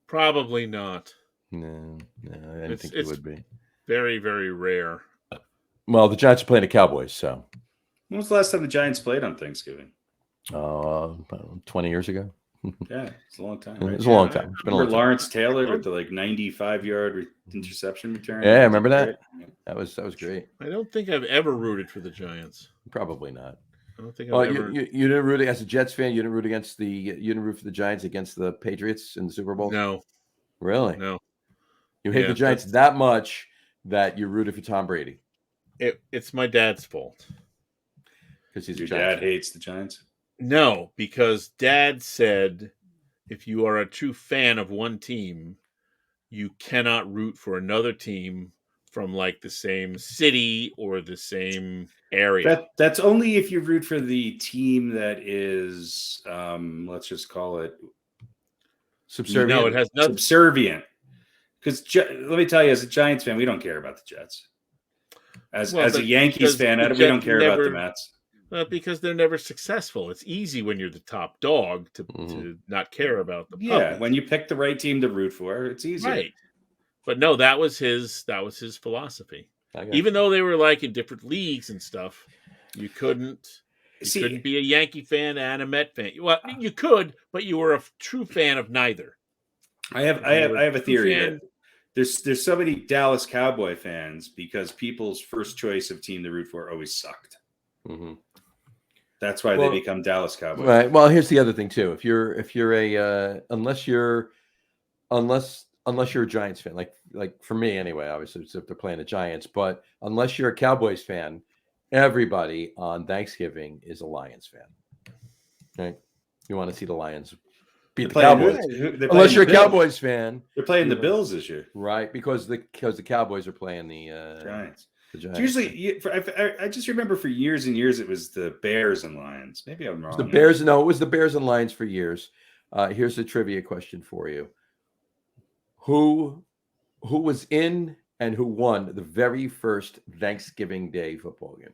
Probably not. No, I didn't think it would be. Very, very rare. Well, the Giants are playing the Cowboys, so. When was the last time the Giants played on Thanksgiving? 20 years ago. Yeah, it's a long time. It Right? was a long time. It's been a long Remember time. Lawrence Taylor with the 95-yard interception return? Yeah, remember that? That was great. I don't think I've ever rooted for the Giants. Probably not. I don't think Oh, I've ever. you didn't root as a Jets fan. You didn't root you didn't root for the Giants against the Patriots in the Super Bowl. No, Really? no. You hate the Giants that much that you rooted for Tom Brady. It's my dad's fault. Because he's Your dad hates the Giants? No, because Dad said if you are a true fan of one team, you cannot root for another team from like the same city or the same area. That's only if you root for the team that is, let's just call it subservient. No, it has nothing. Subservient. Because let me tell you, as a Giants fan, we don't care about the Jets. As a Yankees fan, we don't care about the Mets. Because they're never successful. It's easy when you're the top dog to not care about the public. Yeah, when you pick the right team to root for, it's easier. Right. But no, that was his philosophy. Even though they were like in different leagues and stuff, you couldn't be a Yankee fan and a Met fan. Well, you could, but you were a true fan of neither. I have a theory here. There's so many Dallas Cowboy fans because people's first choice of team to root for always sucked. Mm-hmm. That's why they become Dallas Cowboys. Right. Well, here's the other thing too. If you're a unless you're a Giants fan, like for me anyway, obviously if they're playing the Giants, but unless you're a Cowboys fan, everybody on Thanksgiving is a Lions fan. Right? You want to see the Lions beat the Cowboys. Unless you're a Cowboys fan, they're playing the Bills this year, right? Because the Cowboys are playing the Giants. The Giants. Usually, I just remember for years and years it was the Bears and Lions. Maybe I'm wrong. The Bears, no, it was the Bears and Lions for years. Here's a trivia question for you: Who was in and who won the very first Thanksgiving Day football game?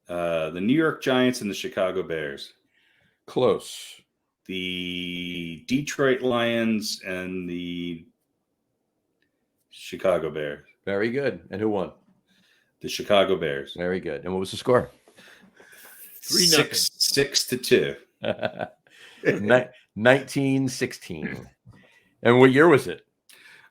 The New York Giants and the Chicago Bears. Close. The Detroit Lions and the Chicago Bears. Very good. And who won? The Chicago Bears. Very good. And what was the score? 6-2. 1916. And what year was it?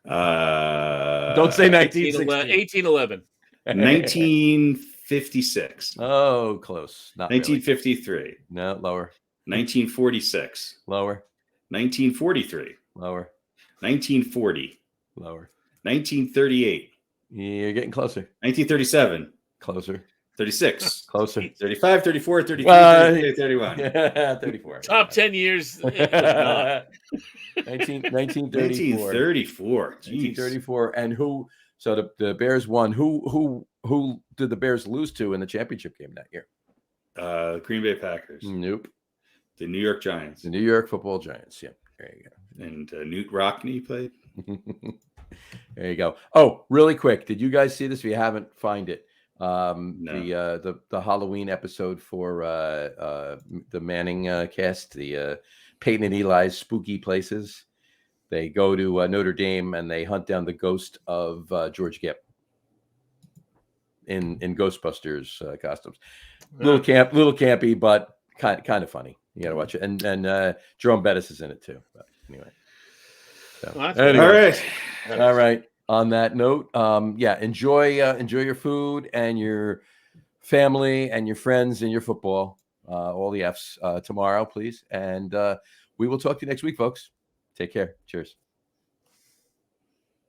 Don't say 1916. 1811. 1956. Oh, close. Not 1953. Really. No, lower. 1946. Lower. 1943. Lower. 1940. Lower. 1938. You're getting closer. 1937. Closer. 36. Closer. 35, 34, 33, 31. Yeah, 34. Top 10 years. It was not. 1934. 1934. And who? So the Bears won. Who did the Bears lose to in the championship game that year? Green Bay Packers. Nope. The New York Giants. The New York Football Giants. Yep. There you go. And Newt Rockne played. There you go. Oh, really quick. Did you guys see this? If you haven't, find it. No. The Halloween episode for the Manning cast, the Peyton and Eli's Spooky Places. They go to Notre Dame and they hunt down the ghost of George Gipp in Ghostbusters costumes. Little campy, but kind of funny. You got to watch it. And Jerome Bettis is in it too. But anyway. So, anyway. All right. On that note, enjoy your food and your family and your friends and your football, all the F's tomorrow, please. And we will talk to you next week, folks. Take care. Cheers.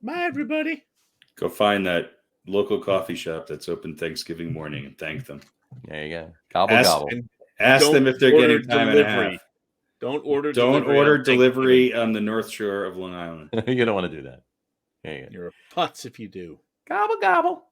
Bye, everybody. Go find that local coffee shop that's open Thanksgiving morning and thank them. There you go. Gobble. Ask them if they're getting time and a half. Don't order delivery on the North Shore of Long Island. You don't want to do that. You're a putz if you do. Gobble, gobble.